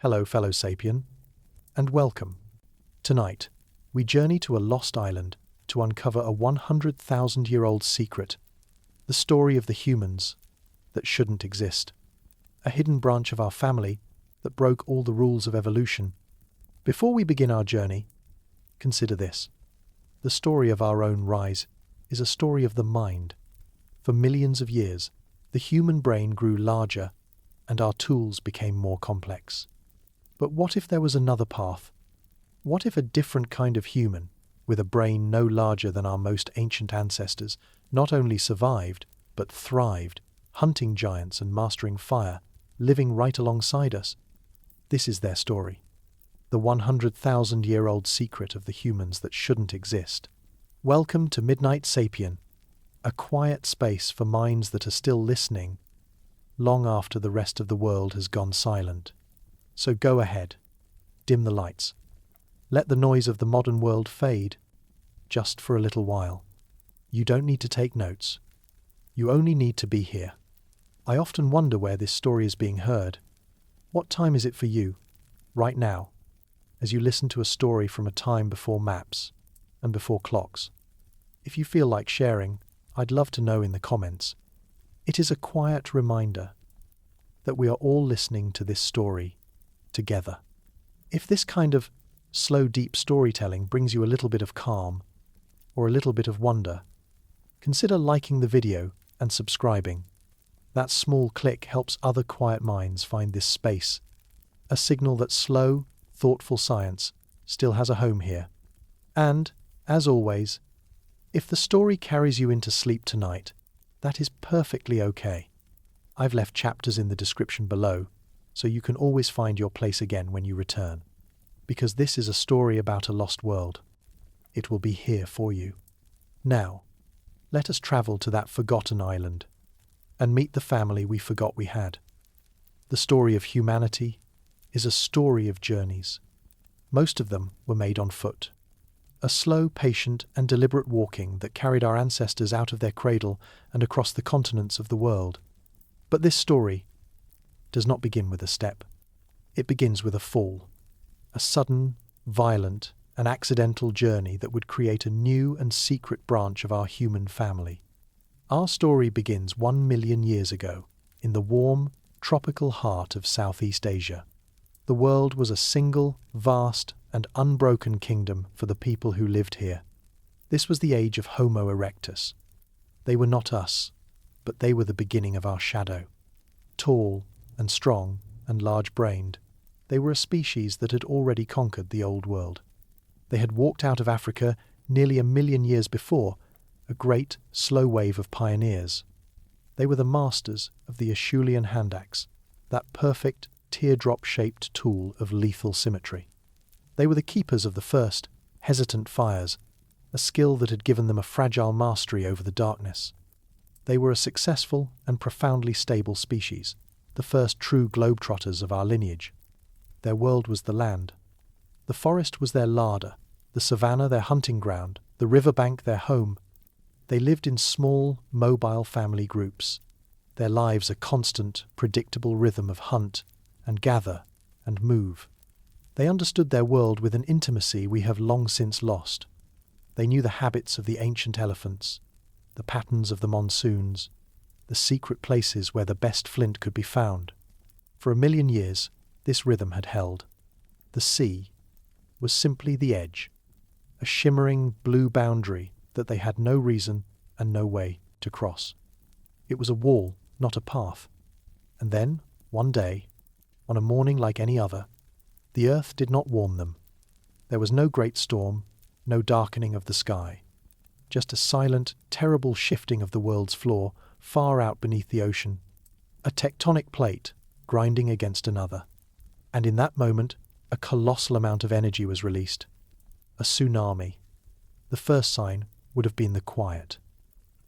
Hello, fellow Sapien, and welcome. Tonight, we journey to a lost island to uncover a 100,000-year-old secret, the story of the humans that shouldn't exist, a hidden branch of our family that broke all the rules of evolution. Before we begin our journey, consider this. The story of our own rise is a story of the mind. For millions of years, the human brain grew larger and our tools became more complex. But what if there was another path? What if a different kind of human, with a brain no larger than our most ancient ancestors, not only survived, but thrived, hunting giants and mastering fire, living right alongside us? This is their story. The 100,000-year-old secret of the humans that shouldn't exist. Welcome to Midnight Sapien, a quiet space for minds that are still listening, long after the rest of the world has gone silent. So go ahead, dim the lights. Let the noise of the modern world fade, just for a little while. You don't need to take notes. You only need to be here. I often wonder where this story is being heard. What time is it for you, right now, as you listen to a story from a time before maps and before clocks? If you feel like sharing, I'd love to know in the comments. It is a quiet reminder that we are all listening to this story together. If this kind of slow, deep storytelling brings you a little bit of calm or a little bit of wonder, consider liking the video and subscribing. That small click helps other quiet minds find this space, a signal that slow, thoughtful science still has a home here. And, as always, if the story carries you into sleep tonight, that is perfectly okay. I've left chapters in the description below, so you can always find your place again when you return. Because this is a story about a lost world. It will be here for you. Now, let us travel to that forgotten island and meet the family we forgot we had. The story of humanity is a story of journeys. Most of them were made on foot. A slow, patient, and deliberate walking that carried our ancestors out of their cradle and across the continents of the world. But this story does not begin with a step. It begins with a fall. A sudden, violent, and accidental journey that would create a new and secret branch of our human family. Our story begins 1 million years ago, in the warm, tropical heart of Southeast Asia. The world was a single, vast, and unbroken kingdom for the people who lived here. This was the age of Homo erectus. They were not us, but they were the beginning of our shadow. Tall and strong and large-brained, they were a species that had already conquered the old world. They had walked out of Africa nearly 1 million years before, a great, slow wave of pioneers. They were the masters of the Acheulean hand axe, that perfect, teardrop-shaped tool of lethal symmetry. They were the keepers of the first, hesitant fires, a skill that had given them a fragile mastery over the darkness. They were a successful and profoundly stable species, the first true globetrotters of our lineage. Their world was the land. The forest was their larder, the savanna their hunting ground, the riverbank their home. They lived in small, mobile family groups, their lives a constant, predictable rhythm of hunt and gather and move. They understood their world with an intimacy we have long since lost. They knew the habits of the ancient elephants, the patterns of the monsoons, the secret places where the best flint could be found. For 1 million years, this rhythm had held. The sea was simply the edge, a shimmering blue boundary that they had no reason and no way to cross. It was a wall, not a path. And then, one day, on a morning like any other, the earth did not warm them. There was no great storm, no darkening of the sky, just a silent, terrible shifting of the world's floor far out beneath the ocean, a tectonic plate grinding against another. And in that moment, a colossal amount of energy was released. A tsunami. The first sign would have been the quiet.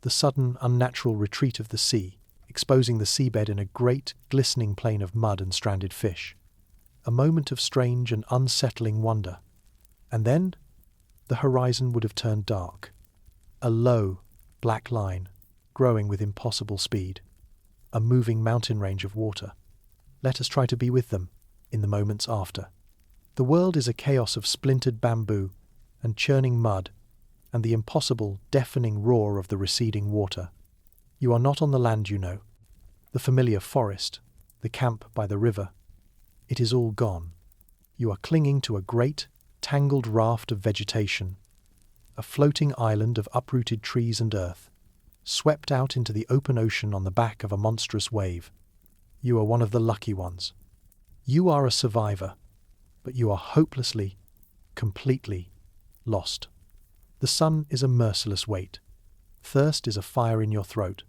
The sudden, unnatural retreat of the sea, exposing the seabed in a great, glistening plain of mud and stranded fish. A moment of strange and unsettling wonder. And then, the horizon would have turned dark. A low, black line, growing with impossible speed. A moving mountain range of water. Let us try to be with them, in the moments after. The world is a chaos of splintered bamboo and churning mud and the impossible, deafening roar of the receding water. You are not on the land you know, the familiar forest, the camp by the river. It is all gone. You are clinging to a great, tangled raft of vegetation, a floating island of uprooted trees and earth, swept out into the open ocean on the back of a monstrous wave. You are one of the lucky ones. You are a survivor, but you are hopelessly, completely lost. The sun is a merciless weight. Thirst is a fire in your throat.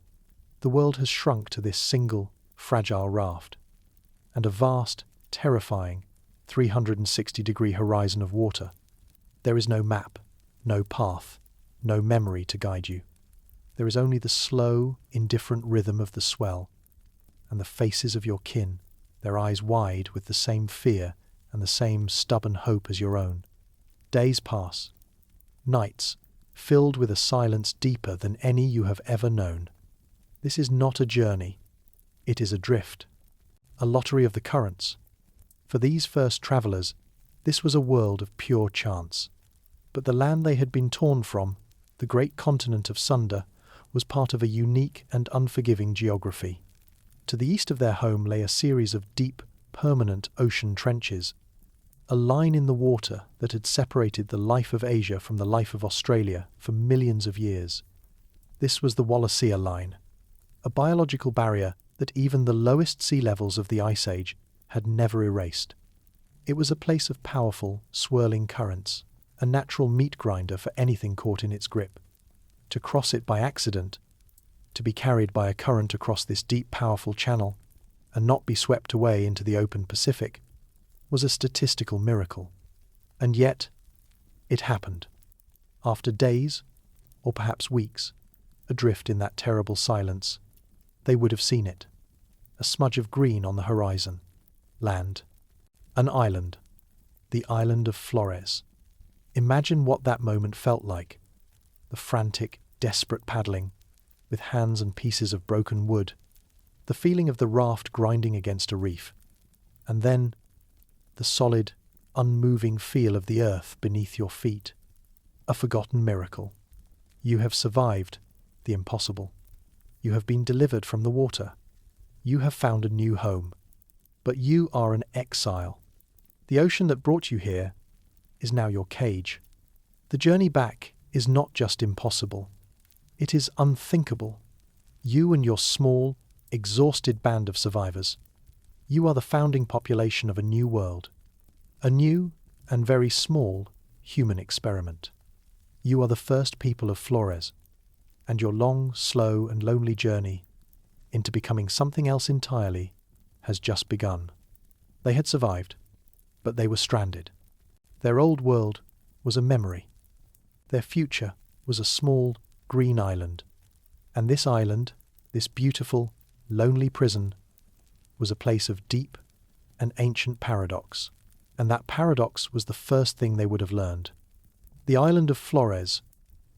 The world has shrunk to this single, fragile raft, and a vast, terrifying, 360-degree horizon of water. There is no map, no path, no memory to guide you. There is only the slow, indifferent rhythm of the swell, and the faces of your kin, their eyes wide with the same fear and the same stubborn hope as your own. Days pass, nights, filled with a silence deeper than any you have ever known. This is not a journey. It is a drift, a lottery of the currents. For these first travellers, this was a world of pure chance. But the land they had been torn from, the great continent of Sunder, was part of a unique and unforgiving geography. To the east of their home lay a series of deep, permanent ocean trenches, a line in the water that had separated the life of Asia from the life of Australia for millions of years. This was the Wallacea Line, a biological barrier that even the lowest sea levels of the Ice Age had never erased. It was a place of powerful, swirling currents, a natural meat grinder for anything caught in its grip. To cross it by accident, to be carried by a current across this deep, powerful channel, and not be swept away into the open Pacific, was a statistical miracle. And yet, it happened. After days, or perhaps weeks, adrift in that terrible silence, they would have seen it. A smudge of green on the horizon. Land. An island. The island of Flores. Imagine what that moment felt like. The frantic, desperate paddling, with hands and pieces of broken wood. The feeling of the raft grinding against a reef. And then, the solid, unmoving feel of the earth beneath your feet. A forgotten miracle. You have survived the impossible. You have been delivered from the water. You have found a new home. But you are an exile. The ocean that brought you here is now your cage. The journey back is not just impossible. It is unthinkable. You and your small, exhausted band of survivors. You are the founding population of a new world. A new and very small human experiment. You are the first people of Flores, and your long, slow and lonely journey into becoming something else entirely has just begun. They had survived, but they were stranded. Their old world was a memory. Their future was a small, green island. And this island, this beautiful, lonely prison, was a place of deep and ancient paradox. And that paradox was the first thing they would have learned. The island of Flores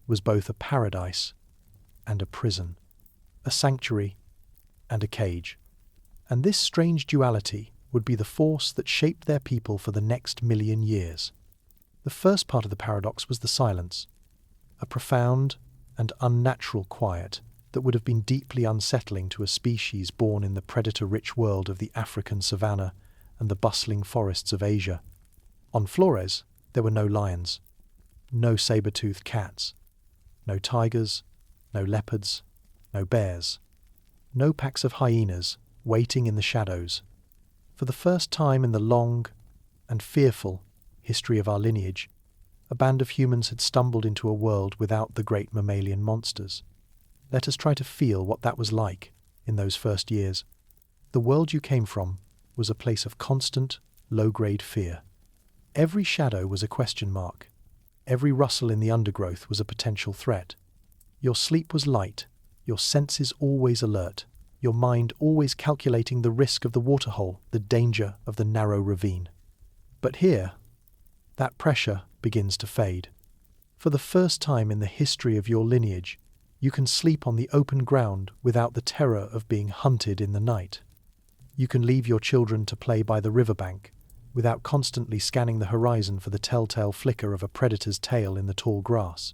was both a paradise and a prison, a sanctuary and a cage. And this strange duality would be the force that shaped their people for the next million years. The first part of the paradox was the silence, a profound and unnatural quiet that would have been deeply unsettling to a species born in the predator-rich world of the African savanna and the bustling forests of Asia. On Flores, there were no lions, no saber-toothed cats, no tigers, no leopards, no bears, no packs of hyenas waiting in the shadows. For the first time in the long and fearful history of our lineage, a band of humans had stumbled into a world without the great mammalian monsters. Let us try to feel what that was like in those first years. The world you came from was a place of constant, low-grade fear. Every shadow was a question mark. Every rustle in the undergrowth was a potential threat. Your sleep was light, your senses always alert, your mind always calculating the risk of the waterhole, the danger of the narrow ravine. But here, that pressure begins to fade. For the first time in the history of your lineage, you can sleep on the open ground without the terror of being hunted in the night. You can leave your children to play by the riverbank without constantly scanning the horizon for the telltale flicker of a predator's tail in the tall grass.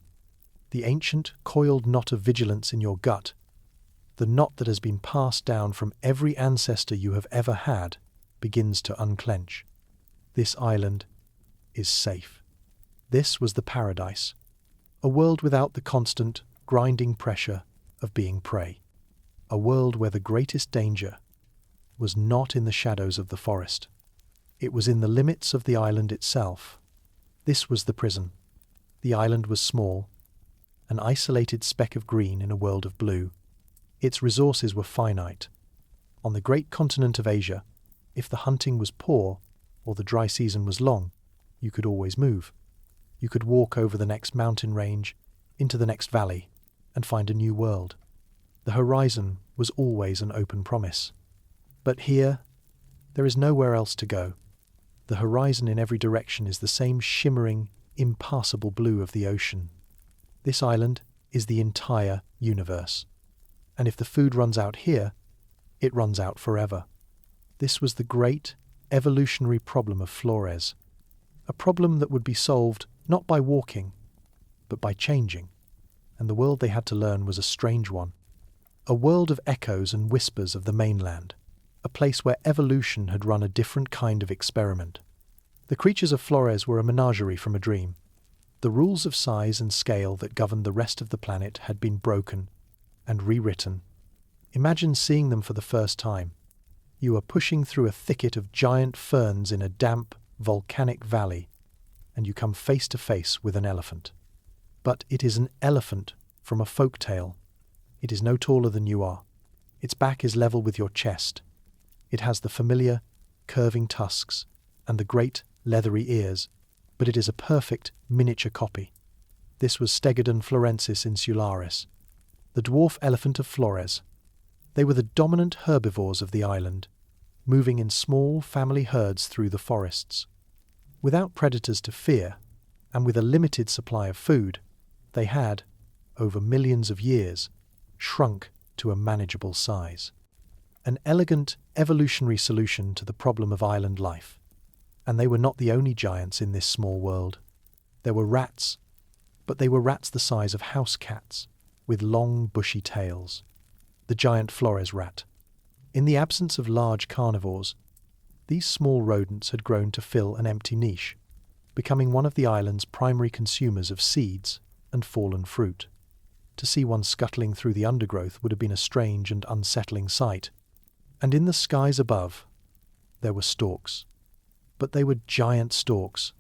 The ancient, coiled knot of vigilance in your gut, the knot that has been passed down from every ancestor you have ever had, begins to unclench. This island is safe. This was the paradise, a world without the constant, grinding pressure of being prey, a world where the greatest danger was not in the shadows of the forest. It was in the limits of the island itself. This was the prison. The island was small, an isolated speck of green in a world of blue. Its resources were finite. On the great continent of Asia, if the hunting was poor or the dry season was long, you could always move. You could walk over the next mountain range, into the next valley, and find a new world. The horizon was always an open promise. But here, there is nowhere else to go. The horizon in every direction is the same shimmering, impassable blue of the ocean. This island is the entire universe. And if the food runs out here, it runs out forever. This was the great evolutionary problem of Flores, a problem that would be solved not by walking, but by changing. And the world they had to learn was a strange one, a world of echoes and whispers of the mainland, a place where evolution had run a different kind of experiment. The creatures of Flores were a menagerie from a dream. The rules of size and scale that governed the rest of the planet had been broken and rewritten. Imagine seeing them for the first time. You are pushing through a thicket of giant ferns in a damp, volcanic valley, and you come face to face with an elephant. But it is an elephant from a folk tale. It is no taller than you are. Its back is level with your chest. It has the familiar, curving tusks and the great, leathery ears, but it is a perfect, miniature copy. This was Stegodon Floresiensis insularis, the dwarf elephant of Flores. They were the dominant herbivores of the island, moving in small family herds through the forests. Without predators to fear, and with a limited supply of food, they had, over millions of years, shrunk to a manageable size. An elegant, evolutionary solution to the problem of island life. And they were not the only giants in this small world. There were rats, but they were rats the size of house cats, with long, bushy tails. The giant Flores rat. In the absence of large carnivores, these small rodents had grown to fill an empty niche, becoming one of the island's primary consumers of seeds and fallen fruit. To see one scuttling through the undergrowth would have been a strange and unsettling sight. And in the skies above, there were storks. But they were giant storks,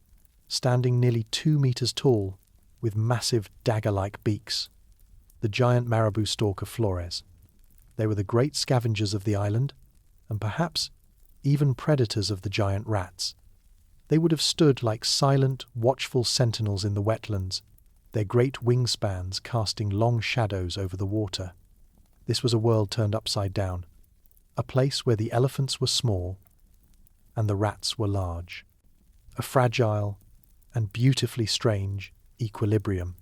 standing nearly 2 meters tall, with massive dagger-like beaks. The giant marabou stork of Flores. They were the great scavengers of the island, and perhaps even predators of the giant rats. They would have stood like silent, watchful sentinels in the wetlands, their great wingspans casting long shadows over the water. This was a world turned upside down, a place where the elephants were small and the rats were large. A fragile and beautifully strange equilibrium.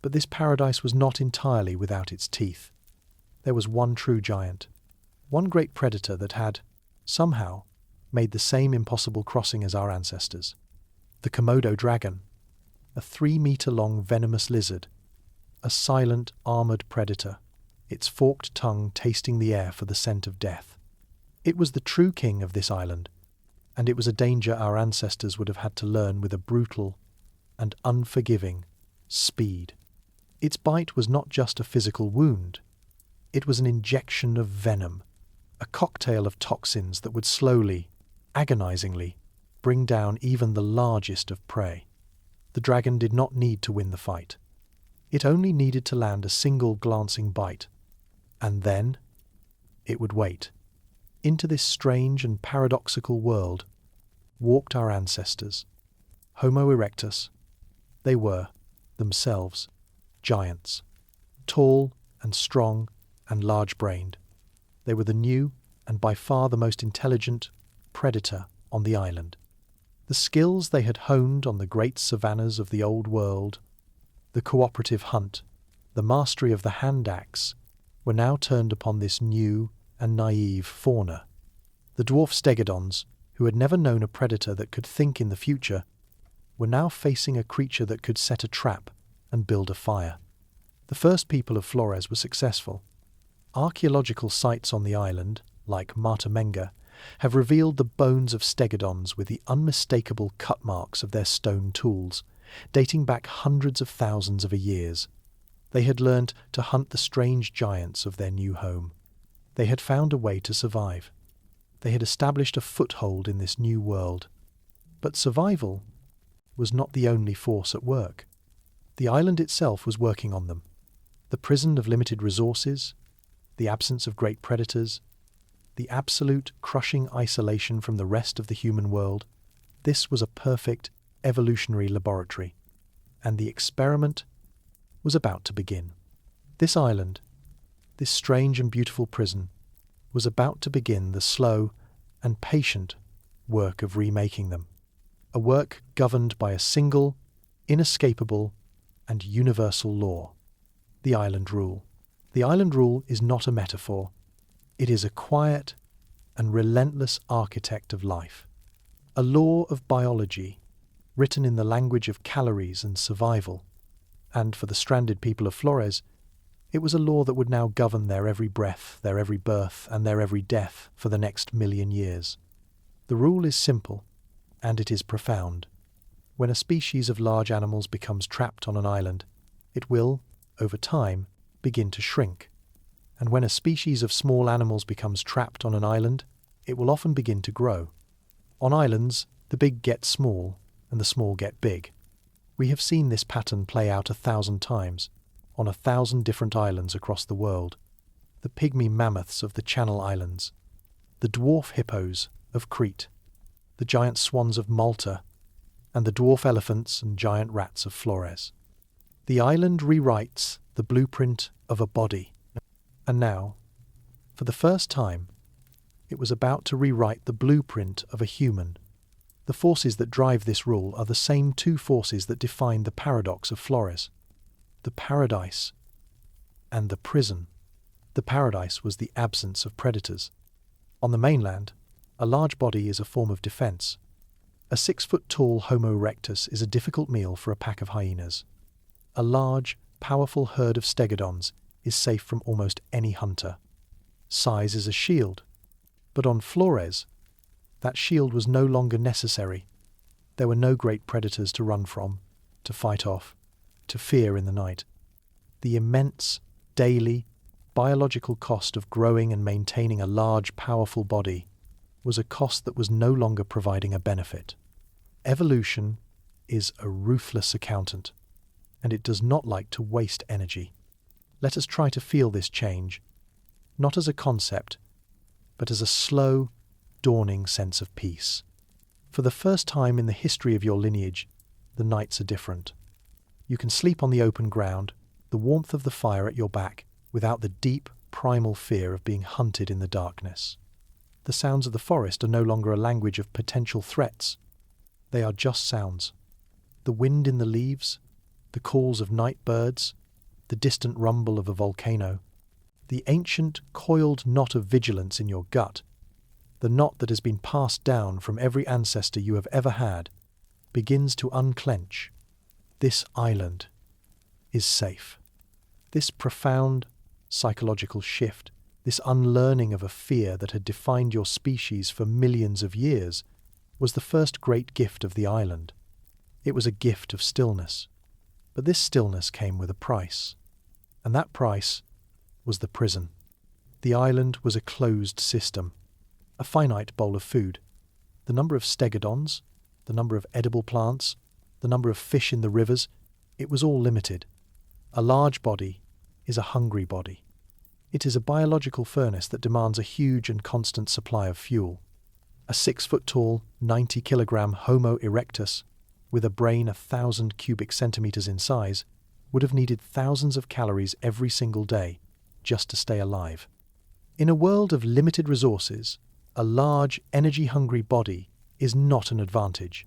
But this paradise was not entirely without its teeth. There was one true giant, one great predator that had, somehow, made the same impossible crossing as our ancestors. The Komodo dragon, a 3-meter-long venomous lizard, a silent, armored predator, its forked tongue tasting the air for the scent of death. It was the true king of this island, and it was a danger our ancestors would have had to learn with a brutal and unforgiving speed. Its bite was not just a physical wound. It was an injection of venom, a cocktail of toxins that would slowly, agonizingly, bring down even the largest of prey. The dragon did not need to win the fight. It only needed to land a single glancing bite, and then it would wait. Into this strange and paradoxical world walked our ancestors, Homo erectus. They were, themselves, giants, tall and strong and large-brained. They were the new and by far the most intelligent predator on the island. The skills they had honed on the great savannas of the old world, the cooperative hunt, the mastery of the hand axe, were now turned upon this new and naive fauna. The dwarf stegodons, who had never known a predator that could think in the future, were now facing a creature that could set a trap and build a fire. The first people of Flores were successful. Archaeological sites on the island, like Martamenga, have revealed the bones of stegodons with the unmistakable cut marks of their stone tools, dating back hundreds of thousands of years. They had learned to hunt the strange giants of their new home. They had found a way to survive. They had established a foothold in this new world. But survival was not the only force at work. The island itself was working on them. The prison of limited resources, the absence of great predators, the absolute crushing isolation from the rest of the human world, this was a perfect evolutionary laboratory, and the experiment was about to begin. This island, this strange and beautiful prison, was about to begin the slow and patient work of remaking them, a work governed by a single, inescapable, and universal law: the island rule. The island rule is not a metaphor. It is a quiet and relentless architect of life, a law of biology written in the language of calories and survival. And for the stranded people of Flores, it was a law that would now govern their every breath, their every birth, and their every death for the next 1,000,000 years. The rule is simple, and it is profound. When a species of large animals becomes trapped on an island, it will, over time, begin to shrink. And when a species of small animals becomes trapped on an island, it will often begin to grow. On islands, the big get small, and the small get big. We have seen this pattern play out 1,000 times, on 1,000 different islands across the world. The pygmy mammoths of the Channel Islands, the dwarf hippos of Crete, the giant swans of Malta, and the dwarf elephants and giant rats of Flores. The island rewrites the blueprint of a body. And now, for the first time, it was about to rewrite the blueprint of a human. The forces that drive this rule are the same two forces that define the paradox of Flores: the paradise and the prison. The paradise was the absence of predators. On the mainland, a large body is a form of defense. A 6-foot-tall Homo erectus is a difficult meal for a pack of hyenas. A large, powerful herd of stegodons is safe from almost any hunter. Size is a shield. But on Flores, that shield was no longer necessary. There were no great predators to run from, to fight off, to fear in the night. The immense, daily, biological cost of growing and maintaining a large, powerful body was a cost that was no longer providing a benefit. Evolution is a ruthless accountant, and it does not like to waste energy. Let us try to feel this change, not as a concept, but as a slow, dawning sense of peace. For the first time in the history of your lineage, the nights are different. You can sleep on the open ground, the warmth of the fire at your back, without the deep, primal fear of being hunted in the darkness. The sounds of the forest are no longer a language of potential threats. They are just sounds. The wind in the leaves, the calls of night birds, the distant rumble of a volcano, the ancient, coiled knot of vigilance in your gut, the knot that has been passed down from every ancestor you have ever had, begins to unclench. This island is safe. This profound psychological shift, this unlearning of a fear that had defined your species for millions of years, was the first great gift of the island. It was a gift of stillness. But this stillness came with a price. And that price was the prison. The island was a closed system, a finite bowl of food. The number of stegodons, the number of edible plants, the number of fish in the rivers, it was all limited. A large body is a hungry body. It is a biological furnace that demands a huge and constant supply of fuel. A 6-foot-tall, 90-kilogram Homo erectus, with a brain 1,000 cubic centimeters in size, would have needed thousands of calories every single day just to stay alive. In a world of limited resources, a large, energy-hungry body is not an advantage.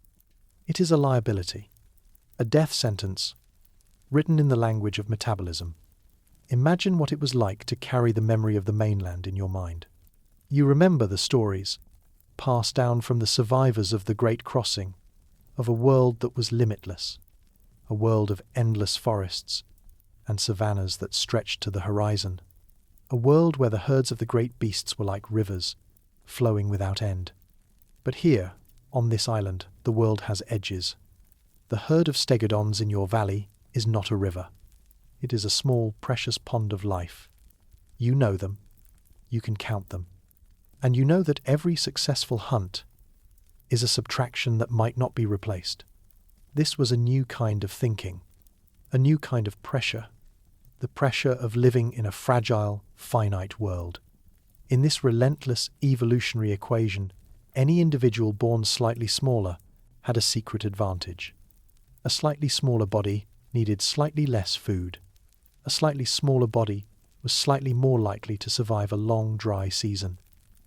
It is a liability, a death sentence, written in the language of metabolism. Imagine what it was like to carry the memory of the mainland in your mind. You remember the stories, passed down from the survivors of the Great Crossing, of a world that was limitless, a world of endless forests and savannas that stretched to the horizon, a world where the herds of the great beasts were like rivers, flowing without end. But here, on this island, the world has edges. The herd of stegodons in your valley is not a river. It is a small, precious pond of life. You know them. You can count them. And you know that every successful hunt is a subtraction that might not be replaced. This was a new kind of thinking, a new kind of pressure, the pressure of living in a fragile, finite world. In this relentless evolutionary equation, any individual born slightly smaller had a secret advantage. A slightly smaller body needed slightly less food. A slightly smaller body was slightly more likely to survive a long, dry season.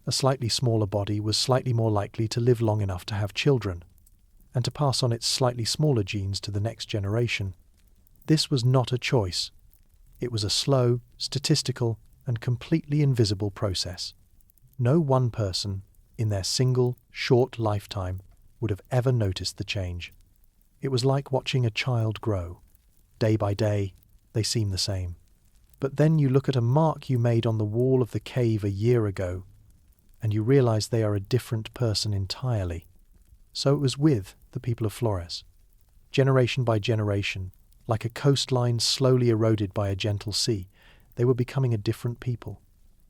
A slightly smaller body was slightly more likely to live long enough to have children, and to pass on its slightly smaller genes to the next generation. This was not a choice. It was a slow, statistical, and completely invisible process. No one person, in their single, short lifetime, would have ever noticed the change. It was like watching a child grow. Day by day, they seem the same. But then you look at a mark you made on the wall of the cave a year ago, and you realize they are a different person entirely. So it was with the people of Flores. Generation by generation, like a coastline slowly eroded by a gentle sea, they were becoming a different people.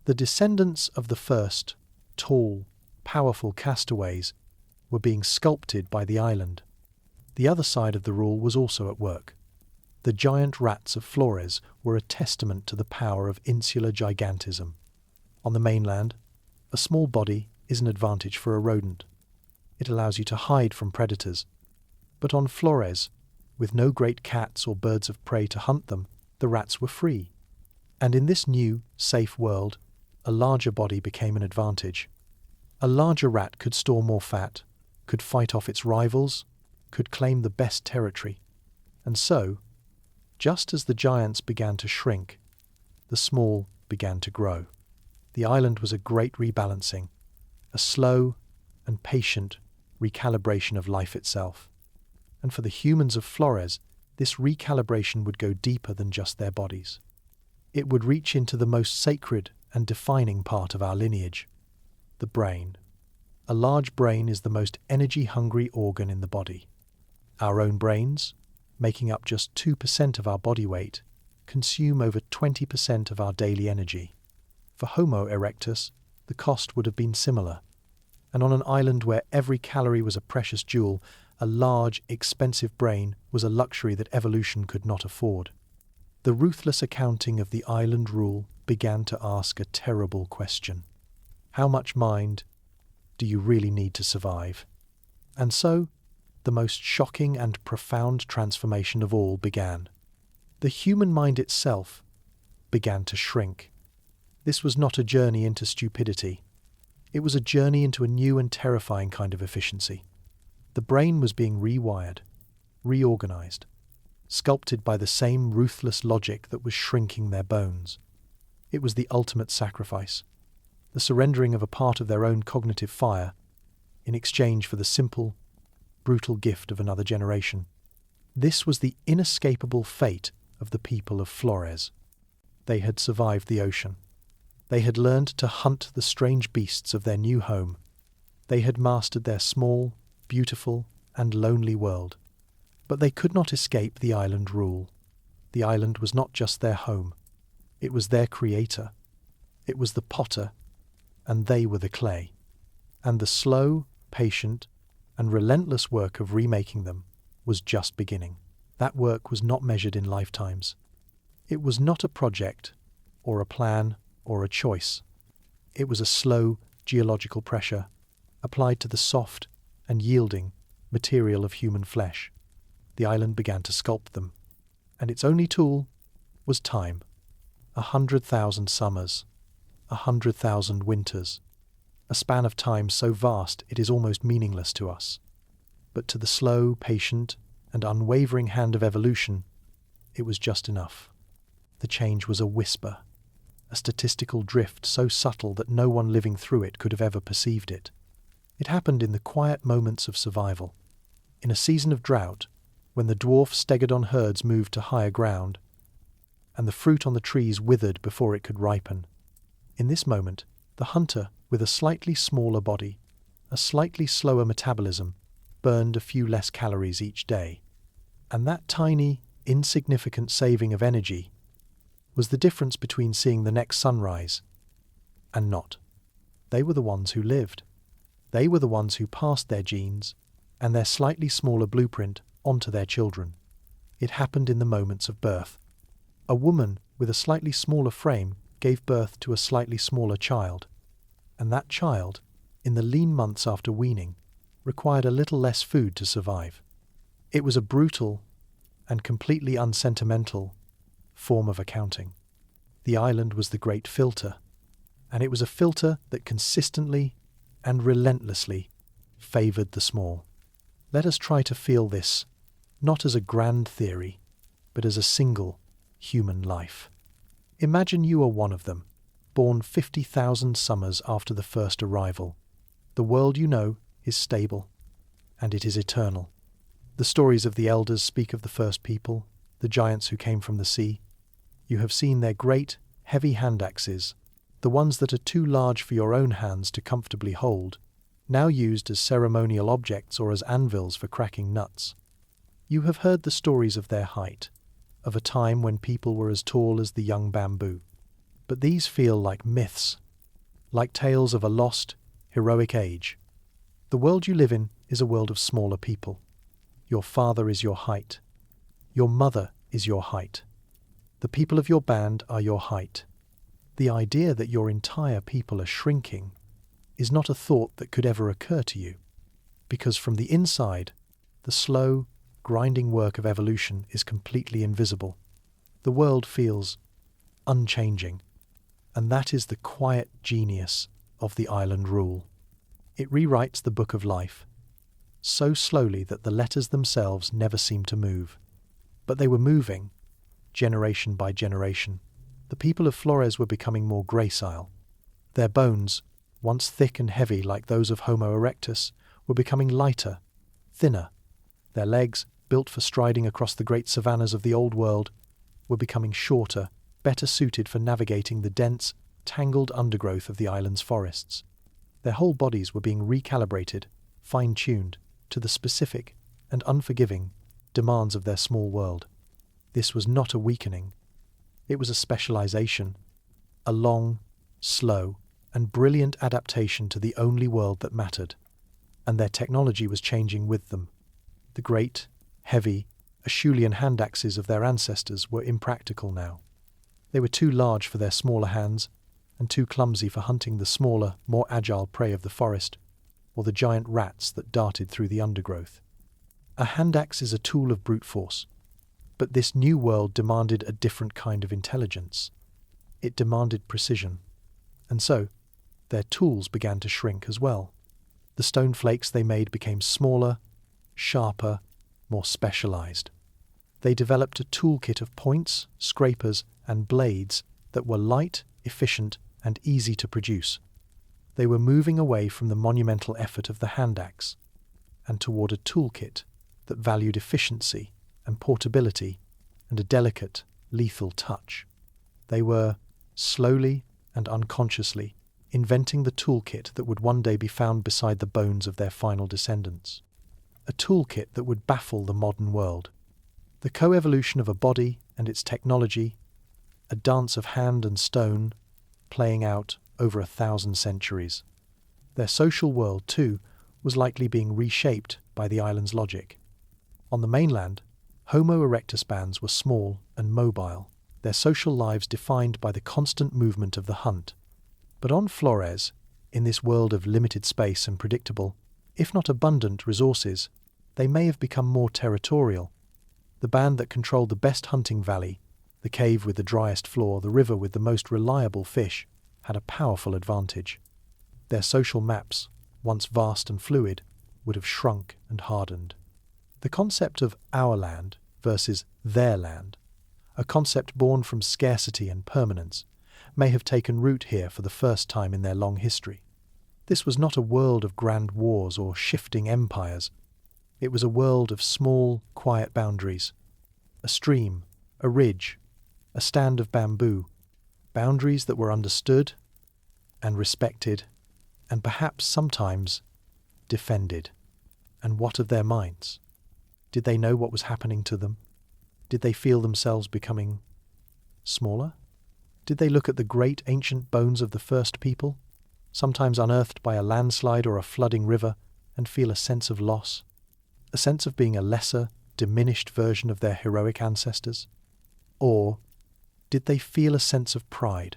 The descendants of the first, tall, powerful castaways were being sculpted by the island. The other side of the rule was also at work. The giant rats of Flores were a testament to the power of insular gigantism. On the mainland, a small body is an advantage for a rodent. It allows you to hide from predators. But on Flores, with no great cats or birds of prey to hunt them, the rats were free. And in this new, safe world, a larger body became an advantage. A larger rat could store more fat, could fight off its rivals, could claim the best territory. And so, just as the giants began to shrink, the small began to grow. The island was a great rebalancing, a slow and patient recalibration of life itself. And for the humans of Flores, this recalibration would go deeper than just their bodies. It would reach into the most sacred and defining part of our lineage, the brain. A large brain is the most energy-hungry organ in the body. Our own brains, making up just 2% of our body weight, consume over 20% of our daily energy. For Homo erectus, the cost would have been similar. And on an island where every calorie was a precious jewel, a large, expensive brain was a luxury that evolution could not afford. The ruthless accounting of the island rule began to ask a terrible question. How much mind do you really need to survive? And so, the most shocking and profound transformation of all began. The human mind itself began to shrink. This was not a journey into stupidity. It was a journey into a new and terrifying kind of efficiency. The brain was being rewired, reorganized, sculpted by the same ruthless logic that was shrinking their bones. It was the ultimate sacrifice, the surrendering of a part of their own cognitive fire in exchange for the simple, brutal gift of another generation. This was the inescapable fate of the people of Flores. They had survived the ocean. They had learned to hunt the strange beasts of their new home. They had mastered their small, beautiful, and lonely world. But they could not escape the island rule. The island was not just their home. It was their creator. It was the potter, and they were the clay. And the slow, patient, and relentless work of remaking them was just beginning. That work was not measured in lifetimes. It was not a project, or a plan, or a choice. It was a slow geological pressure applied to the soft and yielding material of human flesh. The island began to sculpt them, and its only tool was time. 100,000 summers, 100,000 winters, a span of time so vast it is almost meaningless to us. But to the slow, patient, and unwavering hand of evolution, it was just enough. The change was a whisper, a statistical drift so subtle that no one living through it could have ever perceived it. It happened in the quiet moments of survival. In a season of drought, when the dwarf stegodon herds moved to higher ground, and the fruit on the trees withered before it could ripen. In this moment, the hunter, with a slightly smaller body, a slightly slower metabolism, burned a few less calories each day. And that tiny, insignificant saving of energy was the difference between seeing the next sunrise and not. They were the ones who lived. They were the ones who passed their genes and their slightly smaller blueprint onto their children. It happened in the moments of birth. A woman with a slightly smaller frame gave birth to a slightly smaller child, and that child, in the lean months after weaning, required a little less food to survive. It was a brutal and completely unsentimental form of accounting. The island was the great filter, and it was a filter that consistently and relentlessly favoured the small. Let us try to feel this, not as a grand theory, but as a single human life. Imagine you are one of them, born 50,000 summers after the first arrival. The world you know is stable, and it is eternal. The stories of the elders speak of the first people, the giants who came from the sea. You have seen their great, heavy hand axes, the ones that are too large for your own hands to comfortably hold, now used as ceremonial objects or as anvils for cracking nuts. You have heard the stories of their height, of a time when people were as tall as the young bamboo. But these feel like myths, like tales of a lost, heroic age. The world you live in is a world of smaller people. Your father is your height. Your mother is your height. The people of your band are your height. The idea that your entire people are shrinking is not a thought that could ever occur to you, because from the inside, the slow, grinding work of evolution is completely invisible. The world feels unchanging, and that is the quiet genius of the island rule. It rewrites the book of life, so slowly that the letters themselves never seem to move. But they were moving, generation by generation. The people of Flores were becoming more gracile. Their bones, once thick and heavy like those of Homo erectus, were becoming lighter, thinner. Their legs, built for striding across the great savannas of the Old World, were becoming shorter, better suited for navigating the dense, tangled undergrowth of the island's forests. Their whole bodies were being recalibrated, fine-tuned, to the specific and unforgiving demands of their small world. This was not a weakening. It was a specialization, a long, slow, and brilliant adaptation to the only world that mattered, and their technology was changing with them. The great, heavy, Acheulean hand axes of their ancestors were impractical now. They were too large for their smaller hands, and too clumsy for hunting the smaller, more agile prey of the forest, or the giant rats that darted through the undergrowth. A hand axe is a tool of brute force, but this new world demanded a different kind of intelligence. It demanded precision, and so their tools began to shrink as well. The stone flakes they made became smaller, sharper, more specialized. They developed a toolkit of points, scrapers, and blades that were light, efficient, and easy to produce. They were moving away from the monumental effort of the hand axe and toward a toolkit that valued efficiency and portability and a delicate, lethal touch. They were, slowly and unconsciously, inventing the toolkit that would one day be found beside the bones of their final descendants. A toolkit that would baffle the modern world. The coevolution of a body and its technology, a dance of hand and stone, playing out over 1,000 centuries. Their social world, too, was likely being reshaped by the island's logic. On the mainland, Homo erectus bands were small and mobile, their social lives defined by the constant movement of the hunt. But on Flores, in this world of limited space and predictable, if not abundant, resources, they may have become more territorial. The band that controlled the best hunting valley, the cave with the driest floor, the river with the most reliable fish, had a powerful advantage. Their social maps, once vast and fluid, would have shrunk and hardened. The concept of our land versus their land, a concept born from scarcity and permanence, may have taken root here for the first time in their long history. This was not a world of grand wars or shifting empires. It was a world of small, quiet boundaries. A stream, a ridge, a stand of bamboo, boundaries that were understood and respected, and perhaps sometimes defended. And what of their minds? Did they know what was happening to them? Did they feel themselves becoming smaller? Did they look at the great ancient bones of the first people, sometimes unearthed by a landslide or a flooding river, and feel a sense of loss? A sense of being a lesser, diminished version of their heroic ancestors? Or did they feel a sense of pride,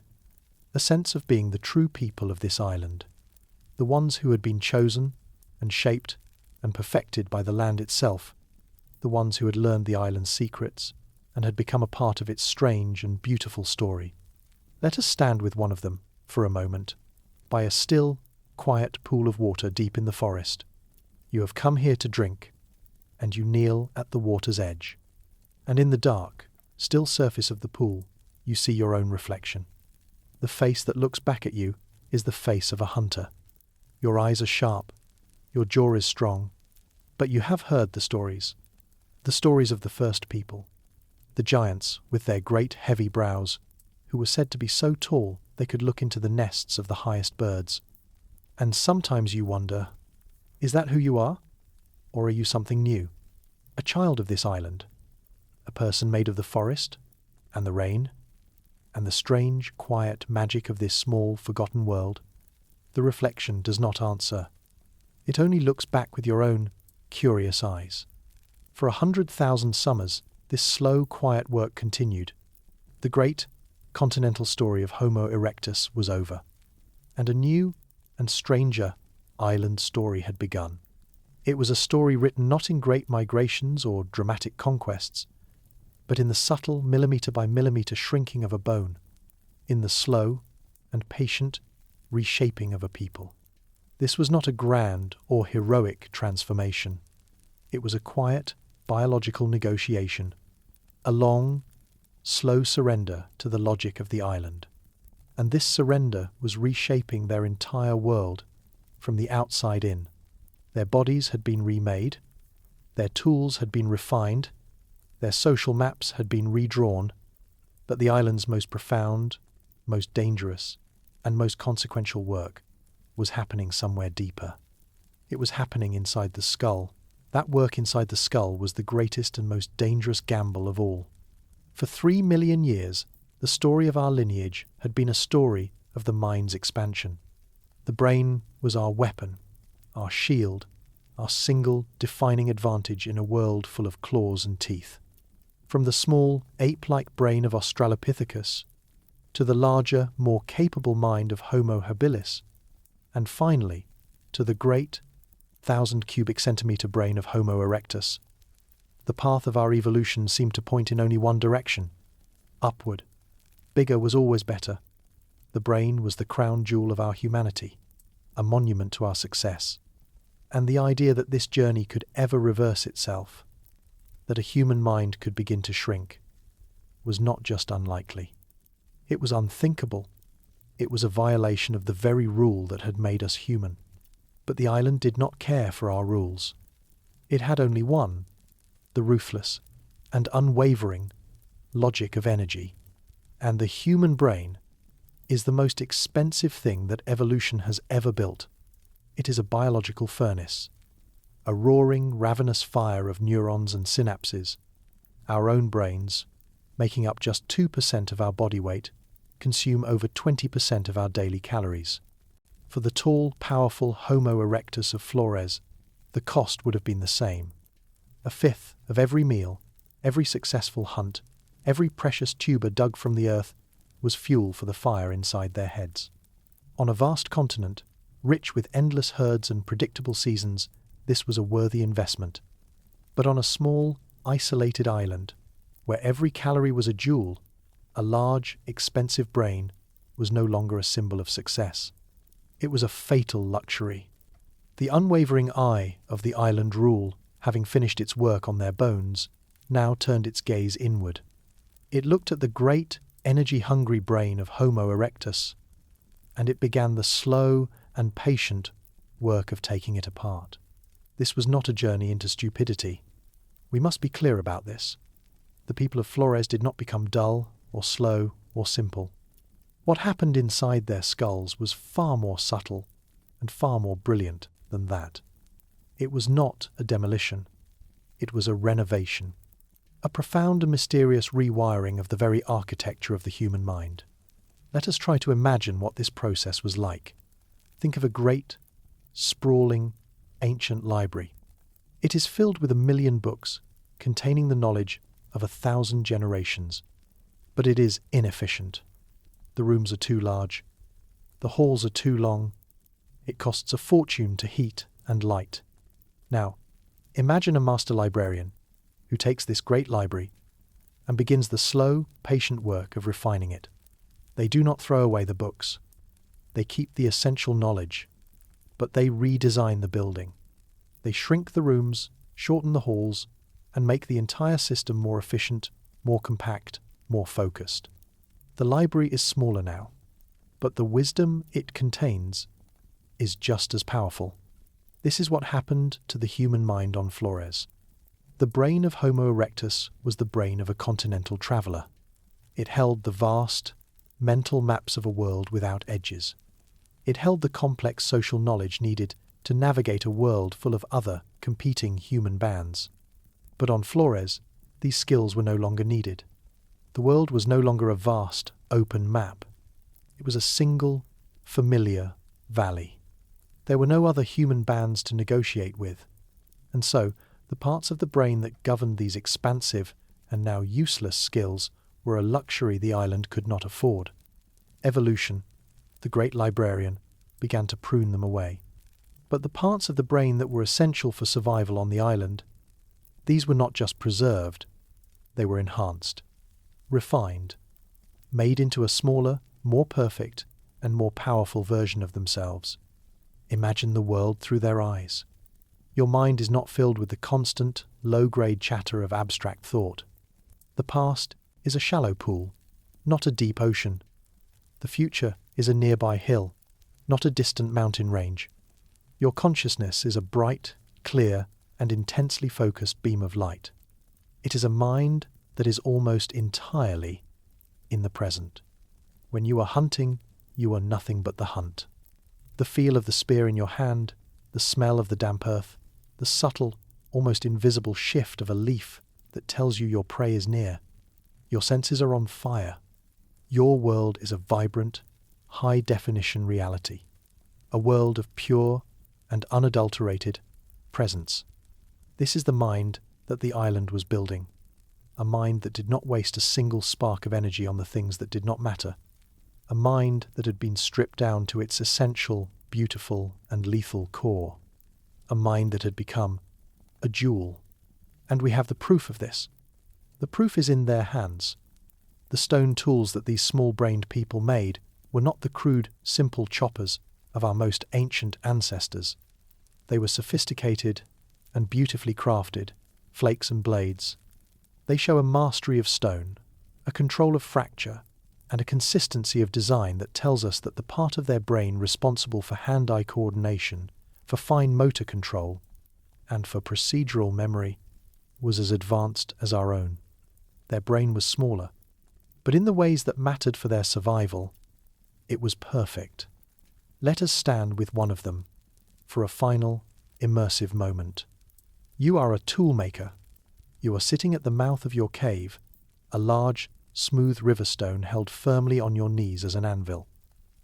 a sense of being the true people of this island, the ones who had been chosen and shaped and perfected by the land itself, the ones who had learned the island's secrets and had become a part of its strange and beautiful story? Let us stand with one of them, for a moment, by a still, quiet pool of water deep in the forest. You have come here to drink, and you kneel at the water's edge. And in the dark, still surface of the pool, you see your own reflection. The face that looks back at you is the face of a hunter. Your eyes are sharp, your jaw is strong, but you have heard the stories of the first people, the giants with their great heavy brows, who were said to be so tall they could look into the nests of the highest birds. And sometimes you wonder, is that who you are? Or are you something new? A child of this island? A person made of the forest, and the rain, and the strange, quiet magic of this small, forgotten world? The reflection does not answer. It only looks back with your own curious eyes. For 100,000 summers, this slow, quiet work continued. The great, continental story of Homo erectus was over, and a new and stranger island story had begun. It was a story written not in great migrations or dramatic conquests, but in the subtle millimetre by millimetre shrinking of a bone, in the slow and patient reshaping of a people. This was not a grand or heroic transformation. It was a quiet, biological negotiation, a long, slow surrender to the logic of the island. And this surrender was reshaping their entire world from the outside in. Their bodies had been remade, their tools had been refined, their social maps had been redrawn, but the island's most profound, most dangerous, and most consequential work was happening somewhere deeper. It was happening inside the skull. That work inside the skull was the greatest and most dangerous gamble of all. For 3 million years, the story of our lineage had been a story of the mind's expansion. The brain was our weapon, our shield, our single defining advantage in a world full of claws and teeth. From the small, ape-like brain of Australopithecus to the larger, more capable mind of Homo habilis, and finally to the great 1,000 cubic centimetre brain of Homo erectus, the path of our evolution seemed to point in only one direction: upward. Bigger was always better. The brain was the crown jewel of our humanity, a monument to our success. And the idea that this journey could ever reverse itself, that a human mind could begin to shrink, was not just unlikely. It was unthinkable. It was a violation of the very rule that had made us human. But the island did not care for our rules. It had only one: the ruthless and unwavering logic of energy. And the human brain is the most expensive thing that evolution has ever built. It is a biological furnace, a roaring, ravenous fire of neurons and synapses. Our own brains, making up just 2% of our body weight, consume over 20% of our daily calories. For the tall, powerful Homo erectus of Flores, the cost would have been the same. A fifth of every meal, every successful hunt, every precious tuber dug from the earth was fuel for the fire inside their heads. On a vast continent, rich with endless herds and predictable seasons, this was a worthy investment. But on a small, isolated island, where every calorie was a jewel, a large, expensive brain was no longer a symbol of success. It was a fatal luxury. The unwavering eye of the island rule, having finished its work on their bones, now turned its gaze inward. It looked at the great, energy-hungry brain of Homo erectus, and it began the slow and patient work of taking it apart. This was not a journey into stupidity. We must be clear about this. The people of Flores did not become dull or slow or simple. What happened inside their skulls was far more subtle and far more brilliant than that. It was not a demolition. It was a renovation. A profound and mysterious rewiring of the very architecture of the human mind. Let us try to imagine what this process was like. Think of a great, sprawling, ancient library. It is filled with 1,000,000 books containing the knowledge of 1,000 generations. But it is inefficient. The rooms are too large. The halls are too long. It costs a fortune to heat and light. Now, imagine a master librarian who takes this great library and begins the slow, patient work of refining it. They do not throw away the books. They keep the essential knowledge, but they redesign the building. They shrink the rooms, shorten the halls, and make the entire system more efficient, more compact, more focused. The library is smaller now, but the wisdom it contains is just as powerful. This is what happened to the human mind on Flores. The brain of Homo erectus was the brain of a continental traveller. It held the vast, mental maps of a world without edges. It held the complex social knowledge needed to navigate a world full of other, competing human bands. But on Flores, these skills were no longer needed. The world was no longer a vast, open map. It was a single, familiar valley. There were no other human bands to negotiate with, and so the parts of the brain that governed these expansive and now useless skills were a luxury the island could not afford. Evolution, the great librarian, began to prune them away. But the parts of the brain that were essential for survival on the island, these were not just preserved, they were enhanced, refined, made into a smaller, more perfect, and more powerful version of themselves. Imagine the world through their eyes. Your mind is not filled with the constant, low-grade chatter of abstract thought. The past is a shallow pool, not a deep ocean. The future is a nearby hill, not a distant mountain range. Your consciousness is a bright, clear, and intensely focused beam of light. It is a mind that is almost entirely in the present. When you are hunting, you are nothing but the hunt. The feel of the spear in your hand, the smell of the damp earth, the subtle, almost invisible shift of a leaf that tells you your prey is near. Your senses are on fire. Your world is a vibrant, high-definition reality, a world of pure and unadulterated presence. This is the mind that the island was building, a mind that did not waste a single spark of energy on the things that did not matter, a mind that had been stripped down to its essential, beautiful, and lethal core, a mind that had become a jewel. And we have the proof of this. The proof is in their hands. The stone tools that these small-brained people made were not the crude, simple choppers of our most ancient ancestors. They were sophisticated and beautifully crafted, flakes and blades. They show a mastery of stone, a control of fracture, and a consistency of design that tells us that the part of their brain responsible for hand-eye coordination, for fine motor control, and for procedural memory was as advanced as our own. Their brain was smaller, but in the ways that mattered for their survival, it was perfect. Let us stand with one of them for a final, immersive moment. You are a tool maker. You are sitting at the mouth of your cave, a large, smooth river stone held firmly on your knees as an anvil.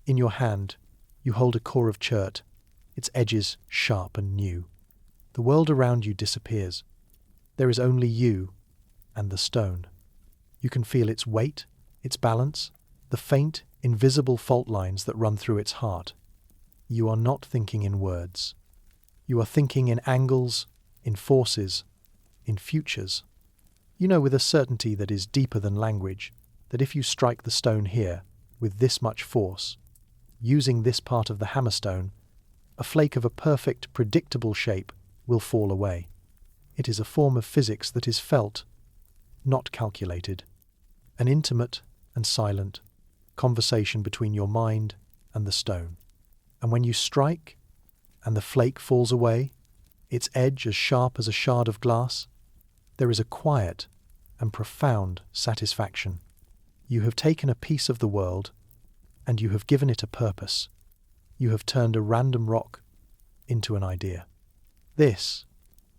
In your hand, you hold a core of chert, its edges sharp and new. The world around you disappears. There is only you and the stone. You can feel its weight, its balance, the faint, invisible fault lines that run through its heart. You are not thinking in words. You are thinking in angles, in forces, in futures. You know with a certainty that is deeper than language that if you strike the stone here with this much force, using this part of the hammerstone, a flake of a perfect, predictable shape will fall away. It is a form of physics that is felt, not calculated. An intimate and silent conversation between your mind and the stone. And when you strike, and the flake falls away, its edge as sharp as a shard of glass, there is a quiet and profound satisfaction. You have taken a piece of the world, and you have given it a purpose. You have turned a random rock into an idea. This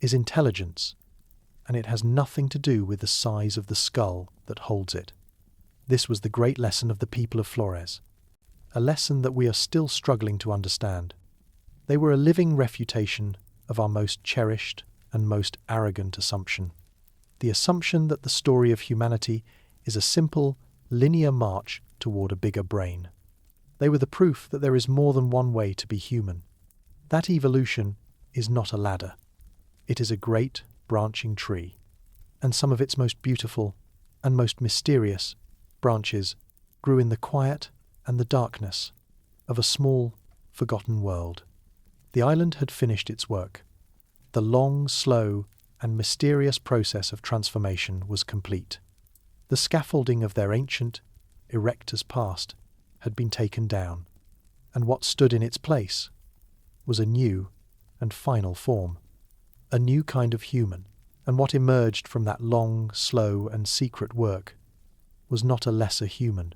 is intelligence, and it has nothing to do with the size of the skull that holds it. This was the great lesson of the people of Flores, a lesson that we are still struggling to understand. They were a living refutation of our most cherished and most arrogant assumption, the assumption that the story of humanity is a simple, linear march toward a bigger brain. They were the proof that there is more than one way to be human. That evolution is not a ladder. It is a great, branching tree, and some of its most beautiful and most mysterious branches grew in the quiet and the darkness of a small, forgotten world. The island had finished its work. The long, slow, and mysterious process of transformation was complete. The scaffolding of their ancient, erectors past had been taken down, and what stood in its place was a new and final form, a new kind of human, and what emerged from that long, slow, and secret work was not a lesser human.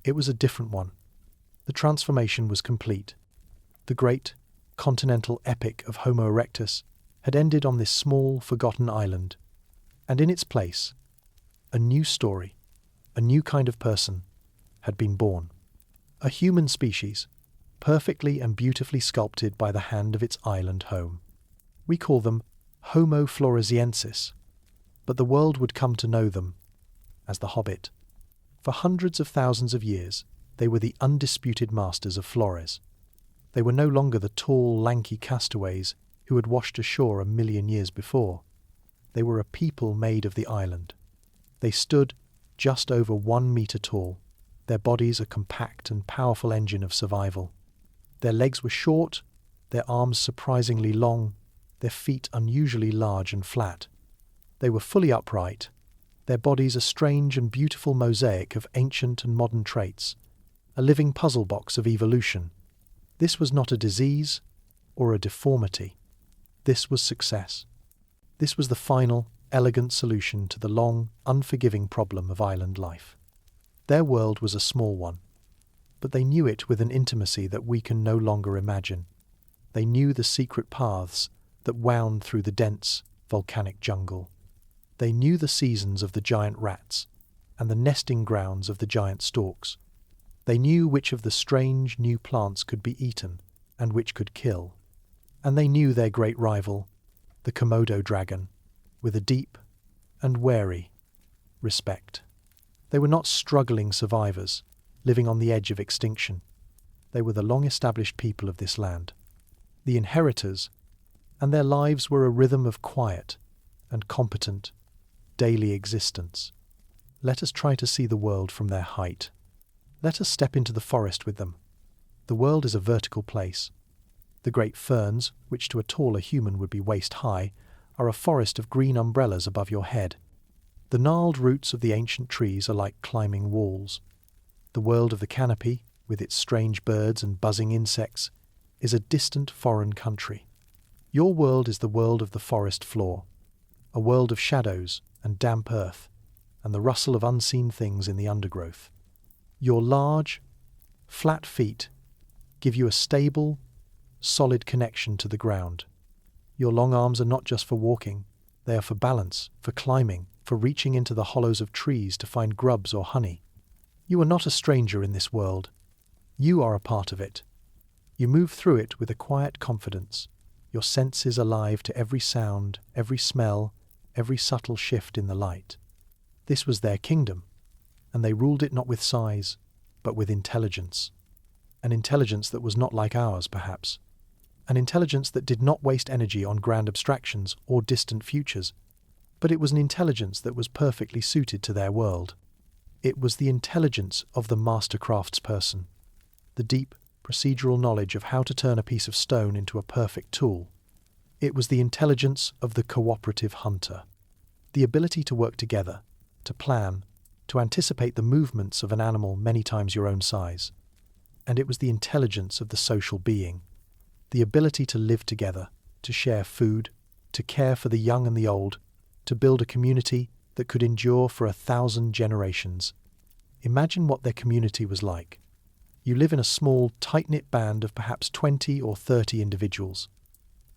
It was a different one. The transformation was complete. The great continental epic of Homo erectus had ended on this small, forgotten island, and in its place, a new story, a new kind of person, had been born. A human species, perfectly and beautifully sculpted by the hand of its island home. We call them Homo Floresiensis, but the world would come to know them as the Hobbit. For hundreds of thousands of years, they were the undisputed masters of Flores. They were no longer the tall, lanky castaways who had washed ashore 1,000,000 years before. They were a people made of the island. They stood just over 1 meter tall, their bodies a compact and powerful engine of survival. Their legs were short, their arms surprisingly long, their feet unusually large and flat. They were fully upright, their bodies a strange and beautiful mosaic of ancient and modern traits, a living puzzle box of evolution. This was not a disease or a deformity. This was success. This was the final, elegant solution to the long, unforgiving problem of island life. Their world was a small one, but they knew it with an intimacy that we can no longer imagine. They knew the secret paths that wound through the dense, volcanic jungle. They knew the seasons of the giant rats and the nesting grounds of the giant storks. They knew which of the strange new plants could be eaten and which could kill. And they knew their great rival, the Komodo dragon, with a deep and wary respect. They were not struggling survivors, living on the edge of extinction. They were the long-established people of this land, the inheritors, and their lives were a rhythm of quiet and competent daily existence. Let us try to see the world from their height. Let us step into the forest with them. The world is a vertical place. The great ferns, which to a taller human would be waist-high, are a forest of green umbrellas above your head. The gnarled roots of the ancient trees are like climbing walls. The world of the canopy, with its strange birds and buzzing insects, is a distant foreign country. Your world is the world of the forest floor, a world of shadows and damp earth, and the rustle of unseen things in the undergrowth. Your large, flat feet give you a stable, solid connection to the ground. Your long arms are not just for walking, they are for balance, for climbing, for reaching into the hollows of trees to find grubs or honey. You are not a stranger in this world. You are a part of it. You move through it with a quiet confidence, your senses alive to every sound, every smell, every subtle shift in the light. This was their kingdom, and they ruled it not with size, but with intelligence. An intelligence that was not like ours, perhaps. An intelligence that did not waste energy on grand abstractions or distant futures, but it was an intelligence that was perfectly suited to their world. It was the intelligence of the master craftsperson, the deep, procedural knowledge of how to turn a piece of stone into a perfect tool. It was the intelligence of the cooperative hunter, the ability to work together, to plan, to anticipate the movements of an animal many times your own size. And it was the intelligence of the social being, the ability to live together, to share food, to care for the young and the old, to build a community that could endure for 1,000 generations. Imagine what their community was like. You live in a small, tight-knit band of perhaps 20 or 30 individuals.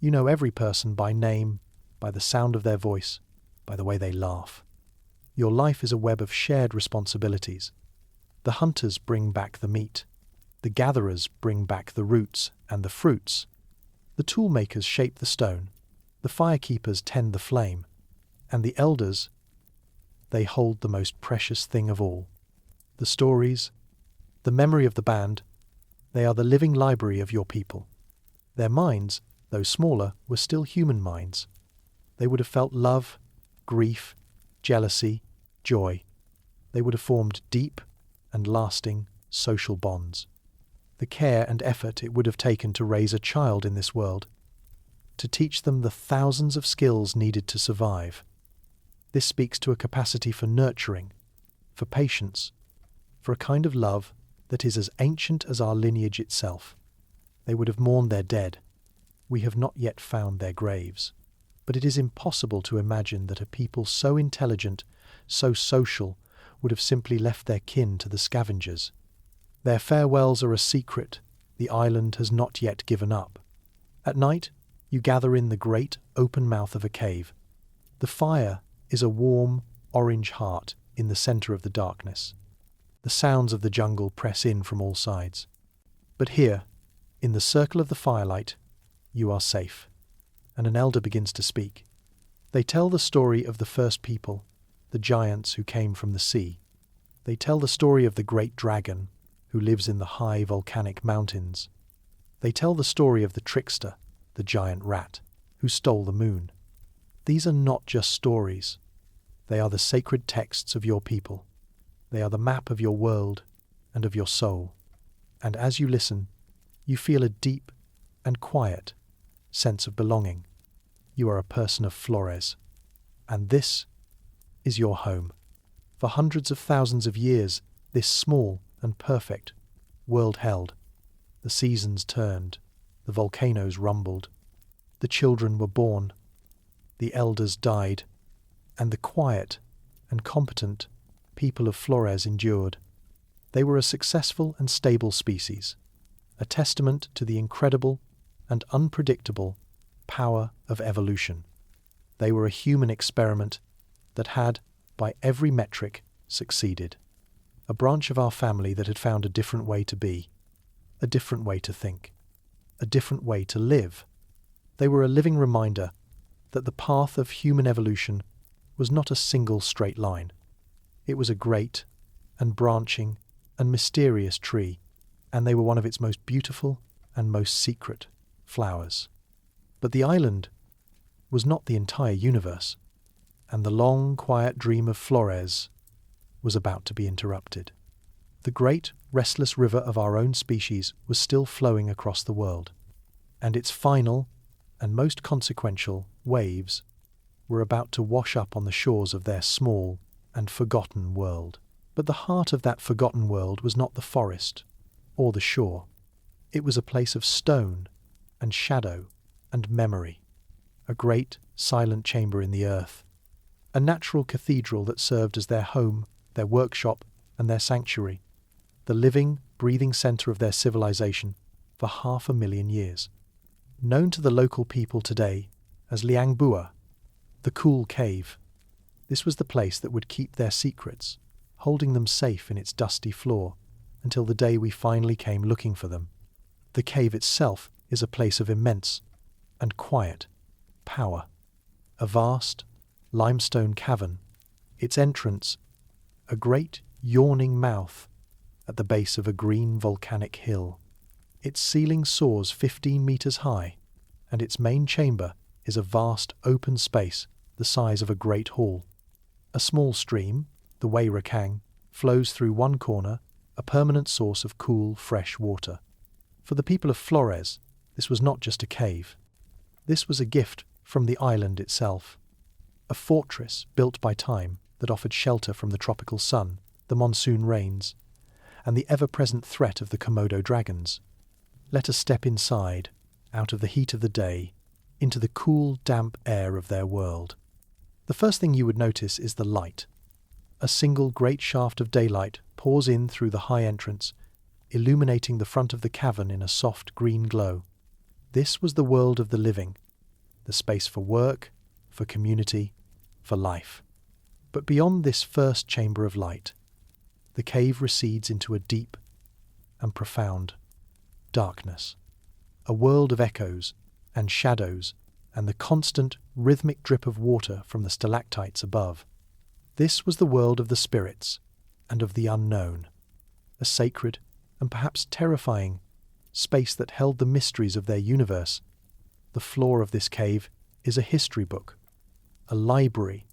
You know every person by name, by the sound of their voice, by the way they laugh. Your life is a web of shared responsibilities. The hunters bring back the meat. The gatherers bring back the roots and the fruits. The tool makers shape the stone. The firekeepers tend the flame. And the elders, they hold the most precious thing of all. The stories, the memory of the band, they are the living library of your people. Their minds, though smaller, were still human minds. They would have felt love, grief, jealousy, joy. They would have formed deep and lasting social bonds. The care and effort it would have taken to raise a child in this world, to teach them the thousands of skills needed to survive. This speaks to a capacity for nurturing, for patience, for a kind of love that is as ancient as our lineage itself. They would have mourned their dead. We have not yet found their graves. But it is impossible to imagine that a people so intelligent, so social, would have simply left their kin to the scavengers. Their farewells are a secret the island has not yet given up. At night, you gather in the great open mouth of a cave. The fire is a warm, orange heart in the centre of the darkness. The sounds of the jungle press in from all sides. But here, in the circle of the firelight, you are safe. And an elder begins to speak. They tell the story of the first people, the giants who came from the sea. They tell the story of the great dragon who lives in the high volcanic mountains. They tell the story of the trickster, the giant rat, who stole the moon. These are not just stories. They are the sacred texts of your people. They are the map of your world and of your soul. And as you listen, you feel a deep and quiet sense of belonging. You are a person of Flores, and this is your home. For hundreds of thousands of years, this small and perfect world held. The seasons turned, the volcanoes rumbled, the children were born, the elders died, and the quiet and competent people of Flores endured. They were a successful and stable species, a testament to the incredible and unpredictable power of evolution. They were a human experiment that had, by every metric, succeeded. A branch of our family that had found a different way to be, a different way to think, a different way to live. They were a living reminder that the path of human evolution was not a single straight line. It was a great and branching and mysterious tree, and they were one of its most beautiful and most secret flowers. But the island was not the entire universe, and the long, quiet dream of Flores was about to be interrupted. The great, restless river of our own species was still flowing across the world, and its final and most consequential waves were about to wash up on the shores of their small and forgotten world. But the heart of that forgotten world was not the forest or the shore. It was a place of stone and shadow and memory, a great, silent chamber in the earth, a natural cathedral that served as their home, their workshop, and their sanctuary, the living, breathing centre of their civilization for 500,000 years. Known to the local people today as Liang, the cool cave, this was the place that would keep their secrets, holding them safe in its dusty floor until the day we finally came looking for them. The cave itself is a place of immense and quiet power. A vast limestone cavern, its entrance a great yawning mouth at the base of a green volcanic hill. Its ceiling soars 15 meters high, and its main chamber is a vast open space the size of a great hall. A small stream, the Wei Rakang, flows through one corner, a permanent source of cool, fresh water. For the people of Flores, this was not just a cave. This was a gift from the island itself, a fortress built by time that offered shelter from the tropical sun, the monsoon rains, and the ever-present threat of the Komodo dragons. Let us step inside, out of the heat of the day, into the cool, damp air of their world. The first thing you would notice is the light. A single great shaft of daylight pours in through the high entrance, illuminating the front of the cavern in a soft green glow. This was the world of the living, the space for work, for community, for life. But beyond this first chamber of light, the cave recedes into a deep and profound darkness, a world of echoes and shadows and the constant rhythmic drip of water from the stalactites above. This was the world of the spirits and of the unknown, a sacred and perhaps terrifying space that held the mysteries of their universe. The floor of this cave is a history book, a library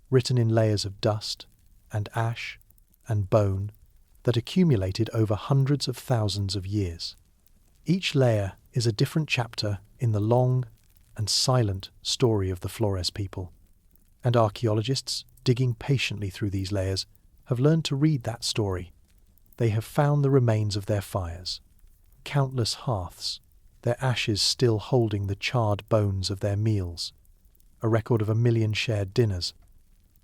written in layers of dust and ash and bone that accumulated over hundreds of thousands of years. Each layer is a different chapter in the long and silent story of the Flores people, and archaeologists, digging patiently through these layers, have learned to read that story. They have found the remains of their fires, countless hearths, their ashes still holding the charred bones of their meals, a record of 1,000,000 shared dinners,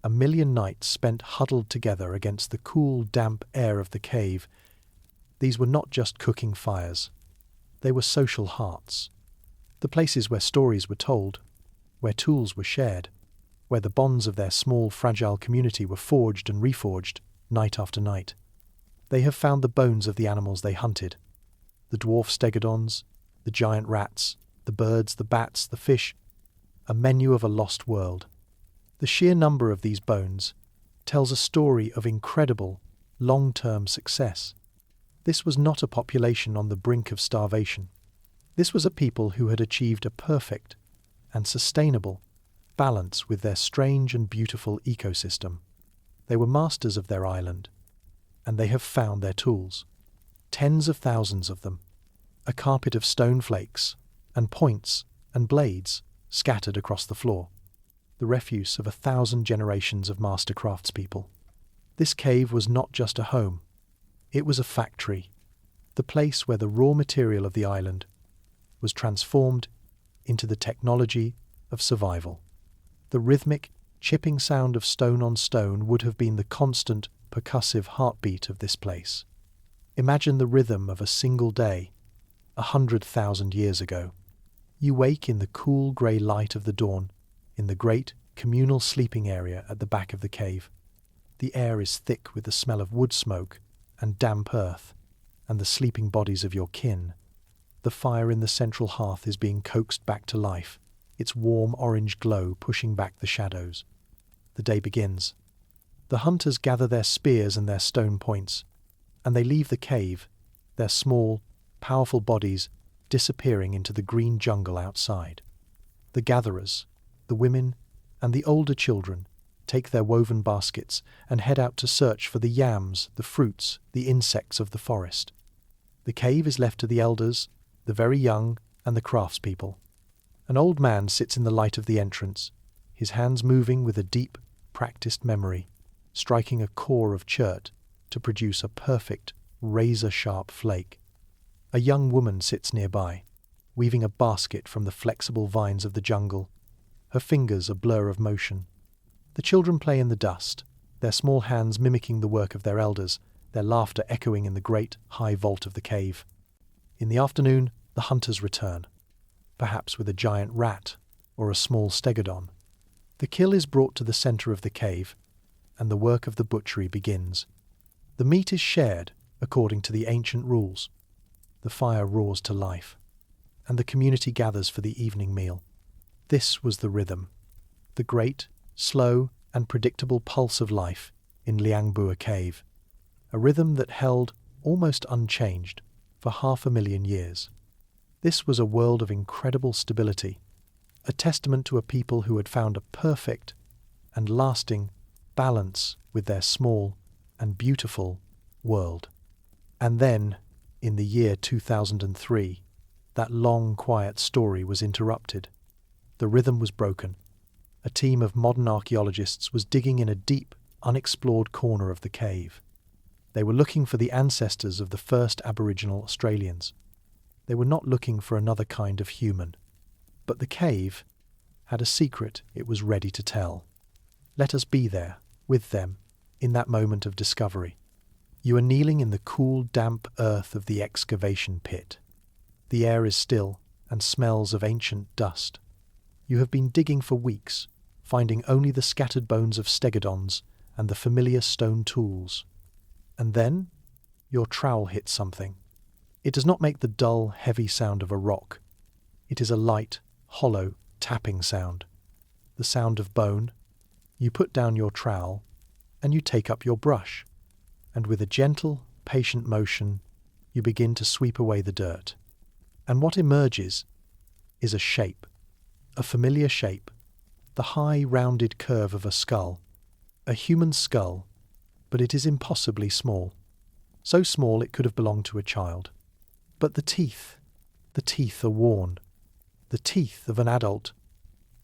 1,000,000 nights spent huddled together against the cool, damp air of the cave. These were not just cooking fires. They were social hearts, the places where stories were told, where tools were shared, where the bonds of their small, fragile community were forged and reforged night after night. They have found the bones of the animals they hunted, the dwarf stegodons, the giant rats, the birds, the bats, the fish, a menu of a lost world. The sheer number of these bones tells a story of incredible, long-term success. This was not a population on the brink of starvation. This was a people who had achieved a perfect and sustainable balance with their strange and beautiful ecosystem. They were masters of their island, and they have found their tools. Tens of thousands of them, a carpet of stone flakes and points and blades scattered across the floor, the refuse of 1,000 generations of master craftspeople. This cave was not just a home. It was a factory, the place where the raw material of the island was transformed into the technology of survival. The rhythmic, chipping sound of stone on stone would have been the constant, percussive heartbeat of this place. Imagine the rhythm of a single day, 100,000 years ago. You wake in the cool grey light of the dawn, in the great communal sleeping area at the back of the cave. The air is thick with the smell of wood smoke and damp earth, and the sleeping bodies of your kin. The fire in the central hearth is being coaxed back to life, its warm orange glow pushing back the shadows. The day begins. The hunters gather their spears and their stone points, and they leave the cave, their small, powerful bodies disappearing into the green jungle outside. The gatherers, the women, and the older children take their woven baskets and head out to search for the yams, the fruits, the insects of the forest. The cave is left to the elders, the very young, and the craftspeople. An old man sits in the light of the entrance, his hands moving with a deep, practiced memory, striking a core of chert to produce a perfect, razor-sharp flake. A young woman sits nearby, weaving a basket from the flexible vines of the jungle, her fingers a blur of motion. The children play in the dust, their small hands mimicking the work of their elders, their laughter echoing in the great, high vault of the cave. In the afternoon, the hunters return, perhaps with a giant rat or a small stegodon. The kill is brought to the center of the cave, and the work of the butchery begins. The meat is shared according to the ancient rules. The fire roars to life, and the community gathers for the evening meal. This was the rhythm, the great, slow, and predictable pulse of life in Liang cave, a rhythm that held almost unchanged for 500,000 years. This was a world of incredible stability, a testament to a people who had found a perfect and lasting balance with their small and beautiful world. And then, in the year 2003, that long, quiet story was interrupted. The rhythm was broken. A team of modern archaeologists was digging in a deep, unexplored corner of the cave. They were looking for the ancestors of the first Aboriginal Australians. They were not looking for another kind of human. But the cave had a secret it was ready to tell. Let us be there, with them, in that moment of discovery. You are kneeling in the cool, damp earth of the excavation pit. The air is still and smells of ancient dust. You have been digging for weeks, finding only the scattered bones of stegodons and the familiar stone tools. And then, your trowel hits something. It does not make the dull, heavy sound of a rock. It is a light, hollow, tapping sound. The sound of bone. You put down your trowel, and you take up your brush, and with a gentle, patient motion, you begin to sweep away the dirt. And what emerges is a shape, a familiar shape, the high, rounded curve of a skull, a human skull, but it is impossibly small. So small it could have belonged to a child. But the teeth are worn. The teeth of an adult.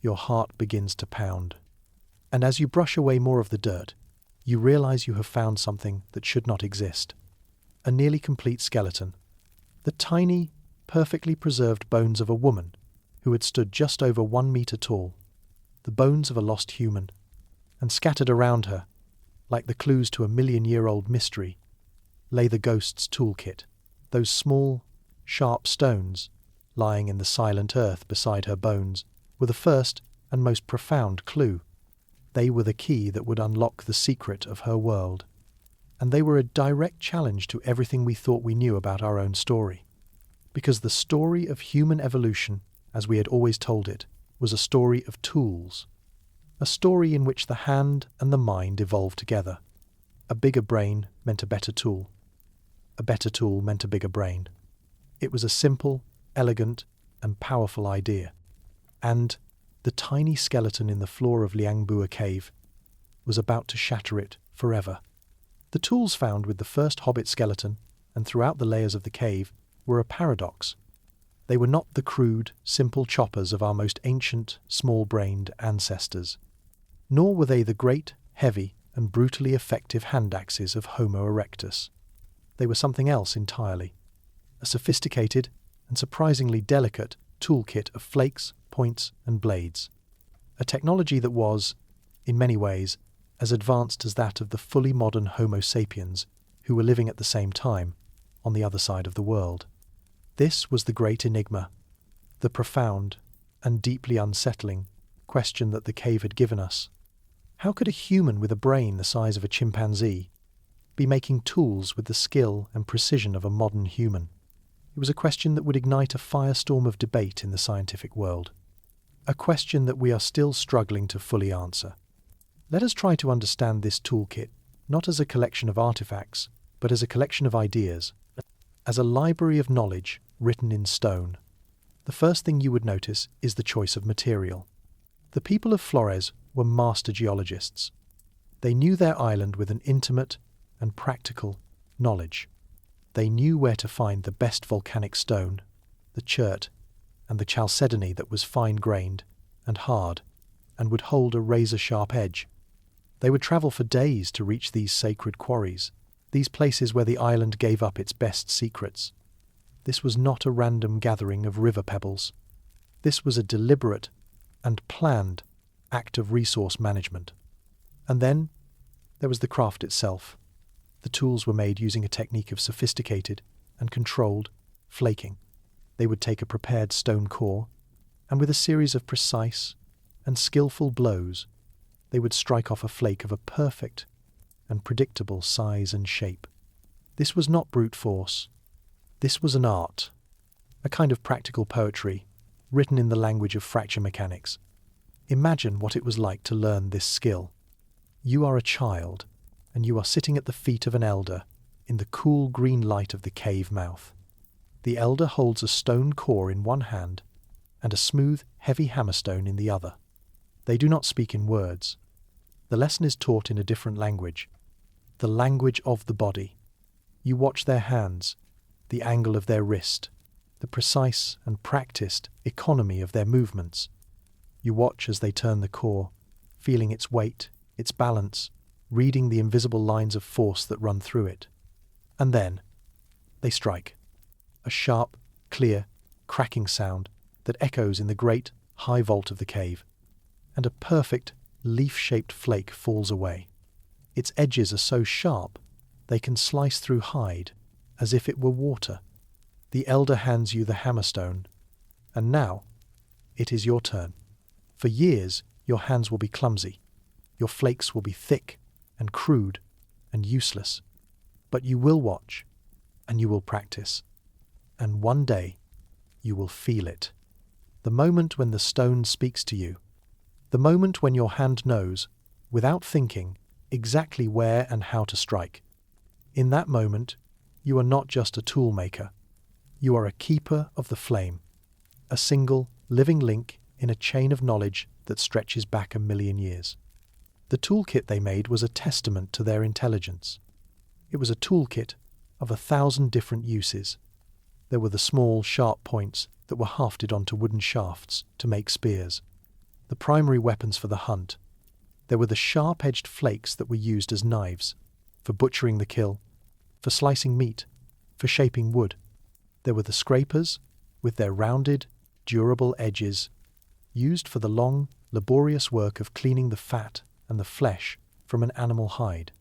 Your heart begins to pound. And as you brush away more of the dirt, you realize you have found something that should not exist. A nearly complete skeleton. The tiny, perfectly preserved bones of a woman who had stood just over 1 meter tall. The bones of a lost human. And scattered around her, like the clues to a 1,000,000-year-old mystery, lay the ghost's toolkit. Those small, sharp stones, lying in the silent earth beside her bones, were the first and most profound clue. They were the key that would unlock the secret of her world. And they were a direct challenge to everything we thought we knew about our own story. Because the story of human evolution, as we had always told it, was a story of tools. A story in which the hand and the mind evolved together. A bigger brain meant a better tool. A better tool meant a bigger brain. It was a simple, elegant, and powerful idea. And the tiny skeleton in the floor of Liang cave was about to shatter it forever. The tools found with the first Hobbit skeleton and throughout the layers of the cave were a paradox. They were not the crude, simple choppers of our most ancient, small-brained ancestors. Nor were they the great, heavy, and brutally effective hand axes of Homo erectus. They were something else entirely. A sophisticated and surprisingly delicate toolkit of flakes, points, and blades. A technology that was, in many ways, as advanced as that of the fully modern Homo sapiens who were living at the same time on the other side of the world. This was the great enigma, the profound and deeply unsettling question that the cave had given us. How could a human with a brain the size of a chimpanzee be making tools with the skill and precision of a modern human? It was a question that would ignite a firestorm of debate in the scientific world. A question that we are still struggling to fully answer. Let us try to understand this toolkit not as a collection of artifacts, but as a collection of ideas, as a library of knowledge written in stone. The first thing you would notice is the choice of material. The people of Flores were master geologists. They knew their island with an intimate and practical knowledge. They knew where to find the best volcanic stone, the chert, and the chalcedony that was fine-grained and hard, and would hold a razor-sharp edge. They would travel for days to reach these sacred quarries, these places where the island gave up its best secrets. This was not a random gathering of river pebbles. This was a deliberate and planned act of resource management. And then there was the craft itself. The tools were made using a technique of sophisticated and controlled flaking. They would take a prepared stone core, and with a series of precise and skillful blows, they would strike off a flake of a perfect and predictable size and shape. This was not brute force. This was an art, a kind of practical poetry, written in the language of fracture mechanics. Imagine what it was like to learn this skill. You are a child, and you are sitting at the feet of an elder in the cool green light of the cave mouth. The elder holds a stone core in one hand and a smooth, heavy hammerstone in the other. They do not speak in words. The lesson is taught in a different language, the language of the body. You watch their hands, the angle of their wrist, the precise and practiced economy of their movements. You watch as they turn the core, feeling its weight, its balance, reading the invisible lines of force that run through it. And then they strike. A sharp, clear, cracking sound that echoes in the great, high vault of the cave, and a perfect, leaf-shaped flake falls away. Its edges are so sharp they can slice through hide as if it were water. The elder hands you the hammerstone, and now it is your turn. For years your hands will be clumsy, your flakes will be thick and crude and useless, but you will watch and you will practice, and one day you will feel it. The moment when the stone speaks to you, the moment when your hand knows, without thinking, exactly where and how to strike. In that moment, you are not just a tool maker. You are a keeper of the flame, a single, living link in a chain of knowledge that stretches back 1,000,000 years. The toolkit they made was a testament to their intelligence. It was a toolkit of 1,000 different uses. There were the small, sharp points that were hafted onto wooden shafts to make spears, the primary weapons for the hunt. There were the sharp-edged flakes that were used as knives, for butchering the kill, for slicing meat, for shaping wood. There were the scrapers, with their rounded, durable edges, used for the long, laborious work of cleaning the fat and the flesh from an animal hide.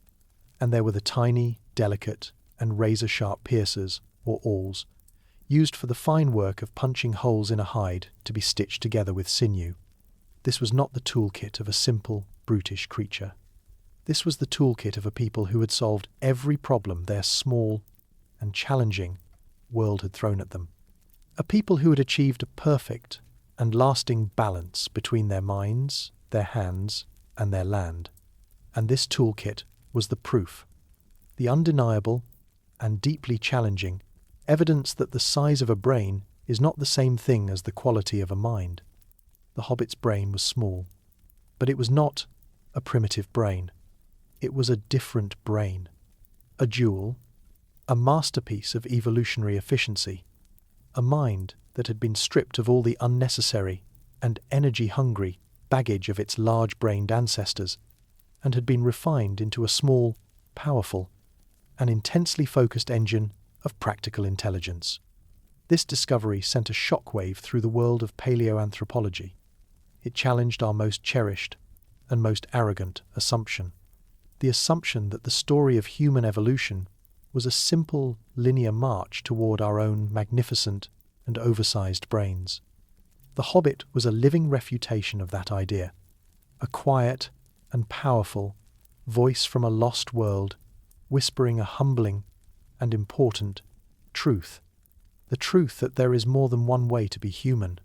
And there were the tiny, delicate, and razor-sharp piercers, or awls, used for the fine work of punching holes in a hide to be stitched together with sinew. This was not the toolkit of a simple, brutish creature. This was the toolkit of a people who had solved every problem their small and challenging world had thrown at them. A people who had achieved a perfect and lasting balance between their minds, their hands, and their land. And this toolkit was the proof, the undeniable and deeply challenging evidence that the size of a brain is not the same thing as the quality of a mind. The Hobbit's brain was small, but it was not a primitive brain. It was a different brain, a jewel, a masterpiece of evolutionary efficiency, a mind that had been stripped of all the unnecessary and energy-hungry baggage of its large-brained ancestors and had been refined into a small, powerful, and intensely focused engine of practical intelligence. This discovery sent a shockwave through the world of paleoanthropology. It challenged our most cherished and most arrogant assumption, the assumption that the story of human evolution was a simple, linear march toward our own magnificent and oversized brains. The Hobbit was a living refutation of that idea, a quiet and powerful voice from a lost world, whispering a humbling and important truth, the truth that there is more than one way to be human,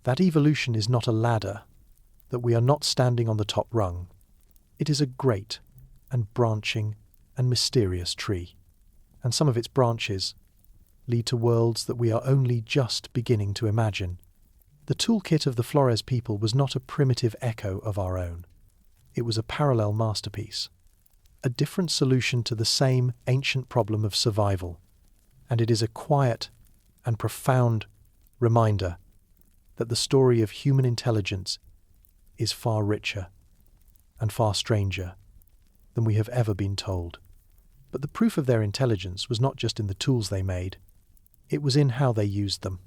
that evolution is not a ladder, that we are not standing on the top rung. It is a great and branching and mysterious tree, and some of its branches lead to worlds that we are only just beginning to imagine. The toolkit of the Flores people was not a primitive echo of our own. It was a parallel masterpiece, a different solution to the same ancient problem of survival, and it is a quiet and profound reminder that the story of human intelligence is far richer and far stranger than we have ever been told. But the proof of their intelligence was not just in the tools they made, it was in how they used them.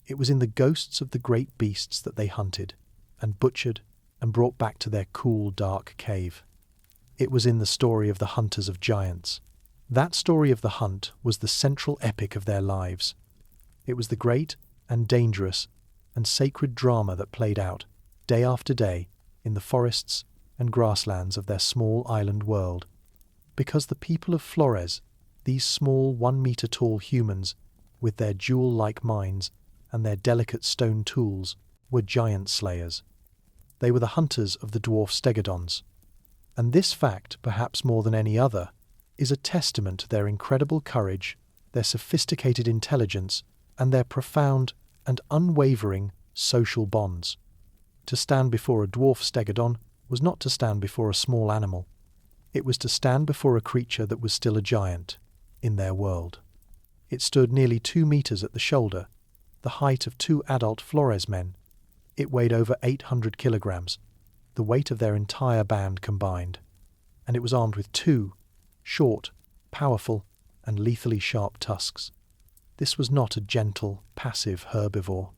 It was in the ghosts of the great beasts that they hunted and butchered and brought back to their cool, dark cave. It was in the story of the hunters of giants. That story of the hunt was the central epic of their lives. It was the great and dangerous and sacred drama that played out, day after day, in the forests and grasslands of their small island world. Because the people of Flores, these small 1-meter-tall humans, with their jewel-like minds and their delicate stone tools, were giant slayers. They were the hunters of the dwarf stegodons. And this fact, perhaps more than any other, is a testament to their incredible courage, their sophisticated intelligence, and their profound and unwavering social bonds. To stand before a dwarf stegodon was not to stand before a small animal. It was to stand before a creature that was still a giant in their world. It stood nearly 2 meters at the shoulder, the height of 2 adult Flores men. It weighed over 800 kilograms, the weight of their entire band combined, and it was armed with 2 short, powerful, and lethally sharp tusks. This was not a gentle, passive herbivore.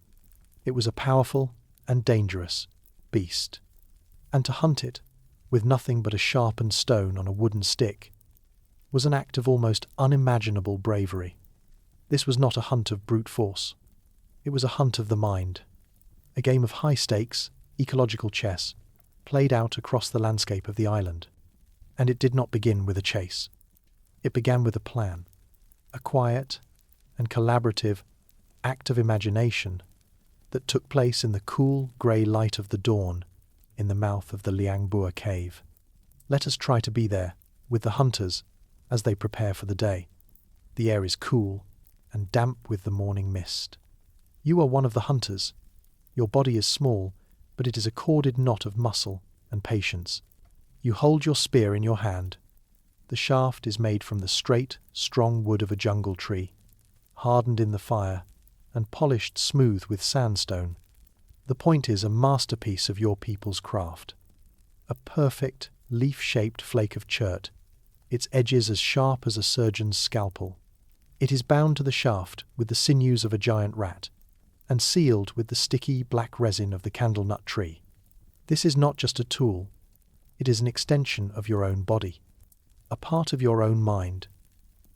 It was a powerful and dangerous beast. And to hunt it, with nothing but a sharpened stone on a wooden stick, was an act of almost unimaginable bravery. This was not a hunt of brute force. It was a hunt of the mind, a game of high-stakes, ecological chess, played out across the landscape of the island. And it did not begin with a chase. It began with a plan, a quiet and collaborative act of imagination that took place in the cool, grey light of the dawn in the mouth of the Liang cave. Let us try to be there with the hunters as they prepare for the day. The air is cool and damp with the morning mist. You are one of the hunters. Your body is small, but it is a corded knot of muscle and patience. You hold your spear in your hand. The shaft is made from the straight, strong wood of a jungle tree, hardened in the fire and polished smooth with sandstone. The point is a masterpiece of your people's craft. A perfect, leaf-shaped flake of chert, its edges as sharp as a surgeon's scalpel. It is bound to the shaft with the sinews of a giant rat, and sealed with the sticky black resin of the candlenut tree. This is not just a tool, it is an extension of your own body, a part of your own mind.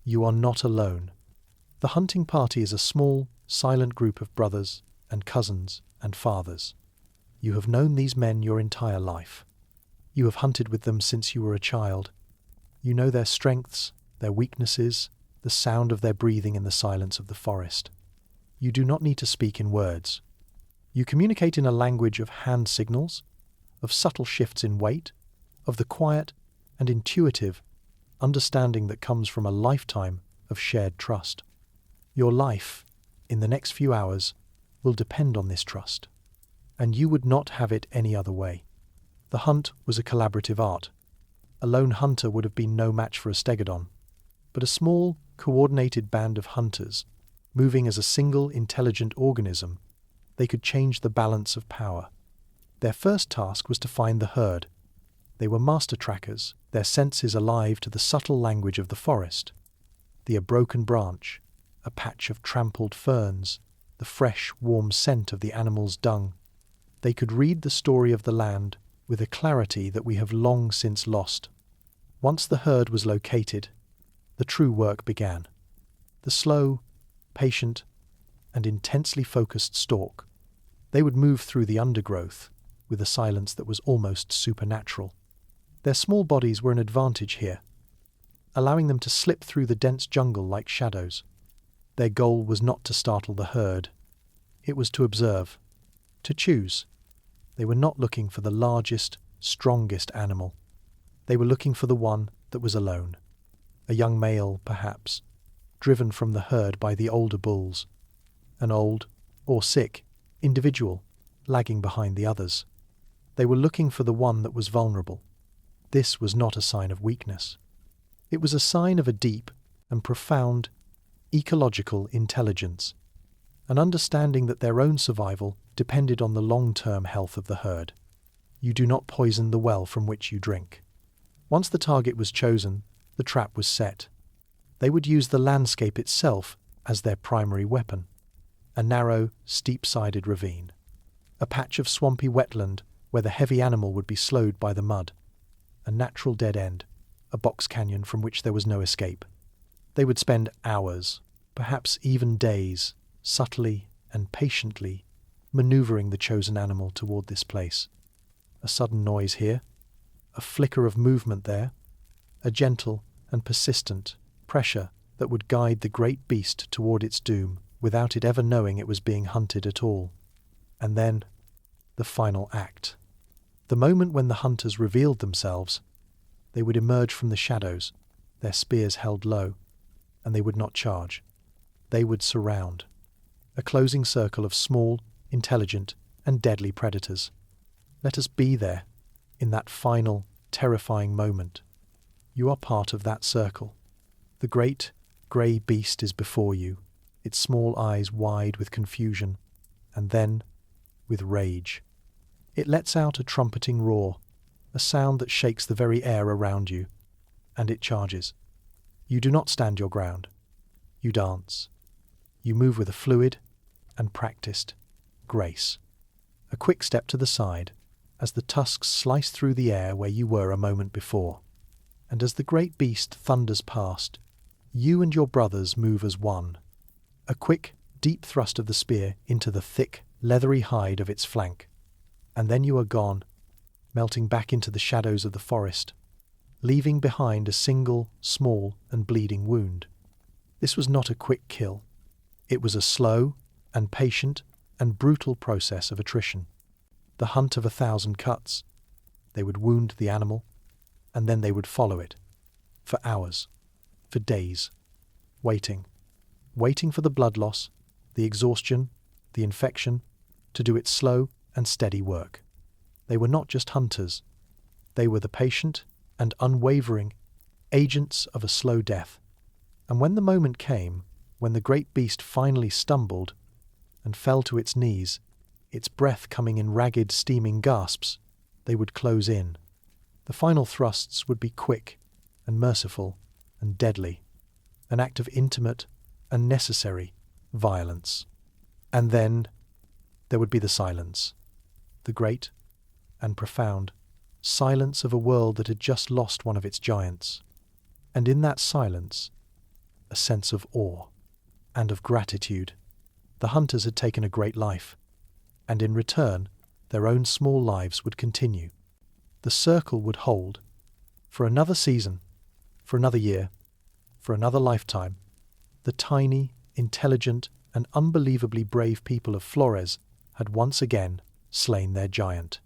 You are not alone. The hunting party is a small, silent group of brothers and cousins and fathers. You have known these men your entire life. You have hunted with them since you were a child. You know their strengths, their weaknesses, the sound of their breathing in the silence of the forest. You do not need to speak in words. You communicate in a language of hand signals, of subtle shifts in weight, of the quiet and intuitive understanding that comes from a lifetime of shared trust. Your life, in the next few hours, will depend on this trust, and you would not have it any other way. The hunt was a collaborative art. A lone hunter would have been no match for a stegodon, but a small, coordinated band of hunters, moving as a single intelligent organism, they could change the balance of power. Their first task was to find the herd. They were master trackers, their senses alive to the subtle language of the forest. A broken branch, a patch of trampled ferns, the fresh, warm scent of the animal's dung. They could read the story of the land with a clarity that we have long since lost. Once the herd was located, the true work began. The slow, patient, and intensely focused stalk. They would move through the undergrowth with a silence that was almost supernatural. Their small bodies were an advantage here, allowing them to slip through the dense jungle like shadows. Their goal was not to startle the herd. It was to observe, to choose. They were not looking for the largest, strongest animal. They were looking for the one that was alone. A young male, perhaps, driven from the herd by the older bulls. An old, or sick, individual, lagging behind the others. They were looking for the one that was vulnerable. This was not a sign of weakness. It was a sign of a deep and profound ecological intelligence, an understanding that their own survival depended on the long-term health of the herd. You do not poison the well from which you drink. Once the target was chosen, the trap was set. They would use the landscape itself as their primary weapon. A narrow, steep-sided ravine. A patch of swampy wetland where the heavy animal would be slowed by the mud. A natural dead end. A box canyon from which there was no escape. They would spend hours, perhaps even days, subtly and patiently, maneuvering the chosen animal toward this place. A sudden noise here, a flicker of movement there, a gentle and persistent pressure that would guide the great beast toward its doom without it ever knowing it was being hunted at all. And then, the final act. The moment when the hunters revealed themselves, they would emerge from the shadows, their spears held low, and they would not charge. They would surround. A closing circle of small, intelligent, and deadly predators. Let us be there, in that final, terrifying moment. You are part of that circle. The great, grey beast is before you, its small eyes wide with confusion, and then with rage. It lets out a trumpeting roar, a sound that shakes the very air around you, and it charges. You do not stand your ground. You dance. You move with a fluid and practiced grace. A quick step to the side as the tusks slice through the air where you were a moment before. And as the great beast thunders past, you and your brothers move as one. A quick, deep thrust of the spear into the thick, leathery hide of its flank. And then you are gone, melting back into the shadows of the forest, leaving behind a single, small and bleeding wound. This was not a quick kill. It was a slow and patient and brutal process of attrition. The hunt of 1,000 cuts. They would wound the animal, and then they would follow it. For hours, for days, waiting for the blood loss, the exhaustion, the infection, to do its slow and steady work. They were not just hunters. They were the patient and unwavering agents of a slow death. And when the moment came, when the great beast finally stumbled and fell to its knees, its breath coming in ragged, steaming gasps, they would close in. The final thrusts would be quick and merciful and deadly, an act of intimate and necessary violence. And then there would be the silence, the great and profound silence of a world that had just lost one of its giants. And in that silence, a sense of awe and of gratitude. The hunters had taken a great life, and in return, their own small lives would continue. The circle would hold for another season, for another year, for another lifetime. The tiny, intelligent, and unbelievably brave people of Flores had once again slain their giant.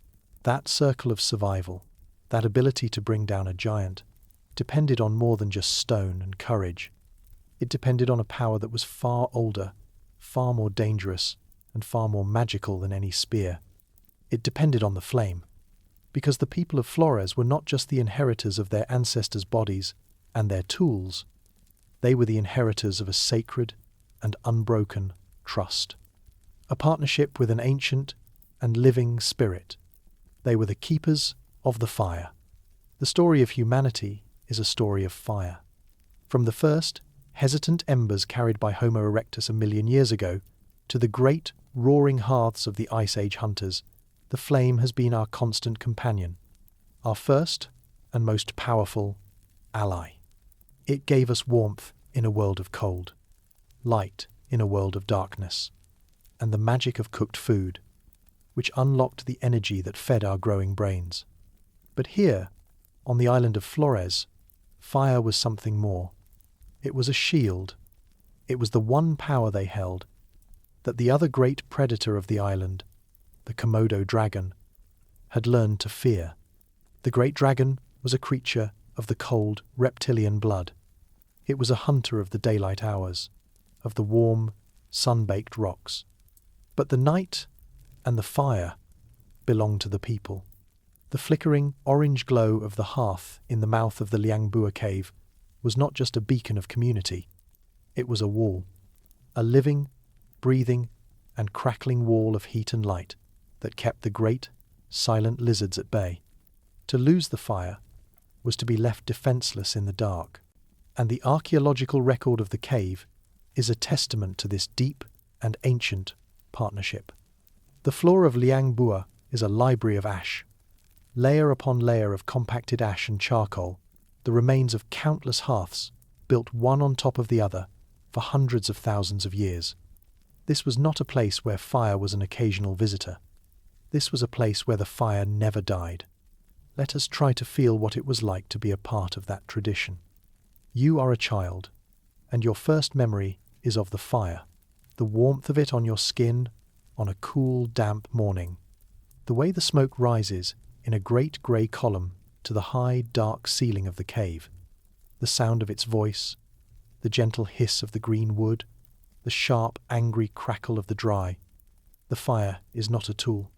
That circle of survival, that ability to bring down a giant, depended on more than just stone and courage. It depended on a power that was far older, far more dangerous, and far more magical than any spear. It depended on the flame, because the people of Flores were not just the inheritors of their ancestors' bodies and their tools, they were the inheritors of a sacred and unbroken trust, a partnership with an ancient and living spirit. They were the keepers of the fire. The story of humanity is a story of fire. From the first, hesitant embers carried by Homo erectus 1,000,000 years ago, to the great, roaring hearths of the Ice Age hunters, the flame has been our constant companion, our first and most powerful ally. It gave us warmth in a world of cold, light in a world of darkness, and the magic of cooked food, which unlocked the energy that fed our growing brains. But here, on the island of Flores, fire was something more. It was a shield. It was the one power they held that the other great predator of the island, the Komodo dragon, had learned to fear. The great dragon was a creature of the cold, reptilian blood. It was a hunter of the daylight hours, of the warm, sun-baked rocks. But the night and the fire belonged to the people. The flickering orange glow of the hearth in the mouth of the Liang cave was not just a beacon of community. It was a wall, a living, breathing, and crackling wall of heat and light that kept the great, silent lizards at bay. To lose the fire was to be left defenseless in the dark, and the archaeological record of the cave is a testament to this deep and ancient partnership. The floor of Liang is a library of ash, layer upon layer of compacted ash and charcoal, the remains of countless hearths built one on top of the other for hundreds of thousands of years. This was not a place where fire was an occasional visitor. This was a place where the fire never died. Let us try to feel what it was like to be a part of that tradition. You are a child, and your first memory is of the fire, the warmth of it on your skin on a cool, damp morning, the way the smoke rises in a great grey column to the high, dark ceiling of the cave, the sound of its voice, the gentle hiss of the green wood, the sharp, angry crackle of the dry. The fire is not a tool.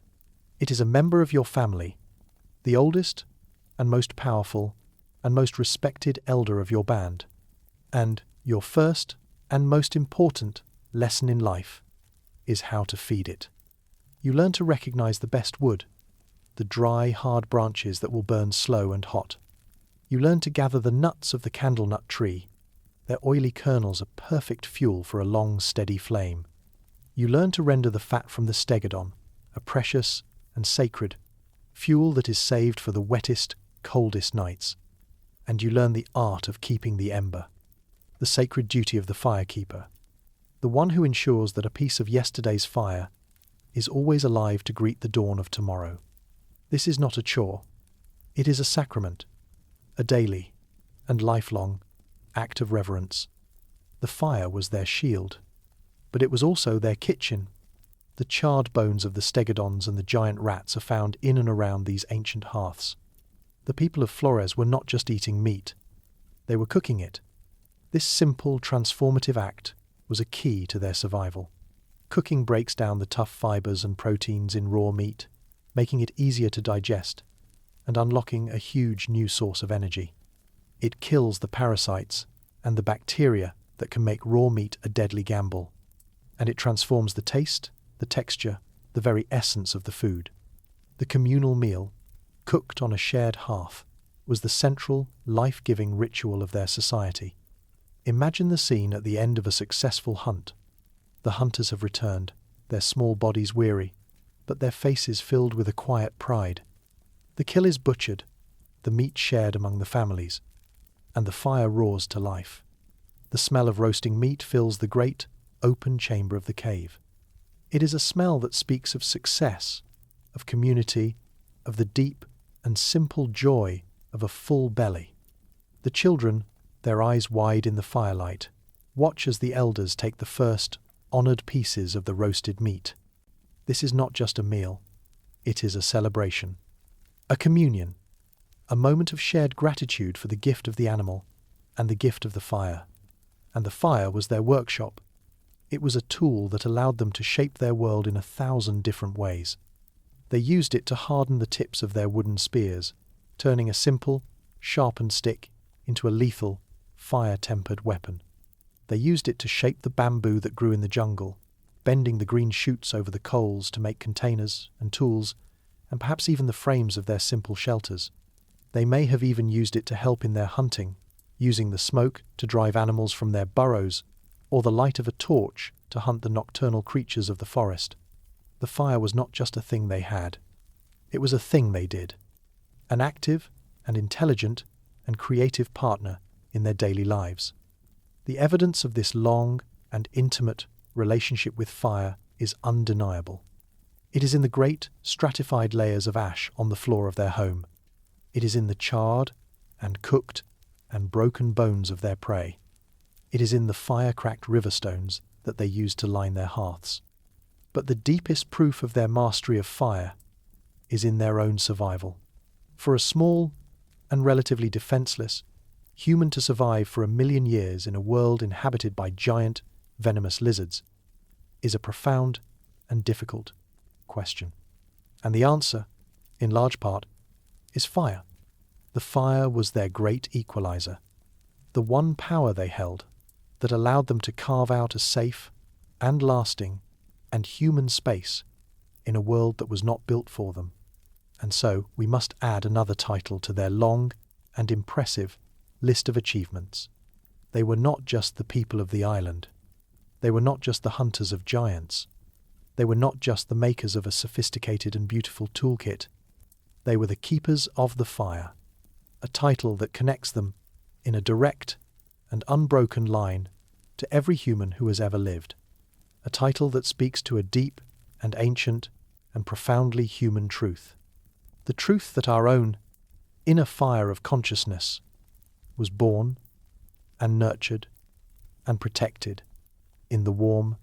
It is a member of your family, the oldest and most powerful and most respected elder of your band, and your first and most important lesson in life is how to feed it. You learn to recognize the best wood, the dry, hard branches that will burn slow and hot. You learn to gather the nuts of the candlenut tree Their oily kernels are perfect fuel for a long, steady flame. You learn to render the fat from the stegodon, a precious and sacred fuel that is saved for the wettest, coldest nights. And you learn the art of keeping the ember, the sacred duty of the firekeeper, the one who ensures that a piece of yesterday's fire is always alive to greet the dawn of tomorrow. This is not a chore. It is a sacrament, a daily and lifelong act of reverence. The fire was their shield, but it was also their kitchen. The charred bones of the stegodons and the giant rats are found in and around these ancient hearths. The people of Flores were not just eating meat, they were cooking it. This simple, transformative act was a key to their survival. Cooking breaks down the tough fibers and proteins in raw meat, making it easier to digest and unlocking a huge new source of energy. It kills the parasites and the bacteria that can make raw meat a deadly gamble, and it transforms the taste, the texture, the very essence of the food. The communal meal, cooked on a shared hearth, was the central, life-giving ritual of their society. Imagine the scene at the end of a successful hunt. The hunters have returned, their small bodies weary, but their faces filled with a quiet pride. The kill is butchered, the meat shared among the families, and the fire roars to life. The smell of roasting meat fills the great, open chamber of the cave. It is a smell that speaks of success, of community, of the deep and simple joy of a full belly. The children, their eyes wide in the firelight, watch as the elders take the first, honoured pieces of the roasted meat. This is not just a meal, it is a celebration. A communion, a moment of shared gratitude for the gift of the animal and the gift of the fire. And the fire was their workshop. It was a tool that allowed them to shape their world in 1,000 different ways. They used it to harden the tips of their wooden spears, turning a simple, sharpened stick into a lethal, fire-tempered weapon. They used it to shape the bamboo that grew in the jungle, bending the green shoots over the coals to make containers and tools, and perhaps even the frames of their simple shelters. They may have even used it to help in their hunting, using the smoke to drive animals from their burrows, or the light of a torch to hunt the nocturnal creatures of the forest. The fire was not just a thing they had. It was a thing they did. An active and intelligent and creative partner in their daily lives. The evidence of this long and intimate relationship with fire is undeniable. It is in the great, stratified layers of ash on the floor of their home. It is in the charred and cooked and broken bones of their prey. It is in the fire-cracked river stones that they used to line their hearths. But the deepest proof of their mastery of fire is in their own survival. For a small and relatively defenseless human to survive for 1,000,000 years in a world inhabited by giant, venomous lizards is a profound and difficult question. And the answer, in large part, is fire. The fire was their great equalizer, the one power they held that allowed them to carve out a safe and lasting and human space in a world that was not built for them. And so we must add another title to their long and impressive list of achievements. They were not just the people of the island. They were not just the hunters of giants. They were not just the makers of a sophisticated and beautiful toolkit. They were the keepers of the fire, a title that connects them in a direct and unbroken line to every human who has ever lived, a title that speaks to a deep and ancient and profoundly human truth, the truth that our own inner fire of consciousness was born and nurtured and protected in the warm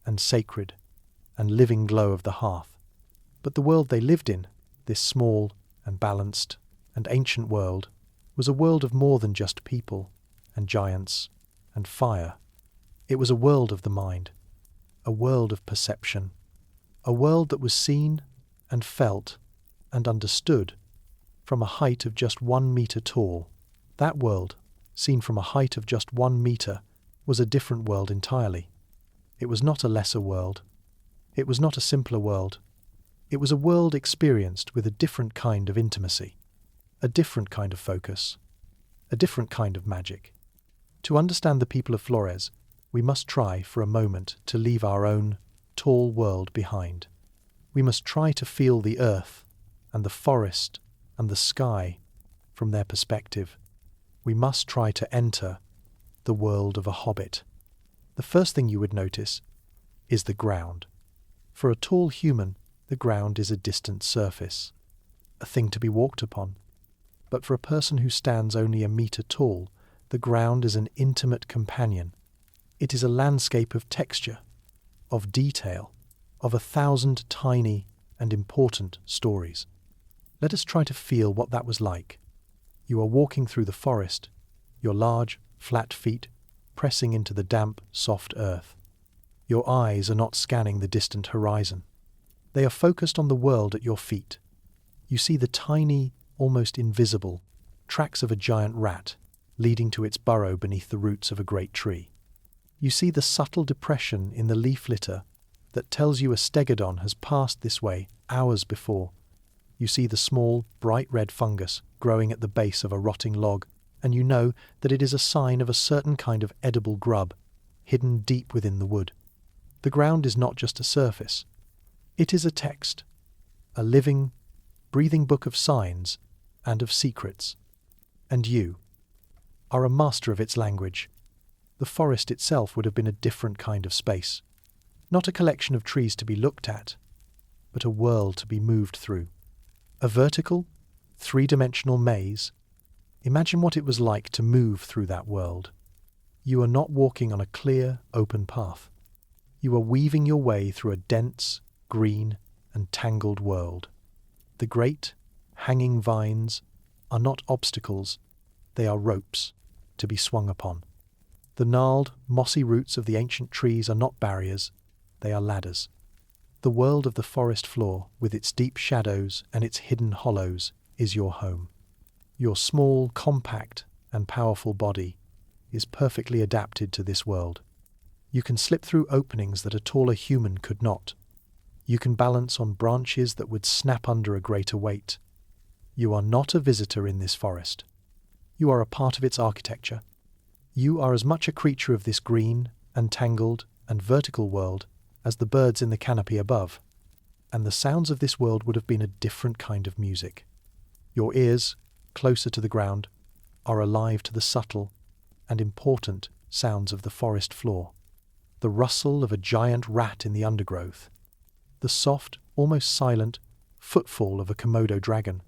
and sacred and living glow of the hearth. But the world they lived in, this small and balanced and ancient world, was a world of more than just people and giants and fire. It was a world of the mind, a world of perception, a world that was seen and felt and understood from a height of just 1 meter tall. That world, seen from a height of just 1 meter, was a different world entirely. It was not a lesser world. It was not a simpler world. It was a world experienced with a different kind of intimacy, a different kind of focus, a different kind of magic. To understand the people of Flores, we must try for a moment to leave our own tall world behind. We must try to feel the earth and the forest and the sky from their perspective. We must try to enter the world of a hobbit. The first thing you would notice is the ground. For a tall human, the ground is a distant surface, a thing to be walked upon. But for a person who stands only a metre tall, the ground is an intimate companion. It is a landscape of texture, of detail, of 1,000 tiny and important stories. Let us try to feel what that was like. You are walking through the forest, your large, flat feet pressing into the damp, soft earth. Your eyes are not scanning the distant horizon. They are focused on the world at your feet. You see the tiny, almost invisible, tracks of a giant rat leading to its burrow beneath the roots of a great tree. You see the subtle depression in the leaf litter that tells you a stegodon has passed this way hours before. You see the small, bright red fungus growing at the base of a rotting log, and you know that it is a sign of a certain kind of edible grub hidden deep within the wood. The ground is not just a surface. It is a text, a living, breathing book of signs and of secrets. And you are a master of its language. The forest itself would have been a different kind of space. Not a collection of trees to be looked at, but a world to be moved through. A vertical, three-dimensional maze. Imagine what it was like to move through that world. You are not walking on a clear, open path. You are weaving your way through a dense, green, and tangled world. The great, hanging vines are not obstacles, they are ropes to be swung upon. The gnarled, mossy roots of the ancient trees are not barriers, they are ladders. The world of the forest floor, with its deep shadows and its hidden hollows, is your home. Your small, compact, and powerful body is perfectly adapted to this world. You can slip through openings that a taller human could not. You can balance on branches that would snap under a greater weight. You are not a visitor in this forest. You are a part of its architecture. You are as much a creature of this green and tangled and vertical world as the birds in the canopy above, and the sounds of this world would have been a different kind of music. Your ears, closer to the ground, are alive to the subtle and important sounds of the forest floor. The rustle of a giant rat in the undergrowth, the soft, almost silent footfall of a Komodo dragon,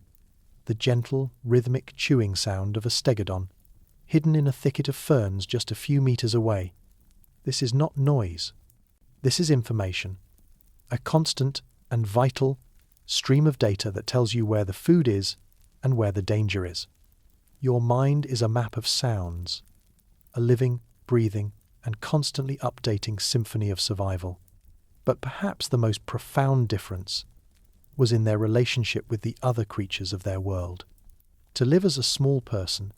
the gentle, rhythmic chewing sound of a stegodon, hidden in a thicket of ferns just a few meters away. This is not noise. This is information, a constant and vital stream of data that tells you where the food is and where the danger is. Your mind is a map of sounds, a living, breathing, and constantly updating symphony of survival. But perhaps the most profound difference was in their relationship with the other creatures of their world. To live as a small person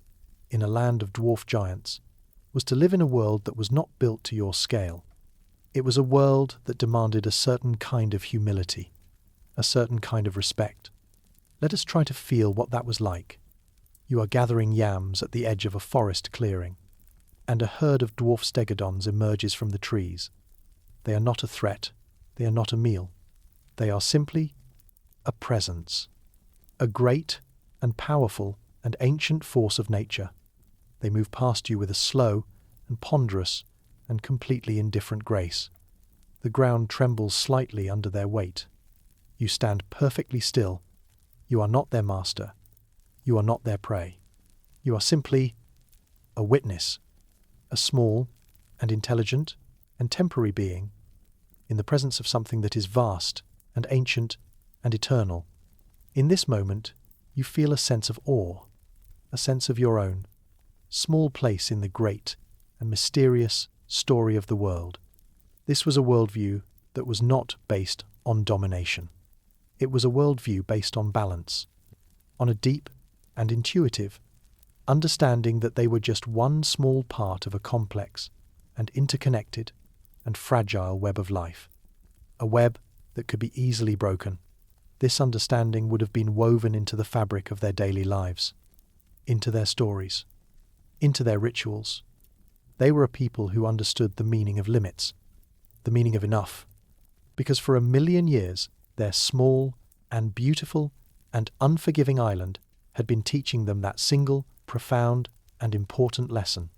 in a land of dwarf giants was to live in a world that was not built to your scale. It was a world that demanded a certain kind of humility, a certain kind of respect. Let us try to feel what that was like. You are gathering yams at the edge of a forest clearing, and a herd of dwarf stegodons emerges from the trees. They are not a threat, they are not a meal. They are simply a presence, a great and powerful and ancient force of nature. They move past you with a slow and ponderous and completely indifferent grace. The ground trembles slightly under their weight. You stand perfectly still. You are not their master. You are not their prey. You are simply a witness, a small and intelligent and temporary being in the presence of something that is vast and ancient and eternal. In this moment, you feel a sense of awe, a sense of your own small place in the great and mysterious story of the world. This was a worldview that was not based on domination. It was a worldview based on balance, on a deep and intuitive understanding that they were just one small part of a complex and interconnected and fragile web of life, a web that could be easily broken. This understanding would have been woven into the fabric of their daily lives, into their stories, into their rituals, They were a people who understood the meaning of limits, the meaning of enough, because for 1,000,000 years their small and beautiful and unforgiving island had been teaching them that single, profound and important lesson.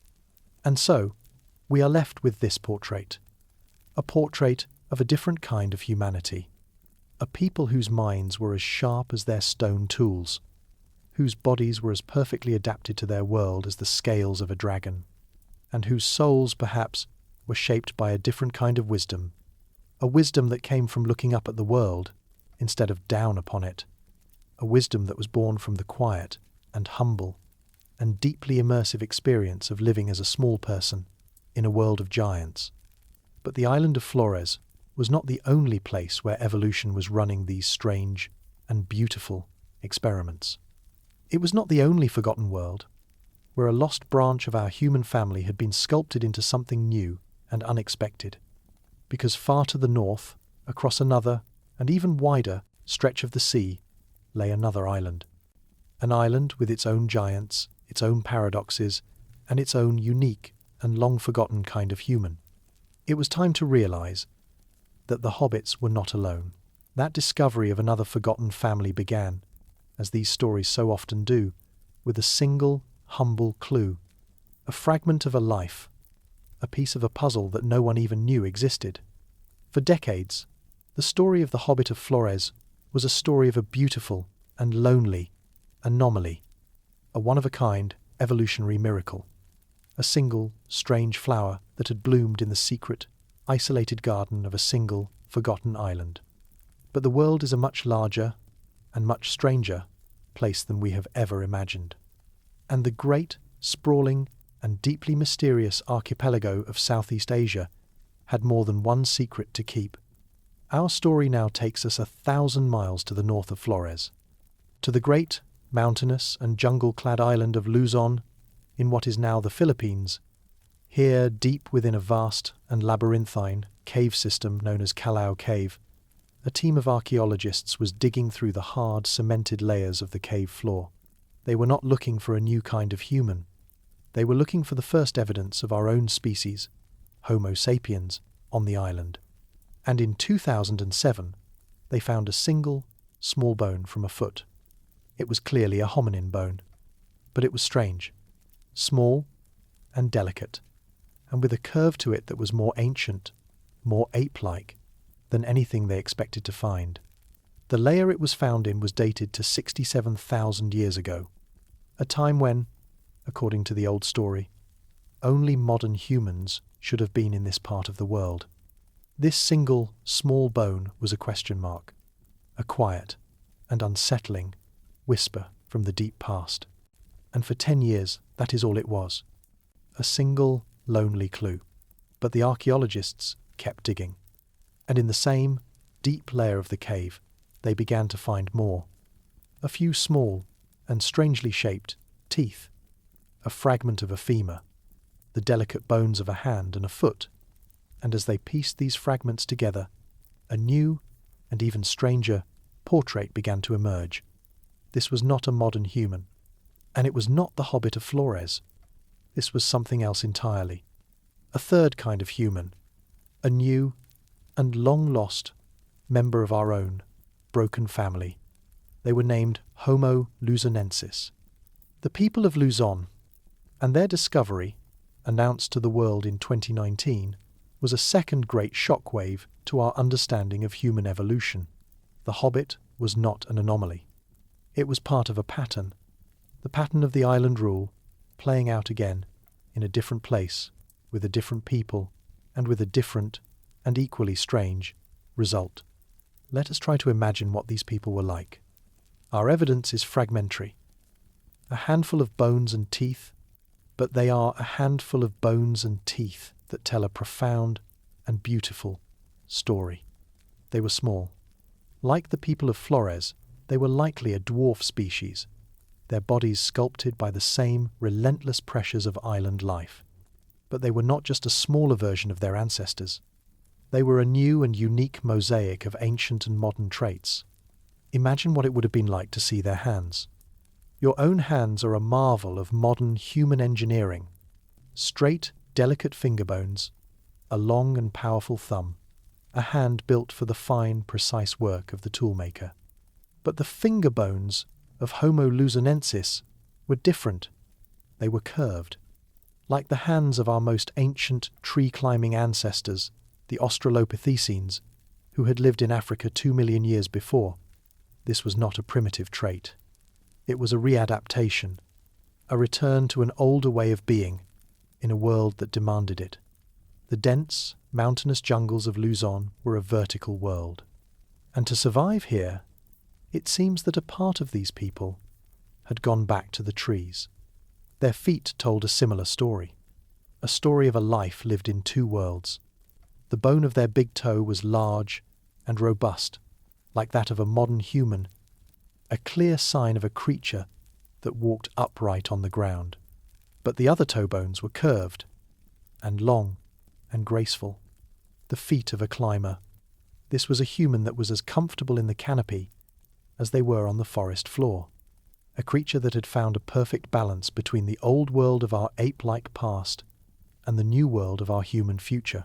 And so, we are left with this portrait. A portrait of a different kind of humanity. A people whose minds were as sharp as their stone tools, whose bodies were as perfectly adapted to their world as the scales of a dragon, and whose souls, perhaps, were shaped by a different kind of wisdom, a wisdom that came from looking up at the world instead of down upon it, a wisdom that was born from the quiet and humble and deeply immersive experience of living as a small person in a world of giants. But the island of Flores was not the only place where evolution was running these strange and beautiful experiments. It was not the only forgotten world, where a lost branch of our human family had been sculpted into something new and unexpected, because far to the north, across another and even wider stretch of the sea, lay another island. An island with its own giants, its own paradoxes, and its own unique and long-forgotten kind of human. It was time to realize that the hobbits were not alone. That discovery of another forgotten family began, as these stories so often do, with a single, humble clue, a fragment of a life, a piece of a puzzle that no one even knew existed. For decades, the story of the Hobbit of Flores was a story of a beautiful and lonely anomaly, a one-of-a-kind evolutionary miracle, a single, strange flower that had bloomed in the secret, isolated garden of a single, forgotten island. But the world is a much larger and much stranger place than we have ever imagined. And the great, sprawling, and deeply mysterious archipelago of Southeast Asia had more than one secret to keep. Our story now takes us 1,000 miles to the north of Flores, to the great, mountainous and jungle-clad island of Luzon, in what is now the Philippines. Here, deep within a vast and labyrinthine cave system known as Calao Cave, a team of archaeologists was digging through the hard, cemented layers of the cave floor. They were not looking for a new kind of human. They were looking for the first evidence of our own species, Homo sapiens, on the island. And in 2007, they found a single, small bone from a foot. It was clearly a hominin bone, but it was strange, small and delicate, and with a curve to it that was more ancient, more ape-like, than anything they expected to find. The layer it was found in was dated to 67,000 years ago, a time when, according to the old story, only modern humans should have been in this part of the world. This single, small bone was a question mark, a quiet and unsettling whisper from the deep past. And for 10 years, that is all it was, a single, lonely clue. But the archaeologists kept digging, and in the same deep layer of the cave, they began to find more. A few small and strangely shaped teeth, a fragment of a femur, the delicate bones of a hand and a foot, and as they pieced these fragments together, a new and even stranger portrait began to emerge. This was not a modern human, and it was not the Hobbit of Flores. This was something else entirely. A third kind of human, a new and long-lost member of our own broken family. They were named Homo luzonensis. The people of Luzon, and their discovery, announced to the world in 2019, was a second great shockwave to our understanding of human evolution. The Hobbit was not an anomaly. It was part of a pattern, the pattern of the island rule, playing out again in a different place, with a different people, and with a different and equally strange result. Let us try to imagine what these people were like. Our evidence is fragmentary. A handful of bones and teeth, but they are a handful of bones and teeth that tell a profound and beautiful story. They were small. Like the people of Flores, they were likely a dwarf species, their bodies sculpted by the same relentless pressures of island life. But they were not just a smaller version of their ancestors. They were a new and unique mosaic of ancient and modern traits. Imagine what it would have been like to see their hands. Your own hands are a marvel of modern human engineering, straight delicate finger bones, a long and powerful thumb, a hand built for the fine, precise work of the toolmaker. But the finger bones of Homo luzonensis were different. They were curved. Like the hands of our most ancient tree-climbing ancestors, the Australopithecines, who had lived in Africa 2 million years before, this was not a primitive trait. It was a readaptation, a return to an older way of being in a world that demanded it. The dense, mountainous jungles of Luzon were a vertical world. And to survive here, it seems that a part of these people had gone back to the trees. Their feet told a similar story, a story of a life lived in two worlds. The bone of their big toe was large and robust, like that of a modern human, a clear sign of a creature that walked upright on the ground. But the other toe bones were curved and long and graceful, the feet of a climber. This was a human that was as comfortable in the canopy as they were on the forest floor, a creature that had found a perfect balance between the old world of our ape-like past and the new world of our human future.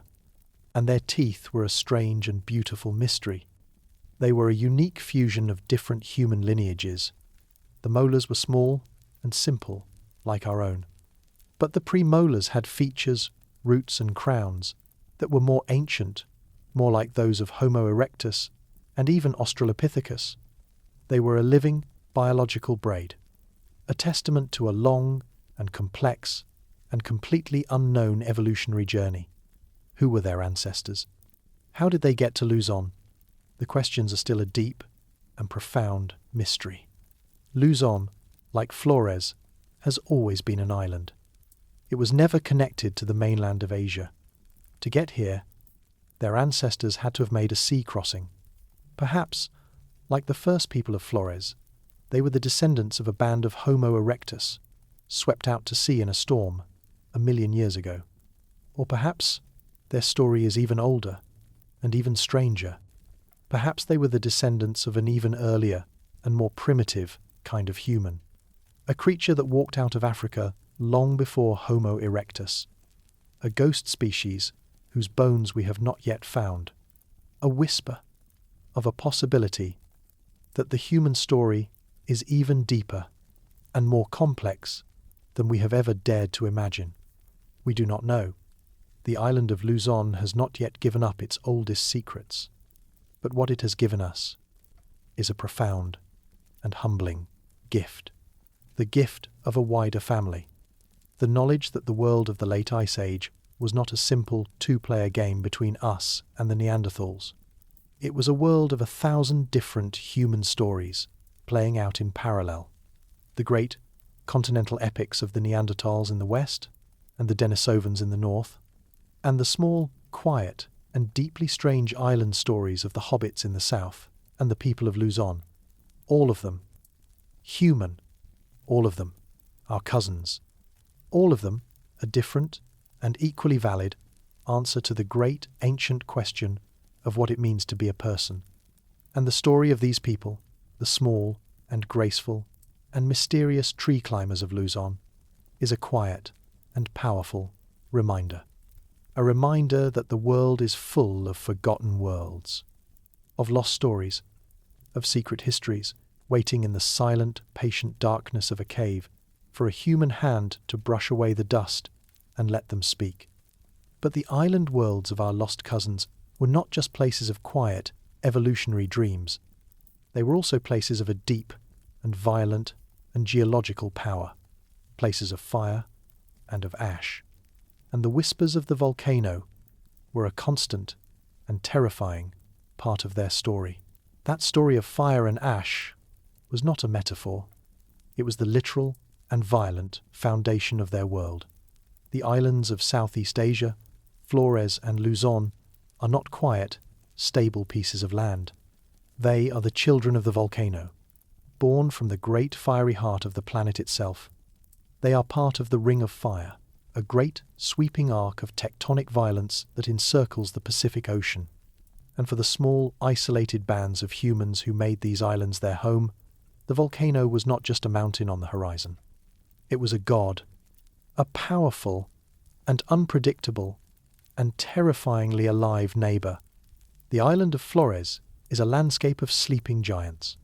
And their teeth were a strange and beautiful mystery. They were a unique fusion of different human lineages. The molars were small and simple, like our own. But the premolars had features, roots and crowns that were more ancient, more like those of Homo erectus and even Australopithecus. They were a living, biological braid, a testament to a long and complex and completely unknown evolutionary journey. Who were their ancestors? How did they get to Luzon? The questions are still a deep and profound mystery. Luzon, like Flores, has always been an island. It was never connected to the mainland of Asia. To get here, their ancestors had to have made a sea crossing. Perhaps, like the first people of Flores, they were the descendants of a band of Homo erectus, swept out to sea in a storm 1 million years ago. Or perhaps their story is even older and even stranger. Perhaps they were the descendants of an even earlier and more primitive kind of human, a creature that walked out of Africa long before Homo erectus, a ghost species whose bones we have not yet found, a whisper of a possibility that the human story is even deeper and more complex than we have ever dared to imagine. We do not know. The island of Luzon has not yet given up its oldest secrets, but what it has given us is a profound and humbling gift. The gift of a wider family. The knowledge that the world of the late Ice Age was not a simple two-player game between us and the Neanderthals. It was a world of 1,000 different human stories playing out in parallel. The great continental epics of the Neanderthals in the west and the Denisovans in the north, and the small, quiet, and deeply strange island stories of the Hobbits in the south and the people of Luzon. All of them human, all of them our cousins, all of them a different and equally valid answer to the great ancient question of what it means to be a person. And the story of these people, the small and graceful and mysterious tree climbers of Luzon, is a quiet and powerful reminder. A reminder that the world is full of forgotten worlds, of lost stories, of secret histories waiting in the silent, patient darkness of a cave for a human hand to brush away the dust and let them speak. But the island worlds of our lost cousins were not just places of quiet, evolutionary dreams. They were also places of a deep and violent and geological power, places of fire and of ash. And the whispers of the volcano were a constant and terrifying part of their story. That story of fire and ash was not a metaphor. It was the literal and violent foundation of their world. The islands of Southeast Asia, Flores and Luzon, are not quiet, stable pieces of land. They are the children of the volcano, born from the great fiery heart of the planet itself. They are part of the Ring of Fire, a great sweeping arc of tectonic violence that encircles the Pacific Ocean. And for the small, isolated bands of humans who made these islands their home, the volcano was not just a mountain on the horizon. It was a god, a powerful and unpredictable and terrifyingly alive neighbour. The island of Flores is a landscape of sleeping giants.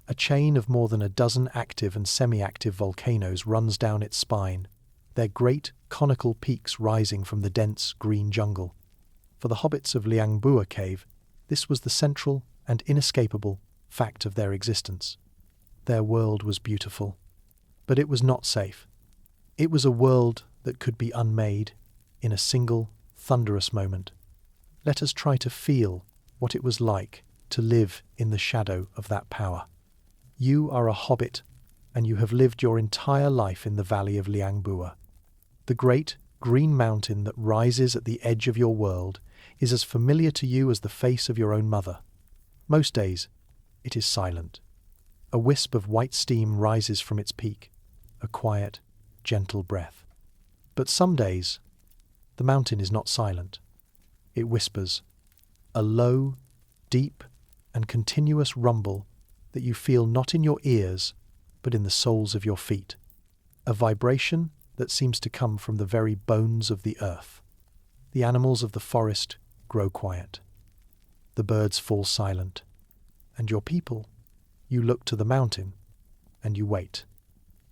A chain of more than a dozen active and semi-active volcanoes runs down its spine, their great conical peaks rising from the dense green jungle. For the hobbits of Liang cave, this was the central and inescapable fact of their existence. Their world was beautiful, but it was not safe. It was a world that could be unmade in a single, thunderous moment. Let us try to feel what it was like to live in the shadow of that power. You are a hobbit, and you have lived your entire life in the valley of Liang. The great green mountain that rises at the edge of your world is as familiar to you as the face of your own mother. Most days, it is silent. A wisp of white steam rises from its peak, a quiet, gentle breath. But some days, the mountain is not silent. It whispers, a low, deep, and continuous rumble that you feel not in your ears, but in the soles of your feet. A vibration that seems to come from the very bones of the earth. The animals of the forest grow quiet. The birds fall silent. And your people, you look to the mountain, and you wait.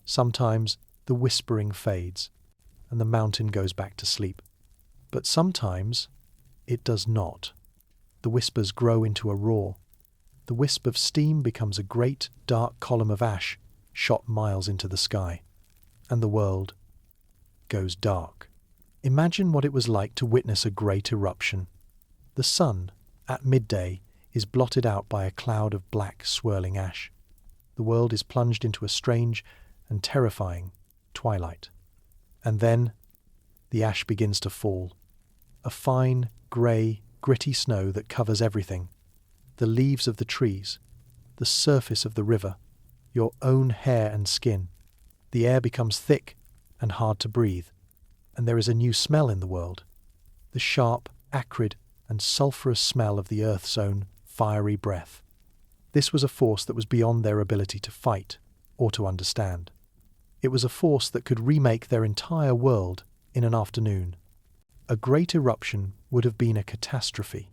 Sometimes the whispering fades, and the mountain goes back to sleep. But sometimes it does not. The whispers grow into a roar. The wisp of steam becomes a great, dark column of ash shot miles into the sky. And the world goes dark. Imagine what it was like to witness a great eruption. The sun, at midday, is blotted out by a cloud of black, swirling ash. The world is plunged into a strange and terrifying twilight. And then the ash begins to fall. A fine, grey, gritty snow that covers everything. The leaves of the trees, the surface of the river, your own hair and skin. The air becomes thick and hard to breathe, and there is a new smell in the world. The sharp, acrid, and sulphurous smell of the earth's own fiery breath. This was a force that was beyond their ability to fight or to understand. It was a force that could remake their entire world in an afternoon. A great eruption would have been a catastrophe.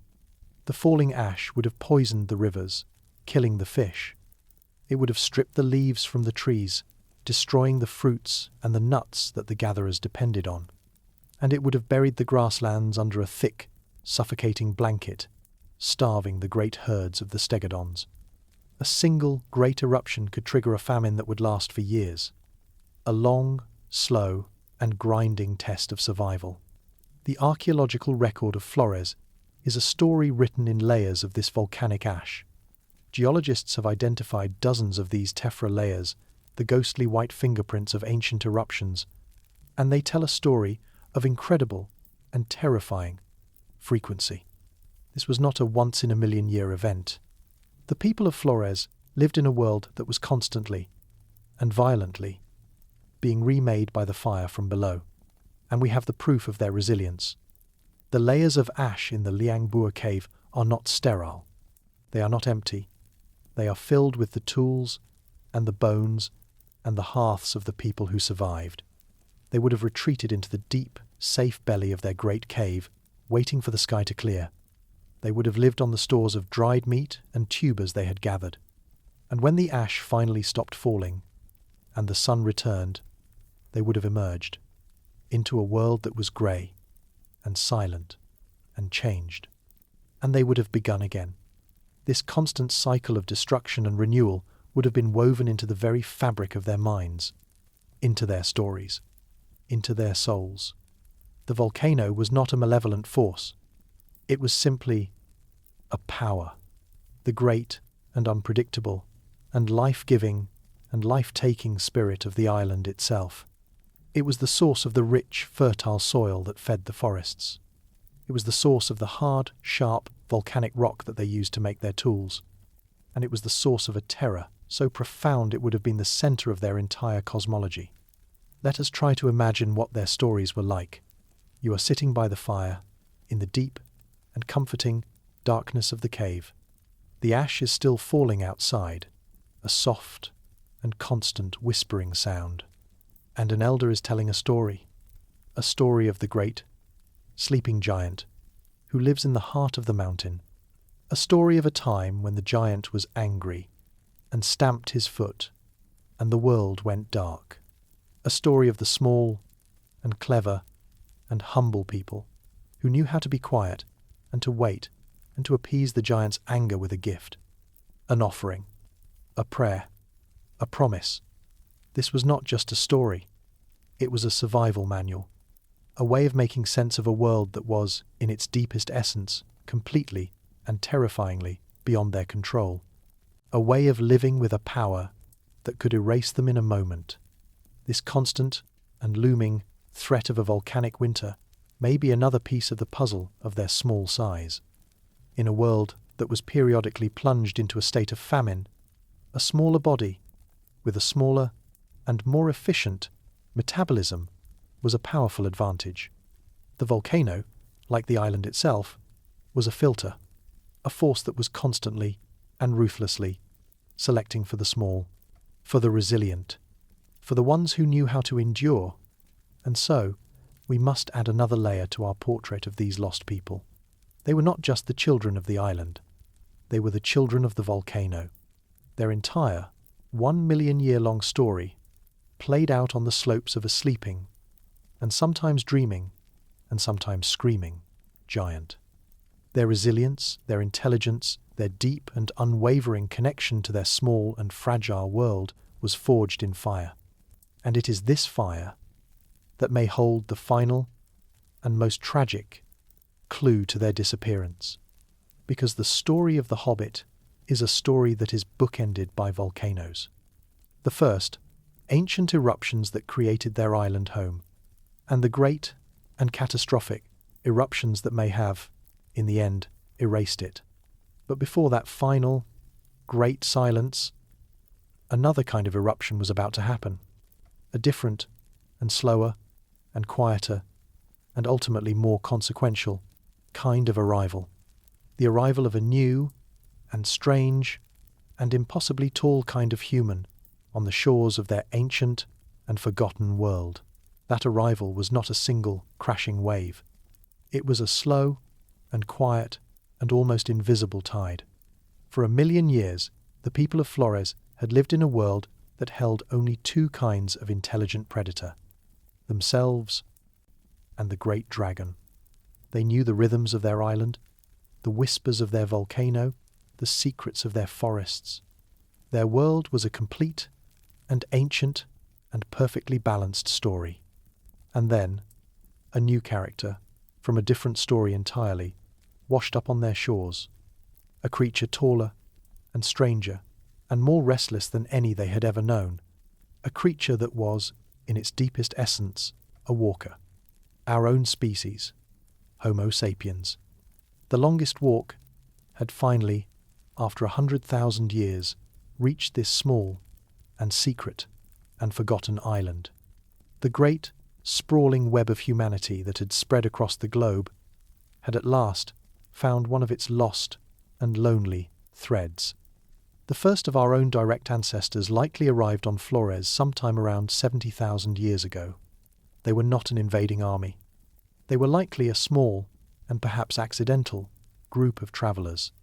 The falling ash would have poisoned the rivers, killing the fish. It would have stripped the leaves from the trees, destroying the fruits and the nuts that the gatherers depended on. And it would have buried the grasslands under a thick, suffocating blanket, starving the great herds of the stegodons. A single great eruption could trigger a famine that would last for years. A long, slow, and grinding test of survival. The archaeological record of Flores is a story written in layers of this volcanic ash. Geologists have identified dozens of these tephra layers, the ghostly white fingerprints of ancient eruptions, and they tell a story of incredible and terrifying frequency. This was not a once-in-a-million-year event. The people of Flores lived in a world that was constantly and violently being remade by the fire from below, and we have the proof of their resilience. The layers of ash in the Liang cave are not sterile. They are not empty. They are filled with the tools and the bones and the hearths of the people who survived. They would have retreated into the deep, safe belly of their great cave, waiting for the sky to clear. They would have lived on the stores of dried meat and tubers they had gathered. And when the ash finally stopped falling, and the sun returned, they would have emerged into a world that was grey and silent and changed. And they would have begun again. This constant cycle of destruction and renewal would have been woven into the very fabric of their minds, into their stories, into their souls. The volcano was not a malevolent force. It was simply a power, the great and unpredictable and life-giving and life-taking spirit of the island itself. It was the source of the rich, fertile soil that fed the forests. It was the source of the hard, sharp, volcanic rock that they used to make their tools. And it was the source of a terror so profound it would have been the center of their entire cosmology. Let us try to imagine what their stories were like. You are sitting by the fire, in the deep and comforting darkness of the cave. The ash is still falling outside, a soft and constant whispering sound. And an elder is telling a a story of the great, sleeping giant who lives in the heart of the mountain. A story of a time when the giant was angry and stamped his foot, and the world went dark. A story of the small and clever and humble people who knew how to be quiet and to wait and to appease the giant's anger with a gift, an offering, a prayer, a promise. This was not just a story. It was a survival manual, a way of making sense of a world that was, in its deepest essence, completely and terrifyingly beyond their control, a way of living with a power that could erase them in a moment. This constant and looming threat of a volcanic winter may be another piece of the puzzle of their small size. In a world that was periodically plunged into a state of famine, a smaller body with a smaller and more efficient metabolism was a powerful advantage. The volcano, like the island itself, was a filter, a force that was constantly and ruthlessly selecting for the small, for the resilient, for the ones who knew how to endure. And so, we must add another layer to our portrait of these lost people. They were not just the children of the island. They were the children of the volcano. Their entire 1 million-year-long story played out on the slopes of a sleeping, and sometimes dreaming, and sometimes screaming, giant. Their resilience, their intelligence, their deep and unwavering connection to their small and fragile world was forged in fire. And it is this fire that may hold the final and most tragic clue to their disappearance. Because the story of the Hobbit is a story that is bookended by volcanoes. The first, ancient eruptions that created their island home, and the great and catastrophic eruptions that may have, in the end, erased it. But before that final, great silence, another kind of eruption was about to happen. A different and slower and quieter and ultimately more consequential kind of arrival. The arrival of a new and strange and impossibly tall kind of human on the shores of their ancient and forgotten world. That arrival was not a single crashing wave. It was a slow and quiet and almost invisible tide. For 1 million years, the people of Flores had lived in a world that held only two kinds of intelligent predator, themselves and the great dragon. They knew the rhythms of their island, the whispers of their volcano, the secrets of their forests. Their world was a complete and ancient and perfectly balanced story. And then, a new character, from a different story entirely, washed up on their shores, a creature taller and stranger and more restless than any they had ever known, a creature that was, in its deepest essence, a walker, our own species, Homo sapiens. The longest walk had finally, after 100,000 years, reached this small and secret and forgotten island. The great, sprawling web of humanity that had spread across the globe had at last found one of its lost and lonely threads. The first of our own direct ancestors likely arrived on Flores sometime around 70,000 years ago. They were not an invading army. They were likely a small, and perhaps accidental, group of travellers.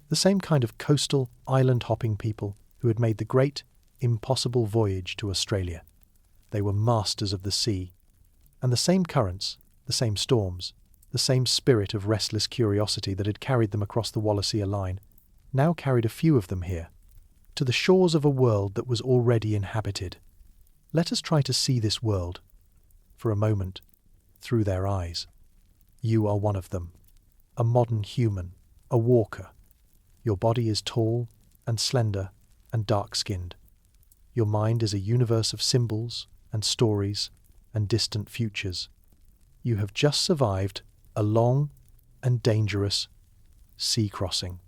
The same kind of coastal, island-hopping people who had made the great, impossible voyage to Australia. They were masters of the sea, and the same currents, the same storms, the same spirit of restless curiosity that had carried them across the Wallacea line, now carried a few of them here, to the shores of a world that was already inhabited. Let us try to see this world, for a moment, through their eyes. You are one of them, a modern human, a walker. Your body is tall and slender and dark-skinned. Your mind is a universe of symbols and stories and distant futures. You have just survived a long and dangerous sea crossing,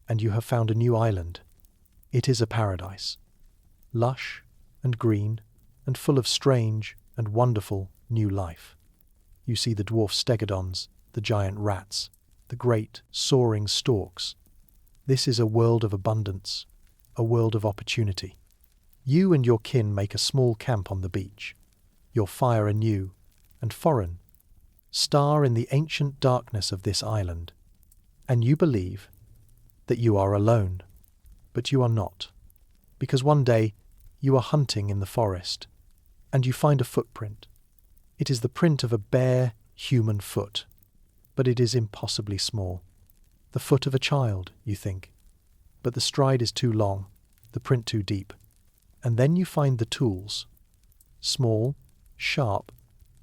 and you have found a new island. It is a paradise, lush and green and full of strange and wonderful new life. You see the dwarf stegodons, the giant rats, the great soaring storks. This is a world of abundance, a world of opportunity. You and your kin make a small camp on the beach. Your fire anew, and foreign, star in the ancient darkness of this island, and you believe that you are alone, but you are not, because one day you are hunting in the forest, and you find a footprint. It is the print of a bare human foot, but it is impossibly small. The foot of a child, you think, but the stride is too long, the print too deep. And then you find the tools, small, sharp,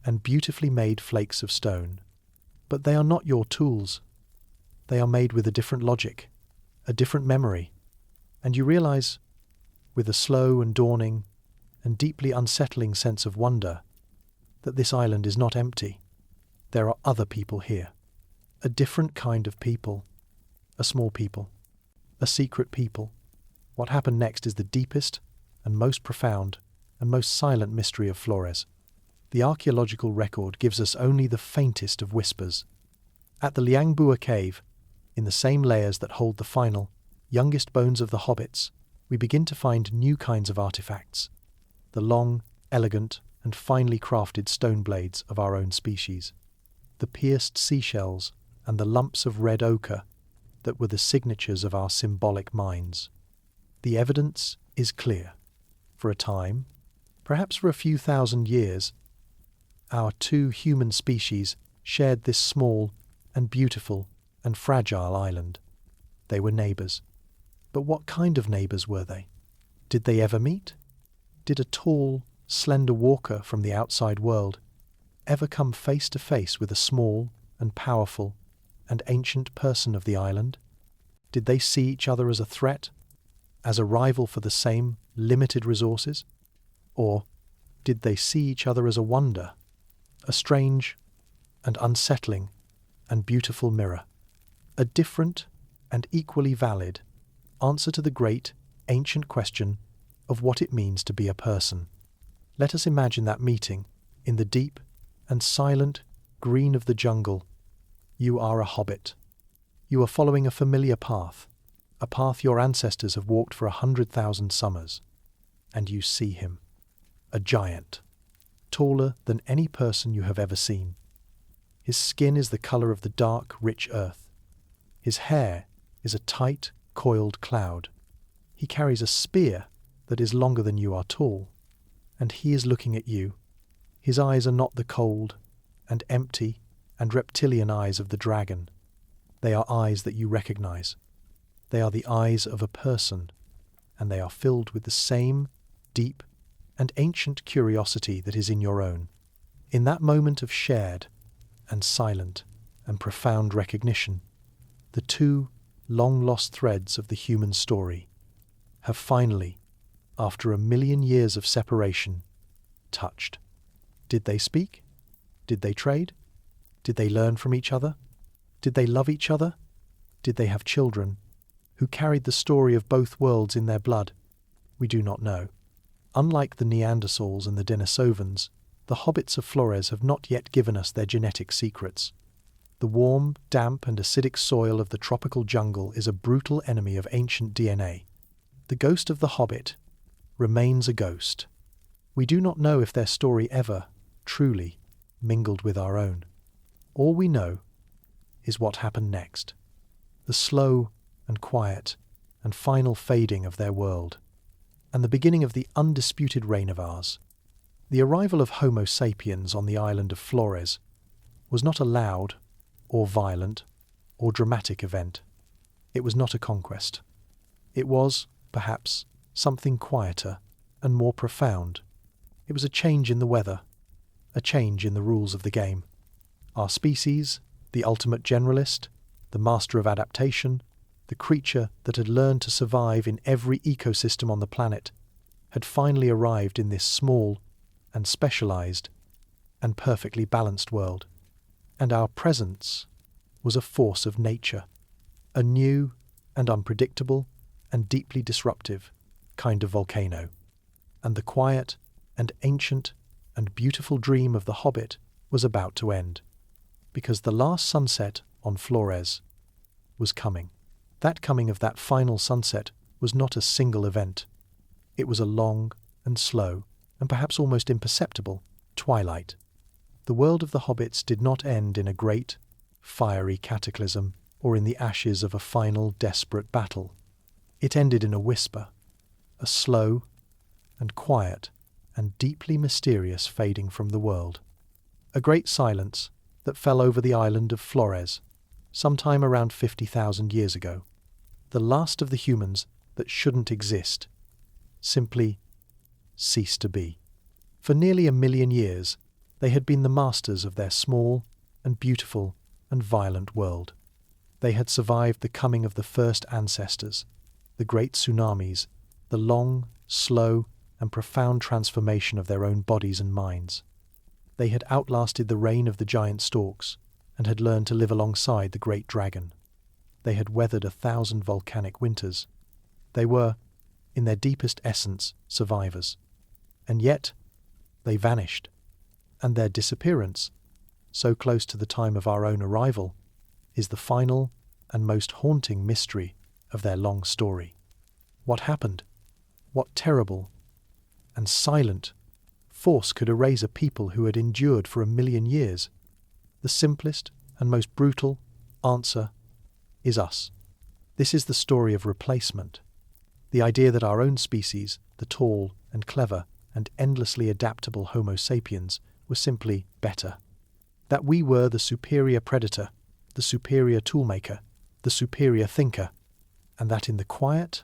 and beautifully made flakes of stone. But they are not your tools. They are made with a different logic, a different memory, and you realize, with a slow and dawning and deeply unsettling sense of wonder, that this island is not empty. There are other people here, a different kind of people, a small people, a secret people. What happened next is the deepest and most profound and most silent mystery of Flores. The archaeological record gives us only the faintest of whispers. At the Liang cave, in the same layers that hold the final, youngest bones of the hobbits, we begin to find new kinds of artifacts, the long, elegant, and finely crafted stone blades of our own species, the pierced seashells and the lumps of red ochre that were the signatures of our symbolic minds. The evidence is clear. For a time, perhaps for a few thousand years, our two human species shared this small and beautiful and fragile island. They were neighbours. But what kind of neighbours were they? Did they ever meet? Did a tall, slender walker from the outside world ever come face to face with a small and powerful and ancient person of the island? Did they see each other as a threat, as a rival for the same limited resources? Or did they see each other as a wonder, a strange and unsettling and beautiful mirror, a different and equally valid answer to the great ancient question of what it means to be a person? Let us imagine that meeting in the deep and silent green of the jungle. You are a hobbit. You are following a familiar path, a path your ancestors have walked for 100,000 summers, and you see him, a giant, taller than any person you have ever seen. His skin is the colour of the dark, rich earth. His hair is a tight, coiled cloud. He carries a spear that is longer than you are tall, and he is looking at you. His eyes are not the cold and empty and reptilian eyes of the dragon. They are eyes that you recognize. They are the eyes of a person, and they are filled with the same deep and ancient curiosity that is in your own. In that moment of shared and silent and profound recognition, the two long-lost threads of the human story have finally, after 1,000,000 years of separation, touched. Did they speak? Did they trade? Did they learn from each other? Did they love each other? Did they have children who carried the story of both worlds in their blood? We do not know. Unlike the Neanderthals and the Denisovans, the hobbits of Flores have not yet given us their genetic secrets. The warm, damp and acidic soil of the tropical jungle is a brutal enemy of ancient DNA. The ghost of the hobbit remains a ghost. We do not know if their story ever, truly, mingled with our own. All we know is what happened next. The slow and quiet and final fading of their world, and the beginning of the undisputed reign of ours. The arrival of Homo sapiens on the island of Flores was not a loud or violent or dramatic event. It was not a conquest. It was, perhaps, something quieter and more profound. It was a change in the weather, a change in the rules of the game. Our species, the ultimate generalist, the master of adaptation, the creature that had learned to survive in every ecosystem on the planet, had finally arrived in this small and specialized and perfectly balanced world. And our presence was a force of nature, a new and unpredictable and deeply disruptive kind of volcano. And the quiet and ancient and beautiful dream of the hobbit was about to end, because the last sunset on Flores was coming. That coming of that final sunset was not a single event. It was a long and slow, and perhaps almost imperceptible, twilight. The world of the hobbits did not end in a great, fiery cataclysm or in the ashes of a final, desperate battle. It ended in a whisper, a slow and quiet and deeply mysterious fading from the world. A great silence that fell over the island of Flores, sometime around 50,000 years ago. The last of the humans that shouldn't exist simply ceased to be. For nearly 1,000,000 years, they had been the masters of their small and beautiful and violent world. They had survived the coming of the first ancestors, the great tsunamis, the long, slow, and profound transformation of their own bodies and minds. They had outlasted the reign of the giant storks and had learned to live alongside the great dragon. They had weathered 1,000 volcanic winters. They were, in their deepest essence, survivors. And yet, they vanished. And their disappearance, so close to the time of our own arrival, is the final and most haunting mystery of their long story. What happened? What terrible and silent force could erase a people who had endured for 1,000,000 years? The simplest and most brutal answer is us. This is the story of replacement. The idea that our own species, the tall and clever and endlessly adaptable Homo sapiens, were simply better. That we were the superior predator, the superior toolmaker, the superior thinker, and that in the quiet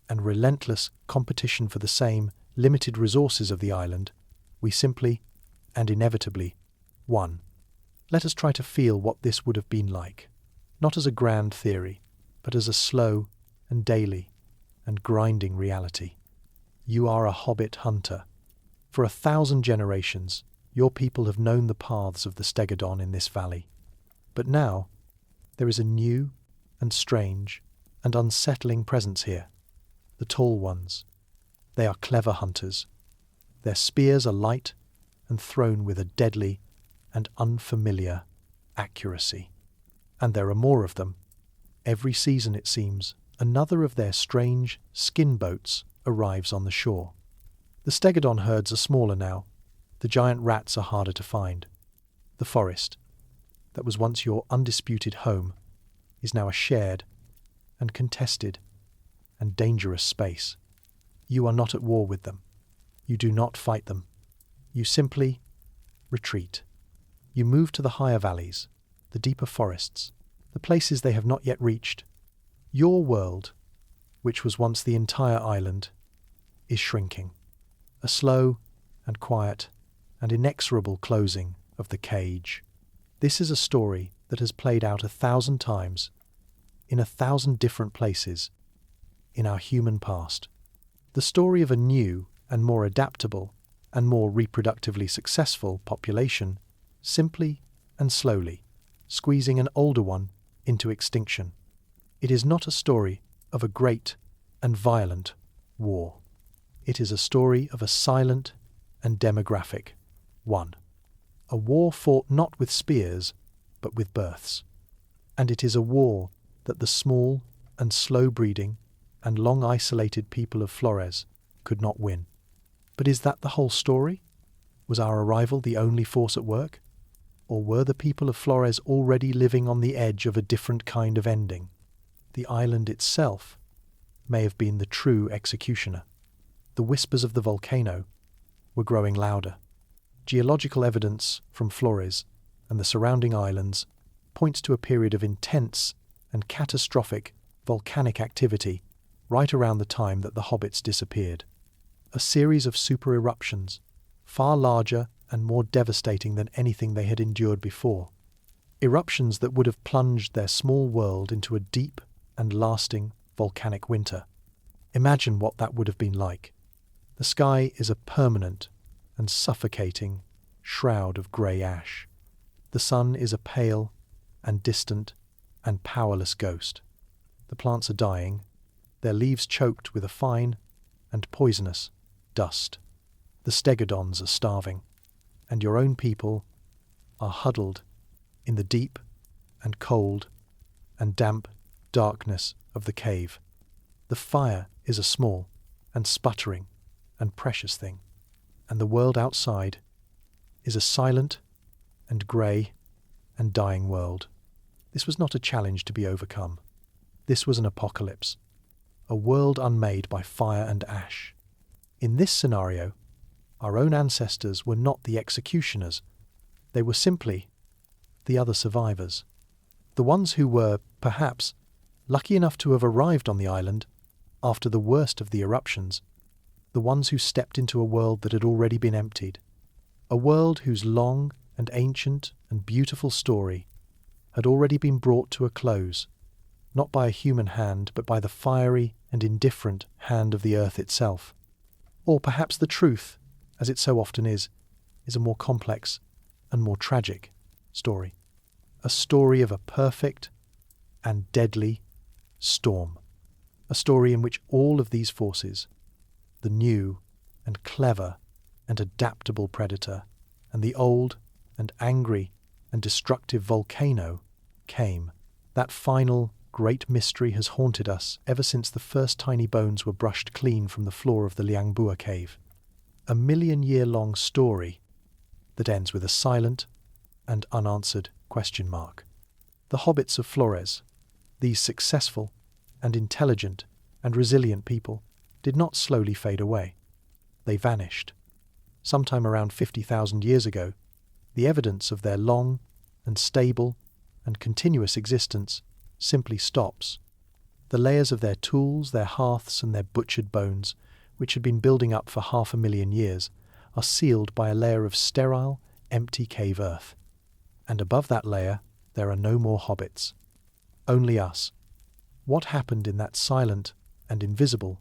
and relentless competition for the same limited resources of the island, we simply and inevitably won. Let us try to feel what this would have been like, not as a grand theory, but as a slow and daily and grinding reality. You are a hobbit hunter. For 1,000 generations, your people have known the paths of the stegodon in this valley. But now, there is a new and strange and unsettling presence here. The tall ones. They are clever hunters. Their spears are light and thrown with a deadly and unfamiliar accuracy. And there are more of them. Every season, it seems, another of their strange skin boats arrives on the shore. The stegodon herds are smaller now. The giant rats are harder to find. The forest, that was once your undisputed home, is now a shared and contested and dangerous space. You are not at war with them. You do not fight them. You simply retreat. You move to the higher valleys, the deeper forests, the places they have not yet reached. Your world, which was once the entire island, is shrinking. A slow and quiet and inexorable closing of the cage. This is a story that has played out 1,000 times, in 1,000 different places, in our human past. The story of a new and more adaptable and more reproductively successful population, simply and slowly, squeezing an older one into extinction. It is not a story of a great and violent war. It is a story of a silent and demographic one. A war fought not with spears, but with births. And it is a war that the small and slow-breeding and long-isolated people of Flores could not win. But is that the whole story? Was our arrival the only force at work? Or were the people of Flores already living on the edge of a different kind of ending? The island itself may have been the true executioner. The whispers of the volcano were growing louder. Geological evidence from Flores and the surrounding islands points to a period of intense and catastrophic volcanic activity right around the time that the hobbits disappeared. A series of super eruptions, far larger and more devastating than anything they had endured before. Eruptions that would have plunged their small world into a deep and lasting volcanic winter. Imagine what that would have been like. The sky is a permanent and suffocating shroud of grey ash. The sun is a pale and distant and powerless ghost. The plants are dying, their leaves choked with a fine and poisonous dust. The stegodons are starving, and your own people are huddled in the deep and cold and damp darkness of the cave. The fire is a small and sputtering and precious thing, and the world outside is a silent and grey and dying world. This was not a challenge to be overcome. This was an apocalypse, a world unmade by fire and ash. In this scenario, our own ancestors were not the executioners. They were simply the other survivors. The ones who were, perhaps, lucky enough to have arrived on the island after the worst of the eruptions. The ones who stepped into a world that had already been emptied. A world whose long and ancient and beautiful story had already been brought to a close, not by a human hand, but by the fiery and indifferent hand of the earth itself. Or perhaps the truth, as it so often is a more complex and more tragic story. A story of a perfect and deadly storm. A story in which all of these forces, the new and clever and adaptable predator, and the old and angry and destructive volcano, came. That final great mystery has haunted us ever since the first tiny bones were brushed clean from the floor of the Liang cave. A million-year-long story that ends with a silent and unanswered question mark. The hobbits of Flores, these successful and intelligent and resilient people, did not slowly fade away. They vanished. Sometime around 50,000 years ago, the evidence of their long and stable and continuous existence simply stops. The layers of their tools, their hearths, and their butchered bones, which had been building up for 500,000 years, are sealed by a layer of sterile, empty cave earth. And above that layer, there are no more hobbits. Only us. What happened in that silent and invisible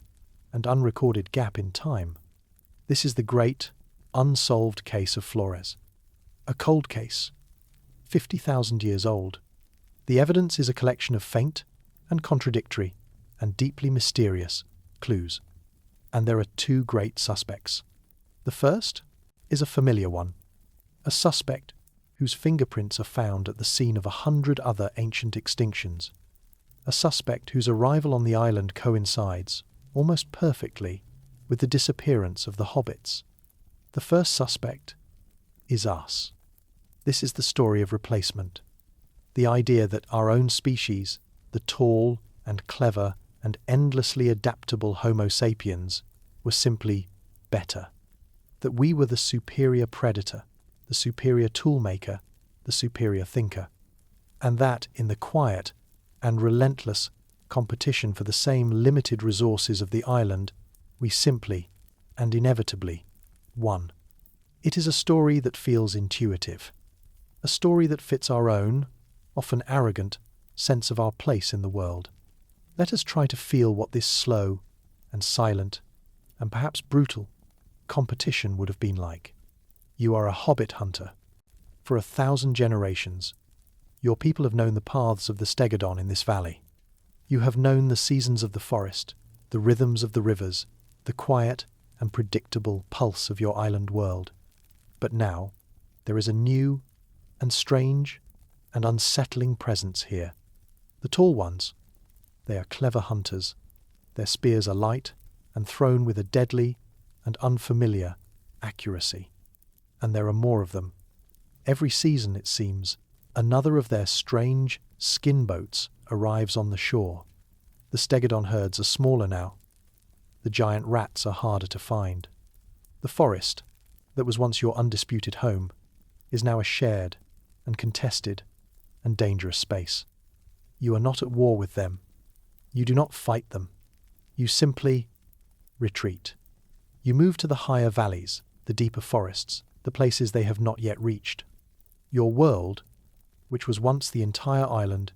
and unrecorded gap in time? This is the great, unsolved case of Flores. A cold case, 50,000 years old. The evidence is a collection of faint and contradictory and deeply mysterious clues. And there are two great suspects. The first is a familiar one, a suspect whose fingerprints are found at the scene of 100 other ancient extinctions, a suspect whose arrival on the island coincides, almost perfectly, with the disappearance of the hobbits. The first suspect is us. This is the story of replacement. The idea that our own species, the tall and clever and endlessly adaptable Homo sapiens, were simply better. That we were the superior predator, the superior toolmaker, the superior thinker. And that, in the quiet and relentless competition for the same limited resources of the island, we simply and inevitably won. It is a story that feels intuitive, a story that fits our own, often arrogant, sense of our place in the world. Let us try to feel what this slow and silent and perhaps brutal competition would have been like. You are a hobbit hunter. For 1,000 generations, your people have known the paths of the stegodon in this valley. You have known the seasons of the forest, the rhythms of the rivers, the quiet and predictable pulse of your island world. But now, there is a new and strange and unsettling presence here. The tall ones, they are clever hunters. Their spears are light and thrown with a deadly and unfamiliar accuracy. And there are more of them. Every season, it seems, another of their strange skin boats arrives on the shore. The stegodon herds are smaller now. The giant rats are harder to find. The forest, that was once your undisputed home, is now a shared and contested and dangerous space. You are not at war with them. You do not fight them. You simply retreat. You move to the higher valleys, the deeper forests, the places they have not yet reached. Your world, which was once the entire island,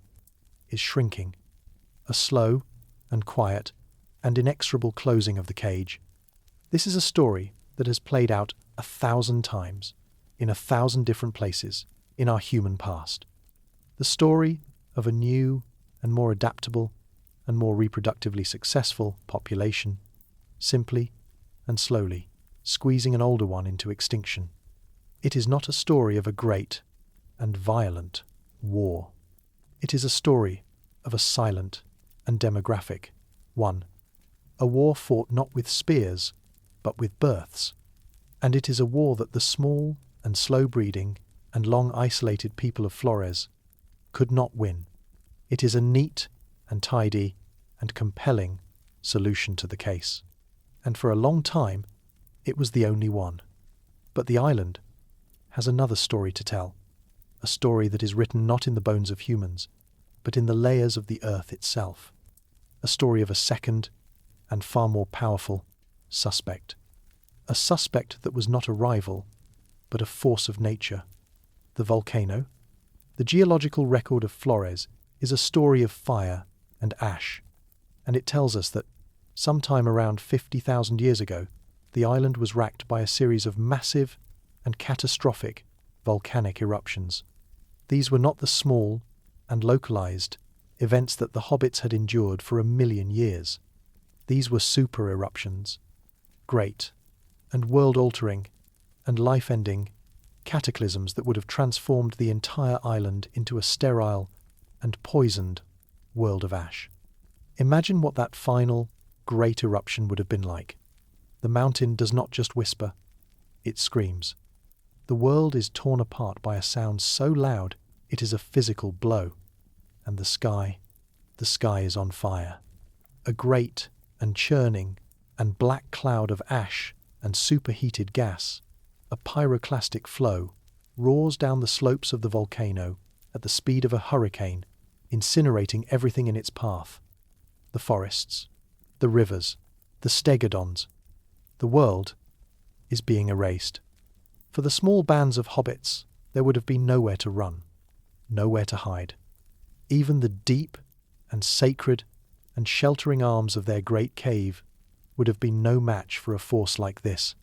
is shrinking. A slow and quiet and inexorable closing of the cage. This is a story that has played out 1,000 times, in 1,000 different places, in our human past. The story of a new and more adaptable and more reproductively successful population, simply and slowly squeezing an older one into extinction. It is not a story of a great and violent war. It is a story of a silent and demographic one. A war fought not with spears, but with births. And it is a war that the small and slow breeding and long isolated people of Flores could not win. It is a neat and tidy and compelling solution to the case. And for a long time, it was the only one. But the island has another story to tell, a story that is written not in the bones of humans, but in the layers of the earth itself, a story of a second and far more powerful suspect, a suspect that was not a rival, but a force of nature. The volcano, the geological record of Flores, is a story of fire and ash, and it tells us that sometime around 50,000 years ago, the island was racked by a series of massive and catastrophic volcanic eruptions. These were not the small and localized events that the hobbits had endured for 1,000,000 years. These were super eruptions, great and world-altering and life-ending cataclysms that would have transformed the entire island into a sterile and poisoned world of ash. Imagine what that final, great eruption would have been like. The mountain does not just whisper, it screams. The world is torn apart by a sound so loud it is a physical blow. And the sky is on fire. A great and churning and black cloud of ash and superheated gas, a pyroclastic flow, roars down the slopes of the volcano at the speed of a hurricane, incinerating everything in its path. The forests, the rivers, the stegodons. The world is being erased. For the small bands of hobbits, there would have been nowhere to run, nowhere to hide. Even the deep and sacred and sheltering arms of their great cave would have been no match for a force like this,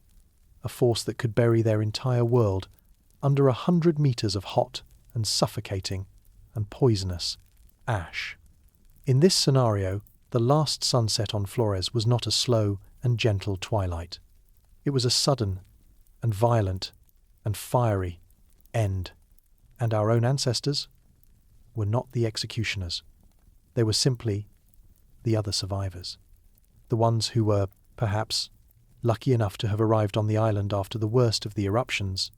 a force that could bury their entire world under 100 meters of hot and suffocating and poisonous ash. In this scenario, the last sunset on Flores was not a slow and gentle twilight. It was a sudden and violent and fiery end. And our own ancestors were not the executioners. They were simply the other survivors. The ones who were, perhaps, lucky enough to have arrived on the island after the worst of the eruptions.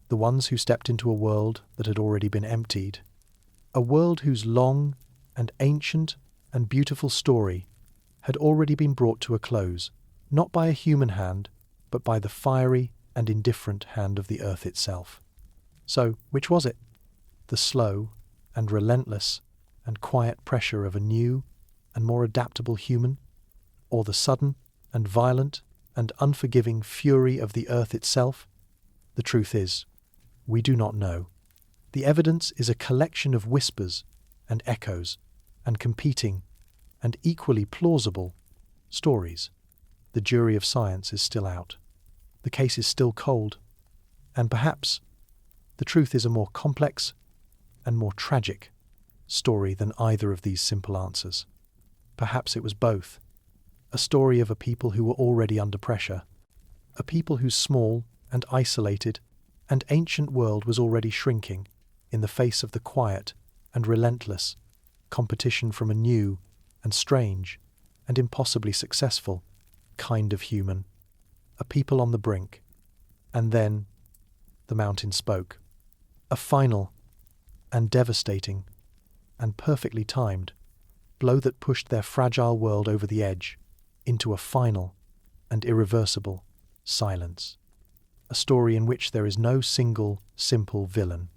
The ones who stepped into a world that had already been emptied. A world whose long and ancient and beautiful story had already been brought to a close, not by a human hand, but by the fiery and indifferent hand of the earth itself. So, which was it? The slow and relentless and quiet pressure of a new and more adaptable human? Or the sudden and violent and unforgiving fury of the earth itself? The truth is, we do not know. The evidence is a collection of whispers and echoes and competing and equally plausible stories. The jury of science is still out. The case is still cold. And perhaps the truth is a more complex and more tragic story than either of these simple answers. Perhaps it was both. A story of a people who were already under pressure, a people whose small and isolated and ancient world was already shrinking in the face of the quiet and relentless competition from a new and strange and impossibly successful kind of human, a people on the brink. And then the mountain spoke. A final and devastating and perfectly timed blow that pushed their fragile world over the edge into a final and irreversible silence. A story in which there is no single, simple villain,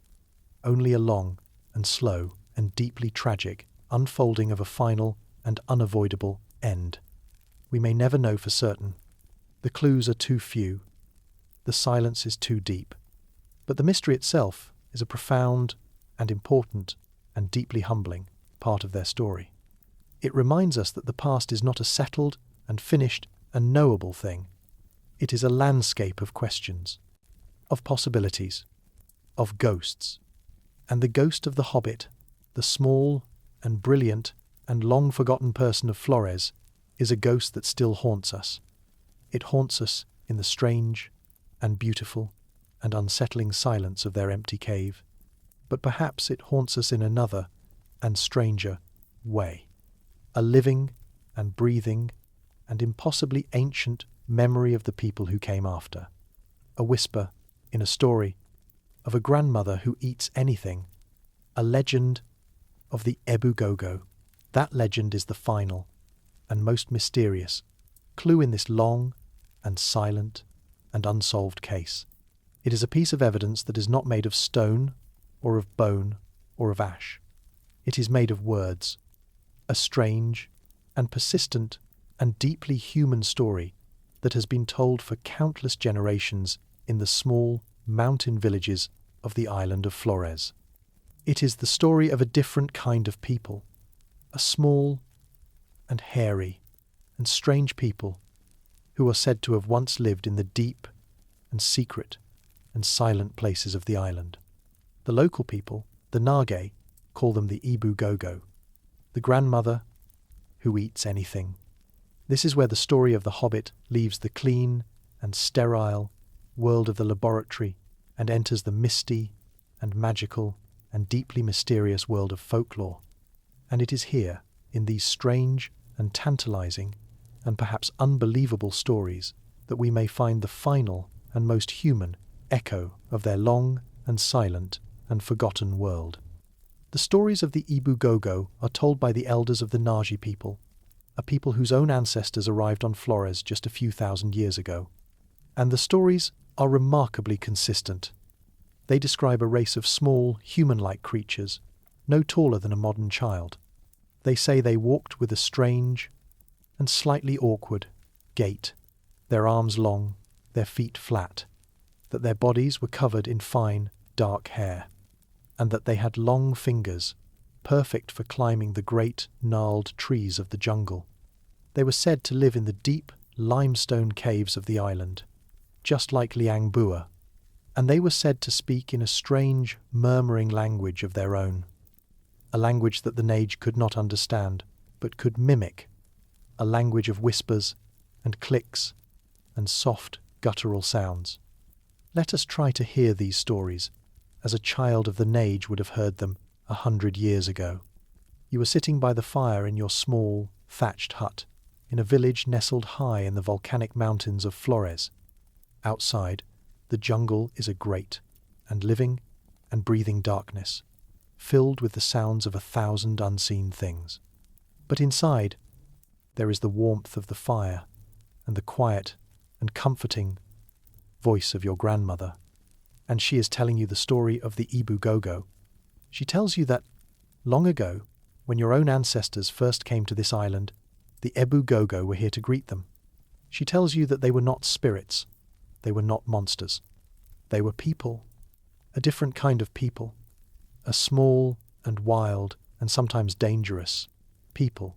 only a long and slow and deeply tragic unfolding of a final and unavoidable end. We may never know for certain. The clues are too few. The silence is too deep. But the mystery itself is a profound and important and deeply humbling part of their story. It reminds us that the past is not a settled and finished and knowable thing. It is a landscape of questions, of possibilities, of ghosts. And the ghost of the Hobbit, the small and brilliant and long-forgotten person of Flores, is a ghost that still haunts us. It haunts us in the strange and beautiful and unsettling silence of their empty cave. But perhaps it haunts us in another and stranger way. A living and breathing and impossibly ancient memory of the people who came after. A whisper in a story of a grandmother who eats anything, a legend of the Gogo. That legend is the final and most mysterious clue in this long and silent and unsolved case. It is a piece of evidence that is not made of stone or of bone or of ash. It is made of words, a strange and persistent and deeply human story that has been told for countless generations in the small mountain villages of the island of Flores. It is the story of a different kind of people, a small and hairy and strange people who are said to have once lived in the deep and secret and silent places of the island. The local people, the Nage, call them the Gogo, the grandmother who eats anything. This is where the story of the Hobbit leaves the clean and sterile world of the laboratory and enters the misty and magical and deeply mysterious world of folklore. And it is here, in these strange and tantalizing and perhaps unbelievable stories, that we may find the final and most human echo of their long and silent and forgotten world. The stories of the Gogo are told by the elders of the Nage people, a people whose own ancestors arrived on Flores just a few thousand years ago. And the stories are remarkably consistent. They describe a race of small, human-like creatures, no taller than a modern child. They say they walked with a strange and slightly awkward gait, their arms long, their feet flat, that their bodies were covered in fine, dark hair, and that they had long fingers, perfect for climbing the great, gnarled trees of the jungle. They were said to live in the deep, limestone caves of the island, just like Liang, and they were said to speak in a strange, murmuring language of their own, a language that the Nage could not understand, but could mimic, a language of whispers and clicks and soft, guttural sounds. Let us try to hear these stories as a child of the Nage would have heard them 100 years ago. You were sitting by the fire in your small, thatched hut in a village nestled high in the volcanic mountains of Flores. Outside, the jungle is a great and living and breathing darkness, filled with the sounds of 1,000 unseen things. But inside, there is the warmth of the fire and the quiet and comforting voice of your grandmother, and she is telling you the story of the Gogo. She tells you that, long ago, when your own ancestors first came to this island, the Gogo were here to greet them. She tells you that they were not spirits, they were not monsters. They were people, a different kind of people, a small and wild and sometimes dangerous people.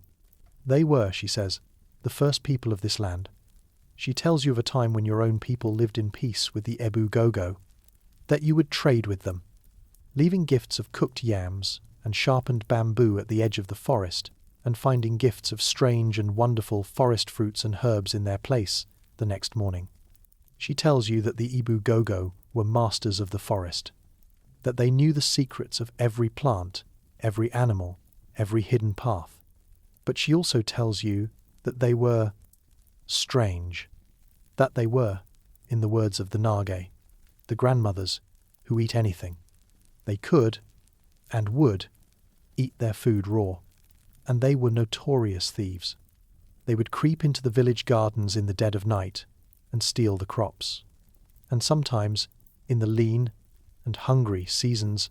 They were, she says, the first people of this land. She tells you of a time when your own people lived in peace with the Gogo, that you would trade with them, leaving gifts of cooked yams and sharpened bamboo at the edge of the forest, and finding gifts of strange and wonderful forest fruits and herbs in their place the next morning. She tells you that the Gogo were masters of the forest, that they knew the secrets of every plant, every animal, every hidden path. But she also tells you that they were strange, that they were, in the words of the Nage, the grandmothers who eat anything. They could, and would, eat their food raw, and they were notorious thieves. They would creep into the village gardens in the dead of night and steal the crops. And sometimes, in the lean and hungry seasons,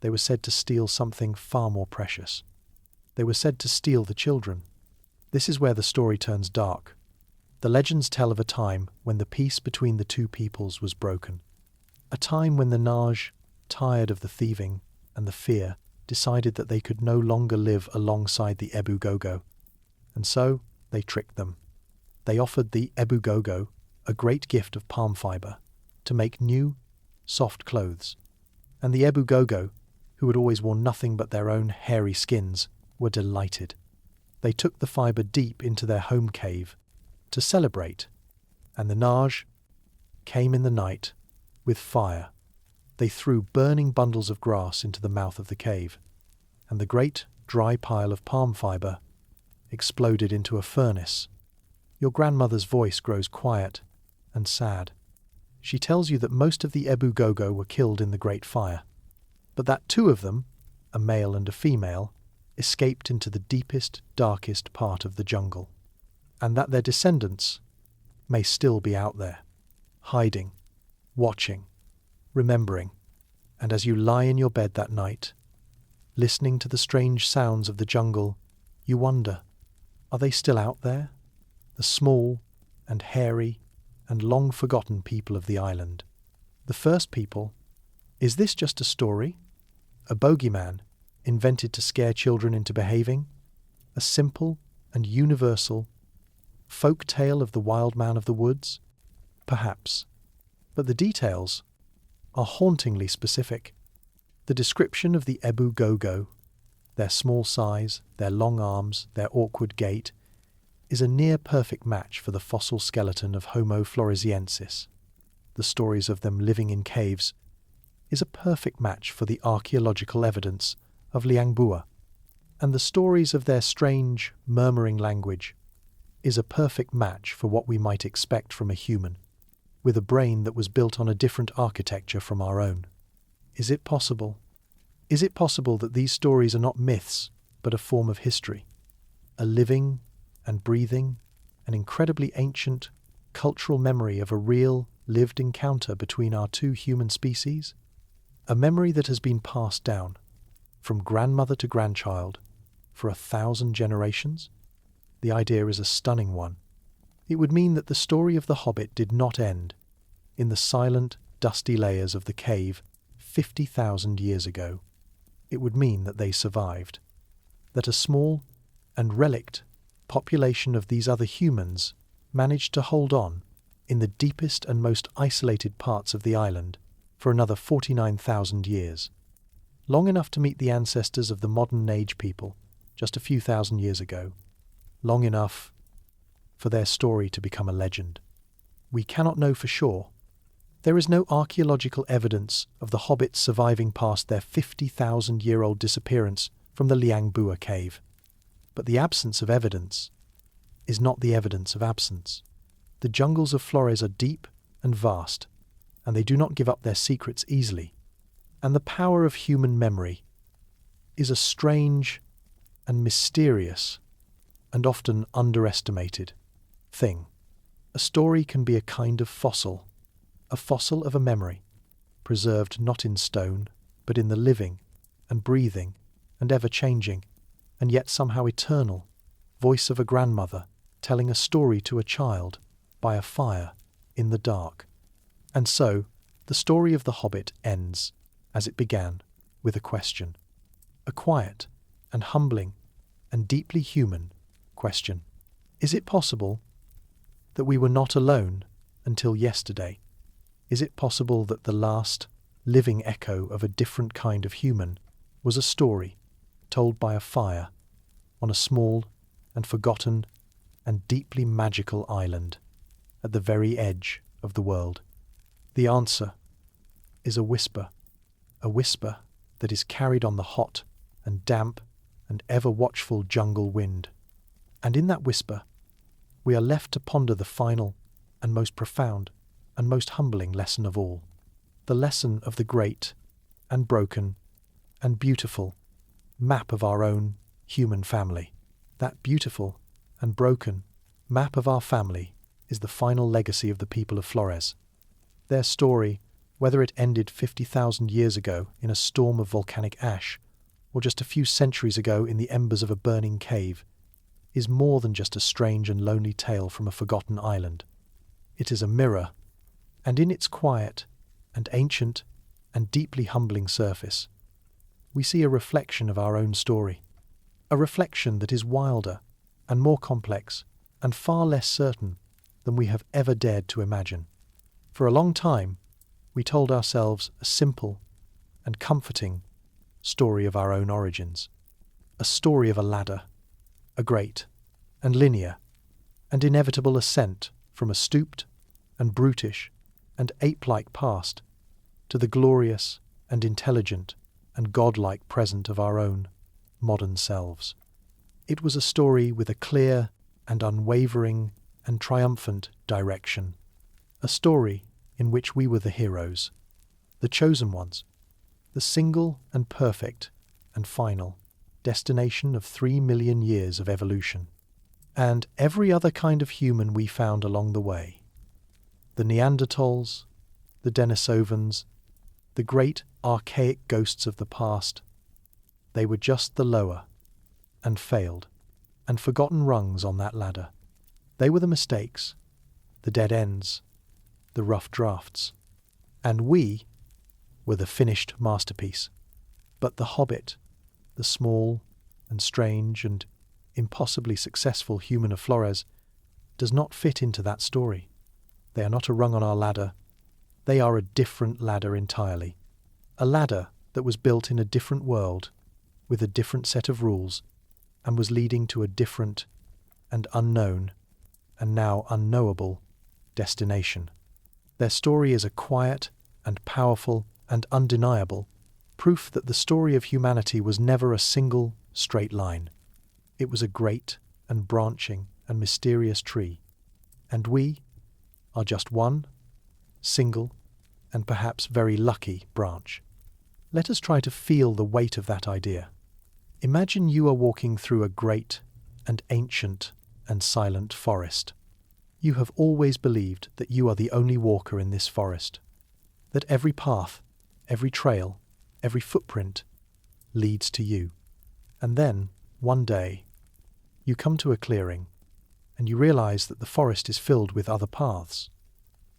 they were said to steal something far more precious. They were said to steal the children. This is where the story turns dark. The legends tell of a time when the peace between the two peoples was broken. A time when the Nage, tired of the thieving and the fear, decided that they could no longer live alongside the Gogo. And so they tricked them. They offered the Gogo a great gift of palm fiber to make new, soft clothes. And the Gogo, who had always worn nothing but their own hairy skins, were delighted. They took the fiber deep into their home cave to celebrate, and the Nage came in the night with fire. They threw burning bundles of grass into the mouth of the cave, and the great dry pile of palm fiber exploded into a furnace. Your grandmother's voice grows quiet and sad. She tells you that most of the Ebu Gogo were killed in the Great Fire, but that two of them, a male and a female, escaped into the deepest, darkest part of the jungle, and that their descendants may still be out there, hiding, watching, remembering, and as you lie in your bed that night, listening to the strange sounds of the jungle, you wonder, are they still out there? The small and hairy and long-forgotten people of the island. The first people, is this just a story? A bogeyman invented to scare children into behaving? A simple and universal folk tale of the wild man of the woods? Perhaps. But the details are hauntingly specific. The description of the Ebu Gogo, their small size, their long arms, their awkward gait, is a near-perfect match for the fossil skeleton of Homo floresiensis. The stories of them living in caves is a perfect match for the archaeological evidence of Liang, and the stories of their strange, murmuring language is a perfect match for what we might expect from a human, with a brain that was built on a different architecture from our own. Is it possible? Is it possible that these stories are not myths, but a form of history? A living and breathing, an incredibly ancient, cultural memory of a real, lived encounter between our two human species? A memory that has been passed down, from grandmother to grandchild, for 1,000 generations? The idea is a stunning one. It would mean that the story of the Hobbit did not end in the silent, dusty layers of the cave 50,000 years ago. It would mean that they survived, that a small and relict population of these other humans managed to hold on in the deepest and most isolated parts of the island for another 49,000 years, long enough to meet the ancestors of the modern age people just a few thousand years ago, long enough for their story to become a legend. We cannot know for sure. There is no archaeological evidence of the Hobbits surviving past their 50,000-year-old disappearance from the Liang cave. But the absence of evidence is not the evidence of absence. The jungles of Flores are deep and vast, and they do not give up their secrets easily. And the power of human memory is a strange and mysterious and often underestimated thing. A story can be a kind of fossil, a fossil of a memory, preserved not in stone, but in the living and breathing and ever-changing, and yet somehow eternal, voice of a grandmother telling a story to a child by a fire in the dark. And so, the story of the Hobbit ends, as it began, with a question. A quiet and humbling and deeply human question. Is it possible that we were not alone until yesterday? Is it possible that the last living echo of a different kind of human was a story told by a fire on a small and forgotten and deeply magical island at the very edge of the world? The answer is a whisper that is carried on the hot and damp and ever-watchful jungle wind. And in that whisper, we are left to ponder the final and most profound and most humbling lesson of all, the lesson of the great and broken and beautiful map of our own human family. That beautiful and broken map of our family is the final legacy of the people of Flores. Their story, whether it ended 50,000 years ago in a storm of volcanic ash, or just a few centuries ago in the embers of a burning cave, is more than just a strange and lonely tale from a forgotten island. It is a mirror, and in its quiet and ancient and deeply humbling surface, we see a reflection of our own story, a reflection that is wilder and more complex and far less certain than we have ever dared to imagine. For a long time, we told ourselves a simple and comforting story of our own origins, a story of a ladder, a great and linear and inevitable ascent from a stooped and brutish and ape-like past to the glorious and intelligent and godlike present of our own modern selves. It was a story with a clear and unwavering and triumphant direction, a story in which we were the heroes, the chosen ones, the single and perfect and final destination of 3 million years of evolution, and every other kind of human we found along the way. The Neanderthals, the Denisovans, the great archaic ghosts of the past, they were just the lower and failed and forgotten rungs on that ladder. They were the mistakes, the dead ends, the rough drafts, and we were the finished masterpiece. But the Hobbit, the small and strange and impossibly successful human of Flores, does not fit into that story. They are not a rung on our ladder. They are a different ladder entirely. A ladder that was built in a different world, with a different set of rules, and was leading to a different and unknown, and now unknowable, destination. Their story is a quiet and powerful and undeniable proof that the story of humanity was never a single, straight line. It was a great and branching and mysterious tree, and we are just one, single, and perhaps very lucky branch. Let us try to feel the weight of that idea. Imagine you are walking through a great and ancient and silent forest. You have always believed that you are the only walker in this forest, that every path, every trail, every footprint leads to you. And then, one day, you come to a clearing, and you realize that the forest is filled with other paths.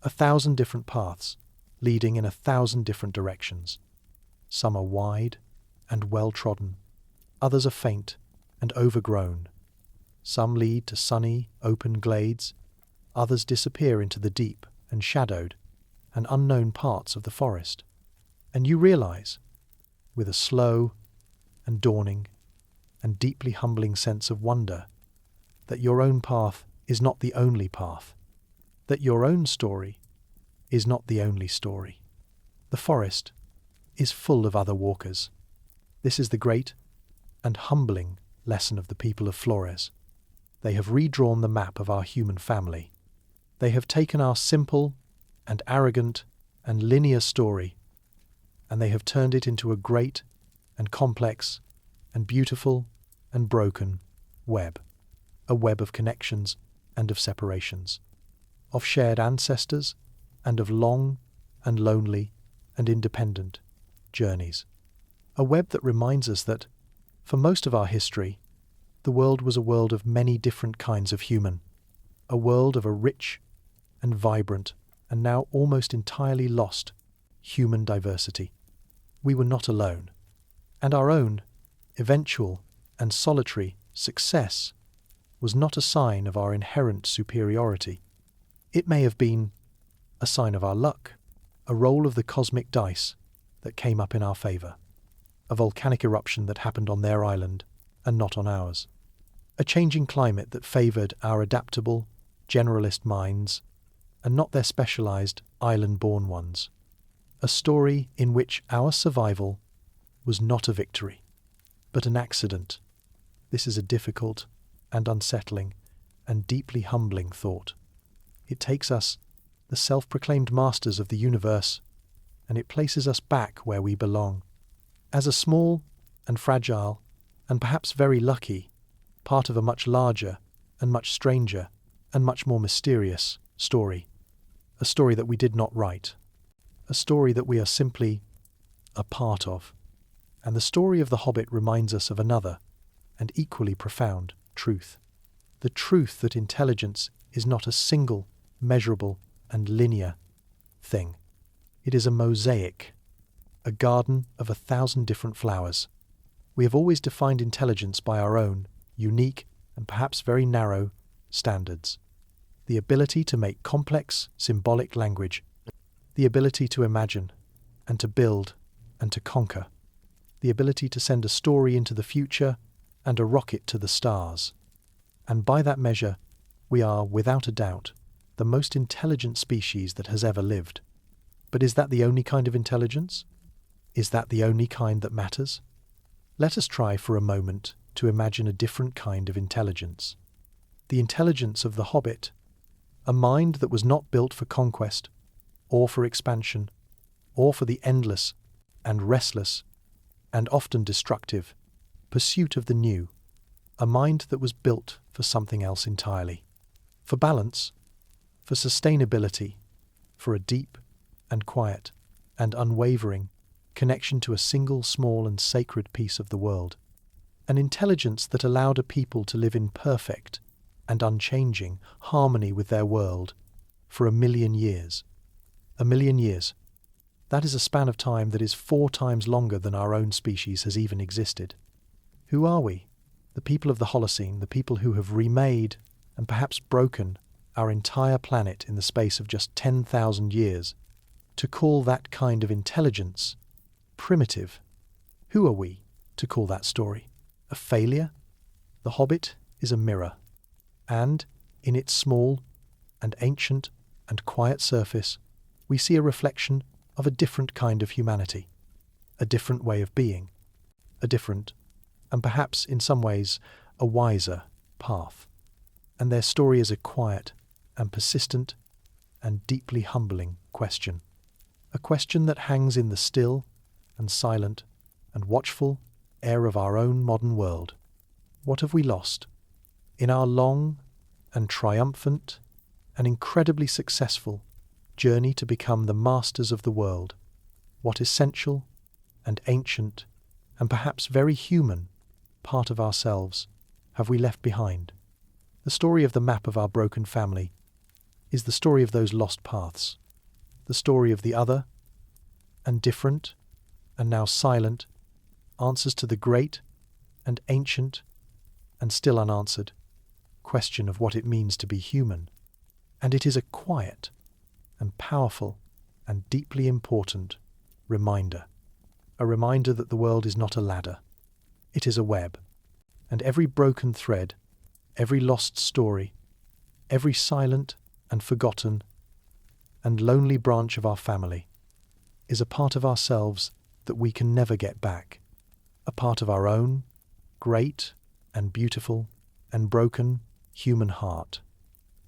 1,000 different paths, leading in 1,000 different directions. Some are wide and well-trodden. Others are faint and overgrown. Some lead to sunny, open glades. Others disappear into the deep and shadowed and unknown parts of the forest. And you realize, with a slow and dawning and deeply humbling sense of wonder, that your own path is not the only path, that your own story is not the only story. The forest is full of other walkers. This is the great and humbling lesson of the people of Flores. They have redrawn the map of our human family. They have taken our simple and arrogant and linear story, and they have turned it into a great and complex and beautiful and broken web, a web of connections and of separations, of shared ancestors and of long and lonely and independent journeys. A web that reminds us that, for most of our history, the world was a world of many different kinds of human, a world of a rich and vibrant and now almost entirely lost human diversity. We were not alone, and our own eventual and solitary success was not a sign of our inherent superiority. It may have been a sign of our luck, a roll of the cosmic dice that came up in our favor, a volcanic eruption that happened on their island and not on ours, a changing climate that favored our adaptable, generalist minds and not their specialized, island-born ones, a story in which our survival was not a victory, but an accident. This is a difficult and unsettling and deeply humbling thought. It takes us, the self-proclaimed masters of the universe, and it places us back where we belong, as a small and fragile and perhaps very lucky part of a much larger and much stranger and much more mysterious story, a story that we did not write, a story that we are simply a part of. And the story of the Hobbit reminds us of another and equally profound truth, the truth that intelligence is not a single, measurable and linear thing. It is a mosaic, a garden of 1,000 different flowers. We have always defined intelligence by our own, unique and perhaps very narrow standards. The ability to make complex, symbolic language, the ability to imagine and to build and to conquer, the ability to send a story into the future and a rocket to the stars. And by that measure, we are, without a doubt, the most intelligent species that has ever lived. But is that the only kind of intelligence? Is that the only kind that matters? Let us try for a moment to imagine a different kind of intelligence. The intelligence of the Hobbit, a mind that was not built for conquest, or for expansion, or for the endless and restless and often destructive pursuit of the new, a mind that was built for something else entirely, for balance, for sustainability, for a deep and quiet and unwavering connection to a single small and sacred piece of the world, an intelligence that allowed a people to live in perfect and unchanging harmony with their world for 1,000,000 years. 1,000,000 years. That is a span of time that is 4 times longer than our own species has even existed. Who are we? The people of the Holocene, the people who have remade and perhaps broken our entire planet in the space of just 10,000 years. To call that kind of intelligence primitive, who are we to call that story a failure? The Hobbit is a mirror, and in its small and ancient and quiet surface, we see a reflection of a different kind of humanity, a different way of being, a different, and perhaps in some ways, a wiser path. And their story is a quiet and persistent and deeply humbling question. A question that hangs in the still and silent and watchful air of our own modern world. What have we lost? In our long and triumphant and incredibly successful journey to become the masters of the world, what essential and ancient and perhaps very human part of ourselves have we left behind? The story of the map of our broken family is the story of those lost paths, the story of the other and different and now silent answers to the great and ancient and still unanswered question of what it means to be human. And it is a quiet and powerful and deeply important reminder, a reminder that the world is not a ladder, it is a web, and every broken thread, every lost story, every silent and forgotten and lonely branch of our family is a part of ourselves that we can never get back, a part of our own great and beautiful and broken human heart.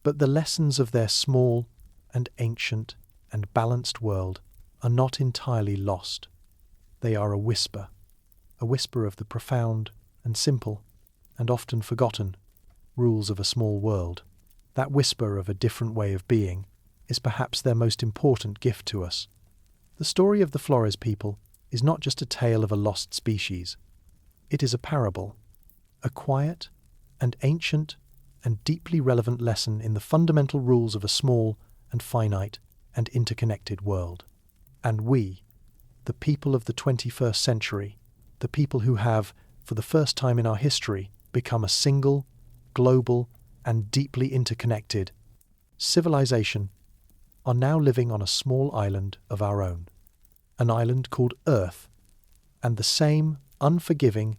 But the lessons of their small and ancient and balanced world are not entirely lost. They are a whisper of the profound and simple and often forgotten rules of a small world. That whisper of a different way of being is perhaps their most important gift to us. The story of the Flores people is not just a tale of a lost species. It is a parable, a quiet and ancient and deeply relevant lesson in the fundamental rules of a small and finite and interconnected world. And we, the people of the 21st century, the people who have, for the first time in our history, become a single, global, and deeply interconnected civilization, are now living on a small island of our own, an island called Earth, and the same unforgiving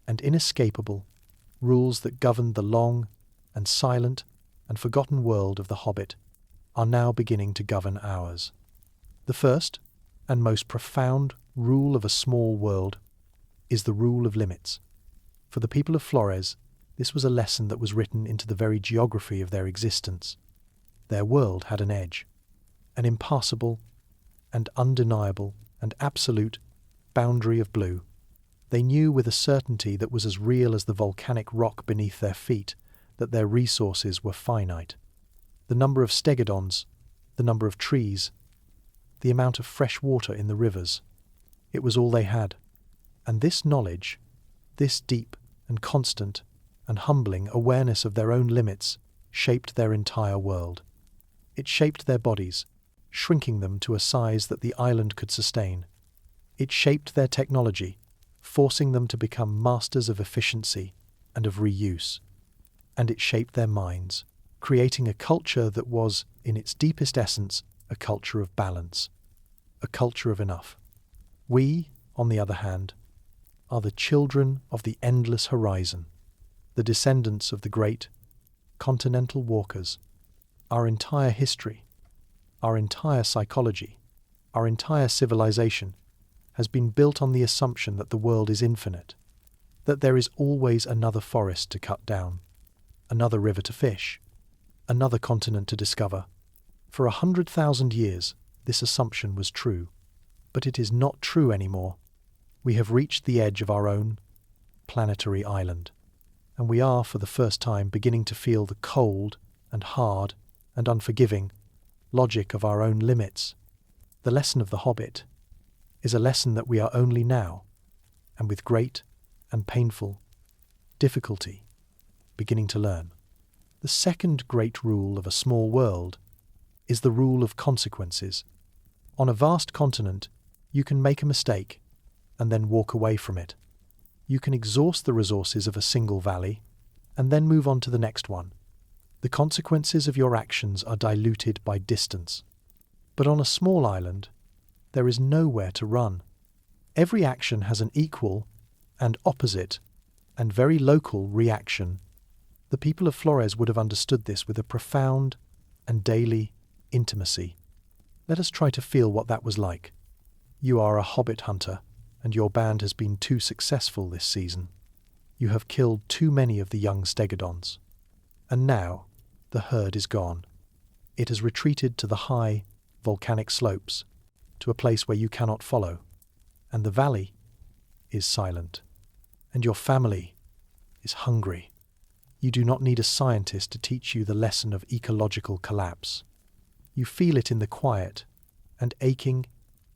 and inescapable rules that governed the long and silent and forgotten world of the Hobbit are now beginning to govern ours. The first and most profound rule of a small world is the rule of limits. For the people of Flores, this was a lesson that was written into the very geography of their existence. Their world had an edge, an impassable and undeniable and absolute boundary of blue. They knew with a certainty that was as real as the volcanic rock beneath their feet that their resources were finite. The number of stegodons, the number of trees, the amount of fresh water in the rivers, it was all they had. And this knowledge, this deep and constant and humbling awareness of their own limits, shaped their entire world. It shaped their bodies, shrinking them to a size that the island could sustain. It shaped their technology, forcing them to become masters of efficiency and of reuse. And it shaped their minds, creating a culture that was, in its deepest essence, a culture of balance, a culture of enough. We, on the other hand, are the children of the endless horizon, the descendants of the great continental walkers. Our entire history, our entire psychology, our entire civilization has been built on the assumption that the world is infinite, that there is always another forest to cut down, another river to fish, another continent to discover. For 100,000 years, this assumption was true. But it is not true anymore. We have reached the edge of our own planetary island, and we are, for the first time, beginning to feel the cold and hard and unforgiving logic of our own limits. The lesson of the Hobbit is a lesson that we are only now, and with great and painful difficulty, beginning to learn. The second great rule of a small world is the rule of consequences. On a vast continent, you can make a mistake and then walk away from it. You can exhaust the resources of a single valley and then move on to the next one. The consequences of your actions are diluted by distance. But on a small island, there is nowhere to run. Every action has an equal and opposite and very local reaction. The people of Flores would have understood this with a profound and daily intimacy. Let us try to feel what that was like. You are a hobbit hunter, and your band has been too successful this season. You have killed too many of the young stegodons. And now, the herd is gone. It has retreated to the high, volcanic slopes, to a place where you cannot follow. And the valley is silent. And your family is hungry. You do not need a scientist to teach you the lesson of ecological collapse. You feel it in the quiet and aching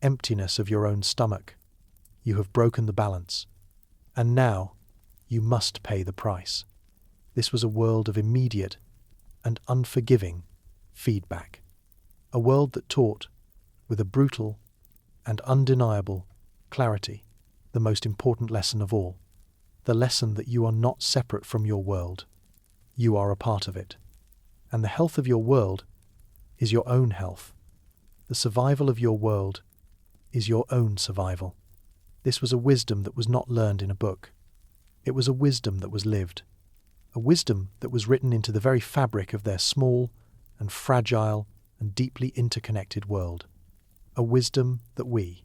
emptiness of your own stomach. You have broken the balance. And now, you must pay the price. This was a world of immediate and unforgiving feedback. A world that taught, with a brutal and undeniable clarity, the most important lesson of all. The lesson that you are not separate from your world. You are a part of it. And the health of your world is your own health. The survival of your world is your own survival. This was a wisdom that was not learned in a book. It was a wisdom that was lived. A wisdom that was written into the very fabric of their small and fragile and deeply interconnected world. A wisdom that we,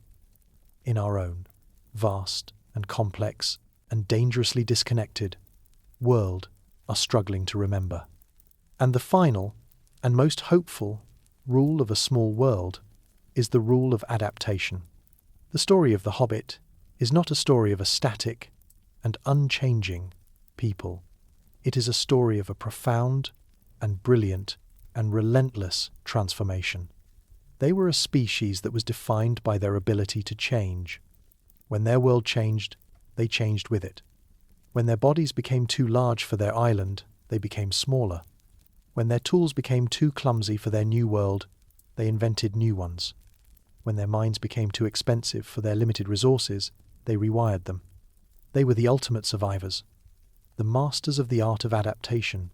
in our own vast and complex and dangerously disconnected world, are struggling to remember. And the final and most hopeful rule of a small world is the rule of adaptation. The story of The Hobbit is not a story of a static and unchanging people. It is a story of a profound and brilliant and relentless transformation. They were a species that was defined by their ability to change. When their world changed, they changed with it. When their bodies became too large for their island, they became smaller. When their tools became too clumsy for their new world, they invented new ones. When their minds became too expensive for their limited resources, they rewired them. They were the ultimate survivors, the masters of the art of adaptation,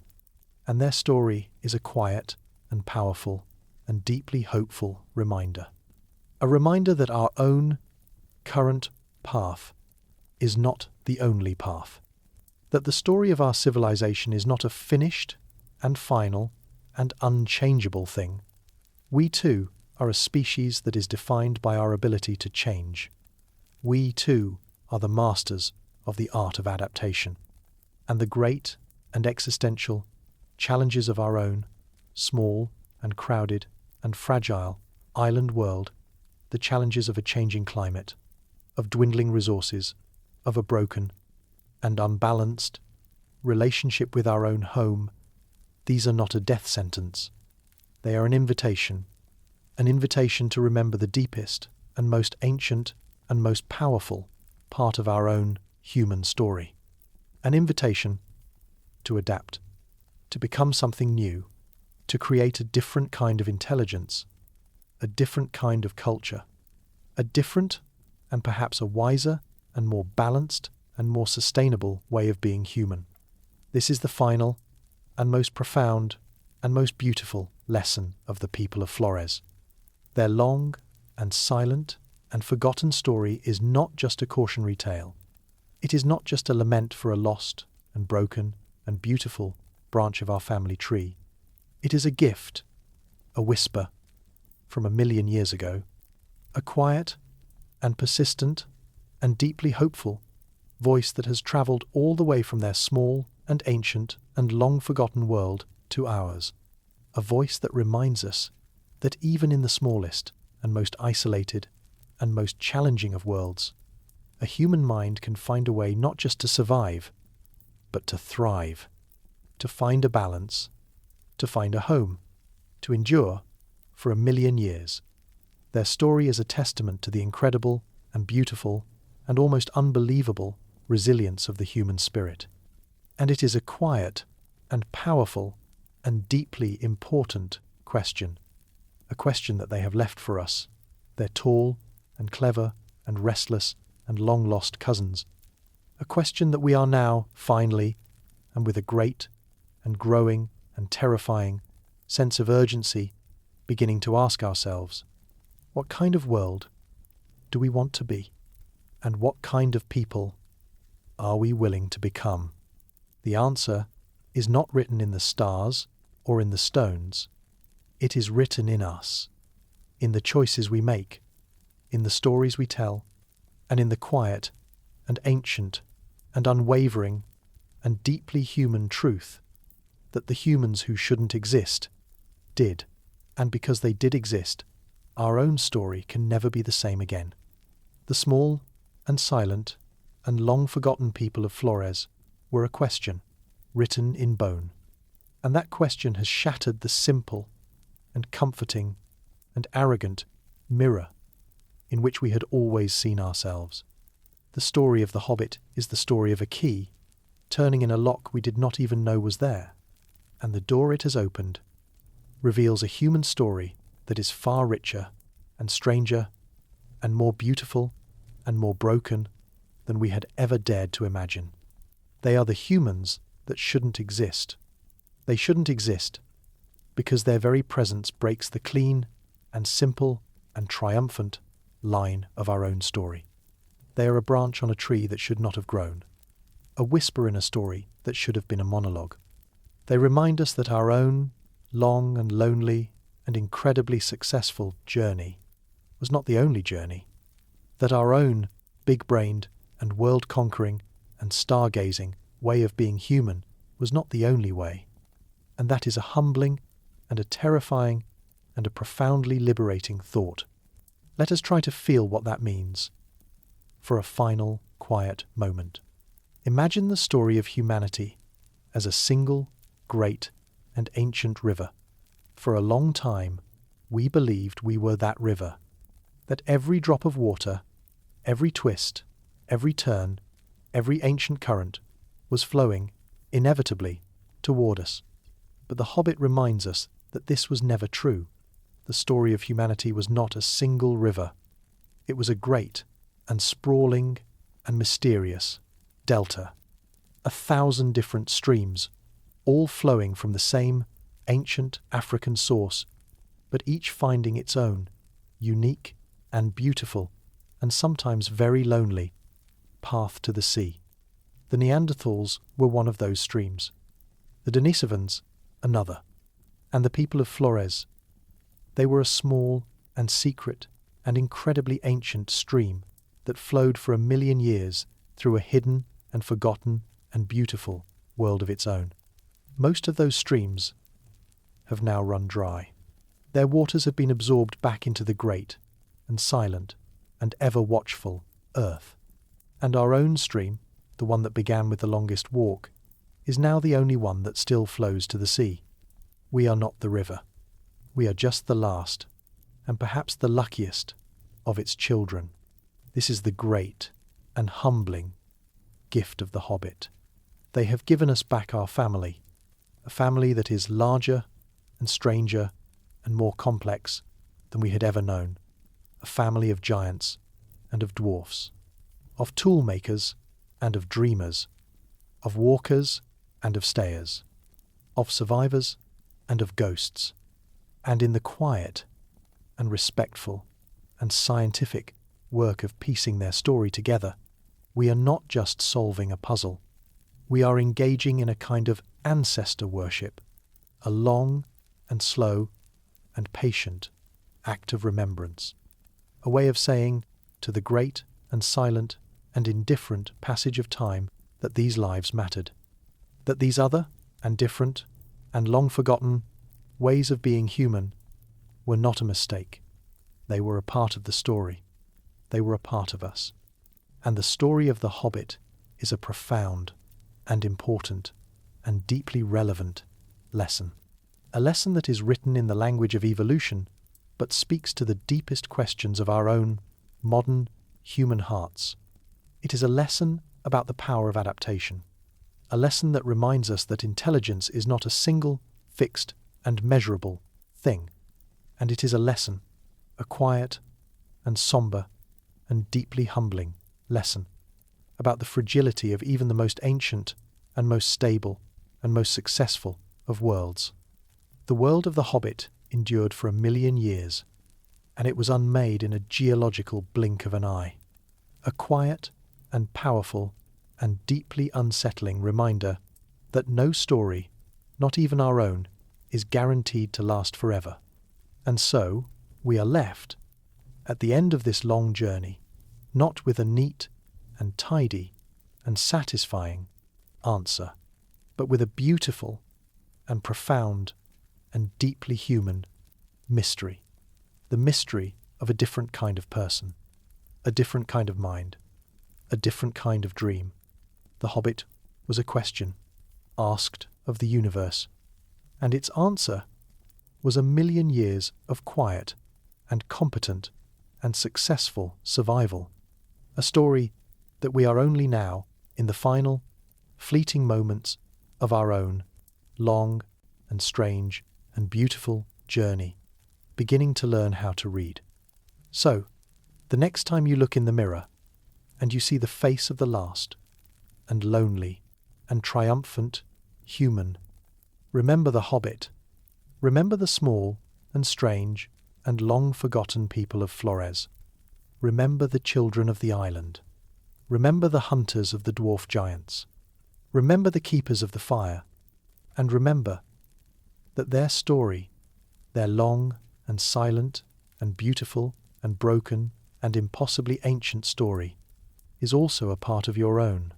and their story is a quiet and powerful and deeply hopeful reminder. A reminder that our own current path is not the only path. That the story of our civilization is not a finished and final and unchangeable thing. We too are a species that is defined by our ability to change. We too are the masters of the art of adaptation. And the great and existential challenges of our own small and crowded and fragile island world, the challenges of a changing climate, of dwindling resources, of a broken and unbalanced relationship with our own home, these are not a death sentence. They are an invitation to remember the deepest and most ancient and most powerful part of our own human story. An invitation to adapt, to become something new, to create a different kind of intelligence, a different kind of culture, a different and perhaps a wiser and more balanced and more sustainable way of being human. This is the final and most profound and most beautiful lesson of the people of Flores. Their long and silent and forgotten story is not just a cautionary tale. It is not just a lament for a lost and broken and beautiful branch of our family tree. It is a gift, a whisper from 1,000,000 years ago, a quiet and persistent and deeply hopeful voice that has travelled all the way from their small and ancient and long-forgotten world to ours. A voice that reminds us that even in the smallest and most isolated and most challenging of worlds, a human mind can find a way not just to survive, but to thrive, to find a balance, to find a home, to endure for 1,000,000 years. Their story is a testament to the incredible and beautiful and almost unbelievable resilience of the human spirit. And it is a quiet and powerful and deeply important question, a question that they have left for us, their tall and clever and restless and long-lost cousins, a question that we are now, finally, and with a great and growing and terrifying sense of urgency, beginning to ask ourselves, what kind of world do we want to be? And what kind of people are we willing to become? The answer is not written in the stars or in the stones. It is written in us, in the choices we make, in the stories we tell, and in the quiet and ancient and unwavering and deeply human truth that the humans who shouldn't exist did, and because they did exist, our own story can never be the same again. The small and silent and long-forgotten people of Flores were a question written in bone, and that question has shattered the simple and comforting and arrogant mirror in which we had always seen ourselves. The story of the Hobbit is the story of a key turning in a lock we did not even know was there, and the door it has opened reveals a human story that is far richer and stranger and more beautiful and more broken than we had ever dared to imagine. They are the humans that shouldn't exist. They shouldn't exist because their very presence breaks the clean and simple and triumphant line of our own story. They are a branch on a tree that should not have grown, a whisper in a story that should have been a monologue. They remind us that our own long and lonely and incredibly successful journey was not the only journey, that our own big-brained and world-conquering and stargazing way of being human was not the only way, and that is a humbling and a terrifying and a profoundly liberating thought. Let us try to feel what that means for a final, quiet moment. Imagine the story of humanity as a single, great, and ancient river. For a long time, we believed we were that river, that every drop of water, every twist, every turn, every ancient current was flowing, inevitably, toward us. But the Hobbit reminds us that this was never true. The story of humanity was not a single river. It was a great and sprawling and mysterious delta, 1,000 different streams, all flowing from the same ancient African source, but each finding its own, unique and beautiful, and sometimes very lonely, path to the sea. The Neanderthals were one of those streams, the Denisovans another, and the people of Flores, they were a small and secret and incredibly ancient stream that flowed for 1,000,000 years through a hidden and forgotten and beautiful world of its own. Most of those streams have now run dry. Their waters have been absorbed back into the great and silent and ever-watchful earth. And our own stream, the one that began with the longest walk, is now the only one that still flows to the sea. We are not the river. We are just the last, and perhaps the luckiest, of its children. This is the great and humbling gift of the Hobbit. They have given us back our family, a family that is larger and stranger and more complex than we had ever known, a family of giants and of dwarfs, of tool makers and of dreamers, of walkers and of stayers, of survivors and of ghosts, and in the quiet and respectful and scientific work of piecing their story together, we are not just solving a puzzle. We are engaging in a kind of ancestor worship, a long and slow and patient act of remembrance, a way of saying to the great and silent and indifferent passage of time that these lives mattered, that these other and different and long-forgotten ways of being human were not a mistake, They were a part of the story. They were a part of us. And the story of the Hobbit is a profound and important and deeply relevant lesson. A lesson that is written in the language of evolution, but speaks to the deepest questions of our own modern human hearts. It is a lesson about the power of adaptation. A lesson that reminds us that intelligence is not a single, fixed, and measurable thing. And it is a lesson, a quiet and somber and deeply humbling lesson, about the fragility of even the most ancient and most stable and most successful of worlds. The world of the Hobbit endured for 1,000,000 years, and it was unmade in a geological blink of an eye. A quiet and powerful and deeply unsettling reminder that no story, not even our own, is guaranteed to last forever. And so, we are left, at the end of this long journey, not with a neat and tidy and satisfying answer, but with a beautiful and profound and deeply human mystery. The mystery of a different kind of person, a different kind of mind, a different kind of dream. The Hobbit was a question asked of the universe, and its answer was 1,000,000 years of quiet and competent and successful survival. A story that we are only now, in the final, fleeting moments of our own long and strange and beautiful journey, beginning to learn how to read. So, the next time you look in the mirror and you see the face of the last and lonely and triumphant human, remember the Hobbit. Remember the small and strange and long-forgotten people of Flores. Remember the children of the island. Remember the hunters of the dwarf giants. Remember the keepers of the fire. And remember that their story, their long and silent and beautiful and broken and impossibly ancient story, is also a part of your own.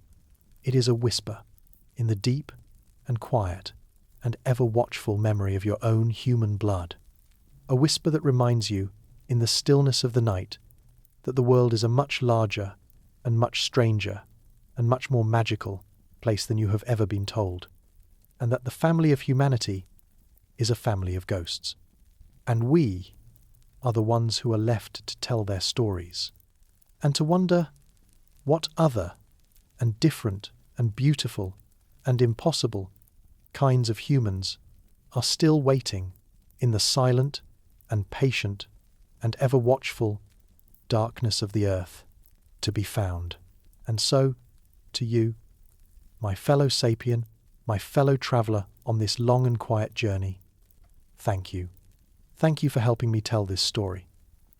It is a whisper in the deep and quiet and ever-watchful memory of your own human blood. A whisper that reminds you, in the stillness of the night, that the world is a much larger and much stranger and much more magical place than you have ever been told, and that the family of humanity is a family of ghosts. And we are the ones who are left to tell their stories, and to wonder what other and different and beautiful and impossible kinds of humans are still waiting in the silent and patient and ever-watchful darkness of the earth to be found. And so, to you, my fellow sapien, my fellow traveller on this long and quiet journey, thank you. Thank you for helping me tell this story,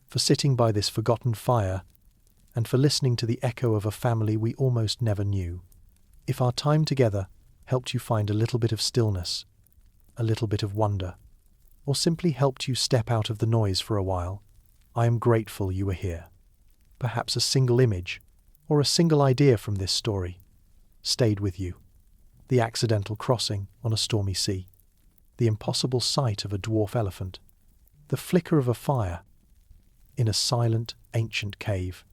for sitting by this forgotten fire, and for listening to the echo of a family we almost never knew. If our time together helped you find a little bit of stillness, a little bit of wonder, or simply helped you step out of the noise for a while, I am grateful you were here. Perhaps a single image, or a single idea from this story, stayed with you. The accidental crossing on a stormy sea, the impossible sight of a dwarf elephant, the flicker of a fire in a silent ancient cave,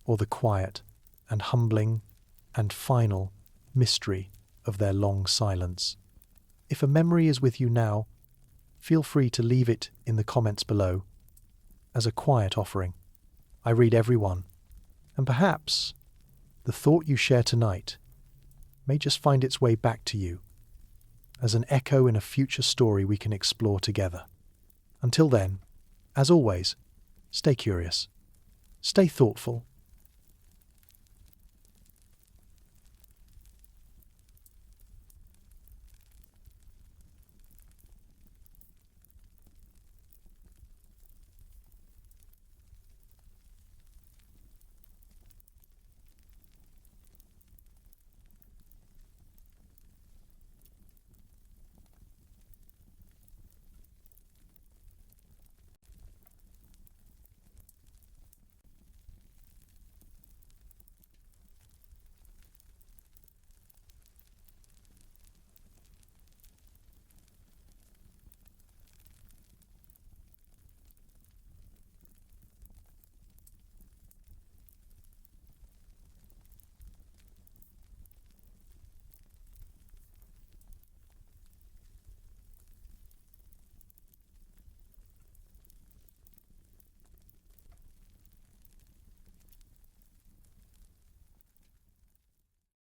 or the quiet and humbling and final mystery of their long silence. If a memory is with you now, feel free to leave it in the comments below as a quiet offering. I read every one, and perhaps the thought you share tonight may just find its way back to you as an echo in a future story we can explore together. Until then, as always, stay curious, stay thoughtful,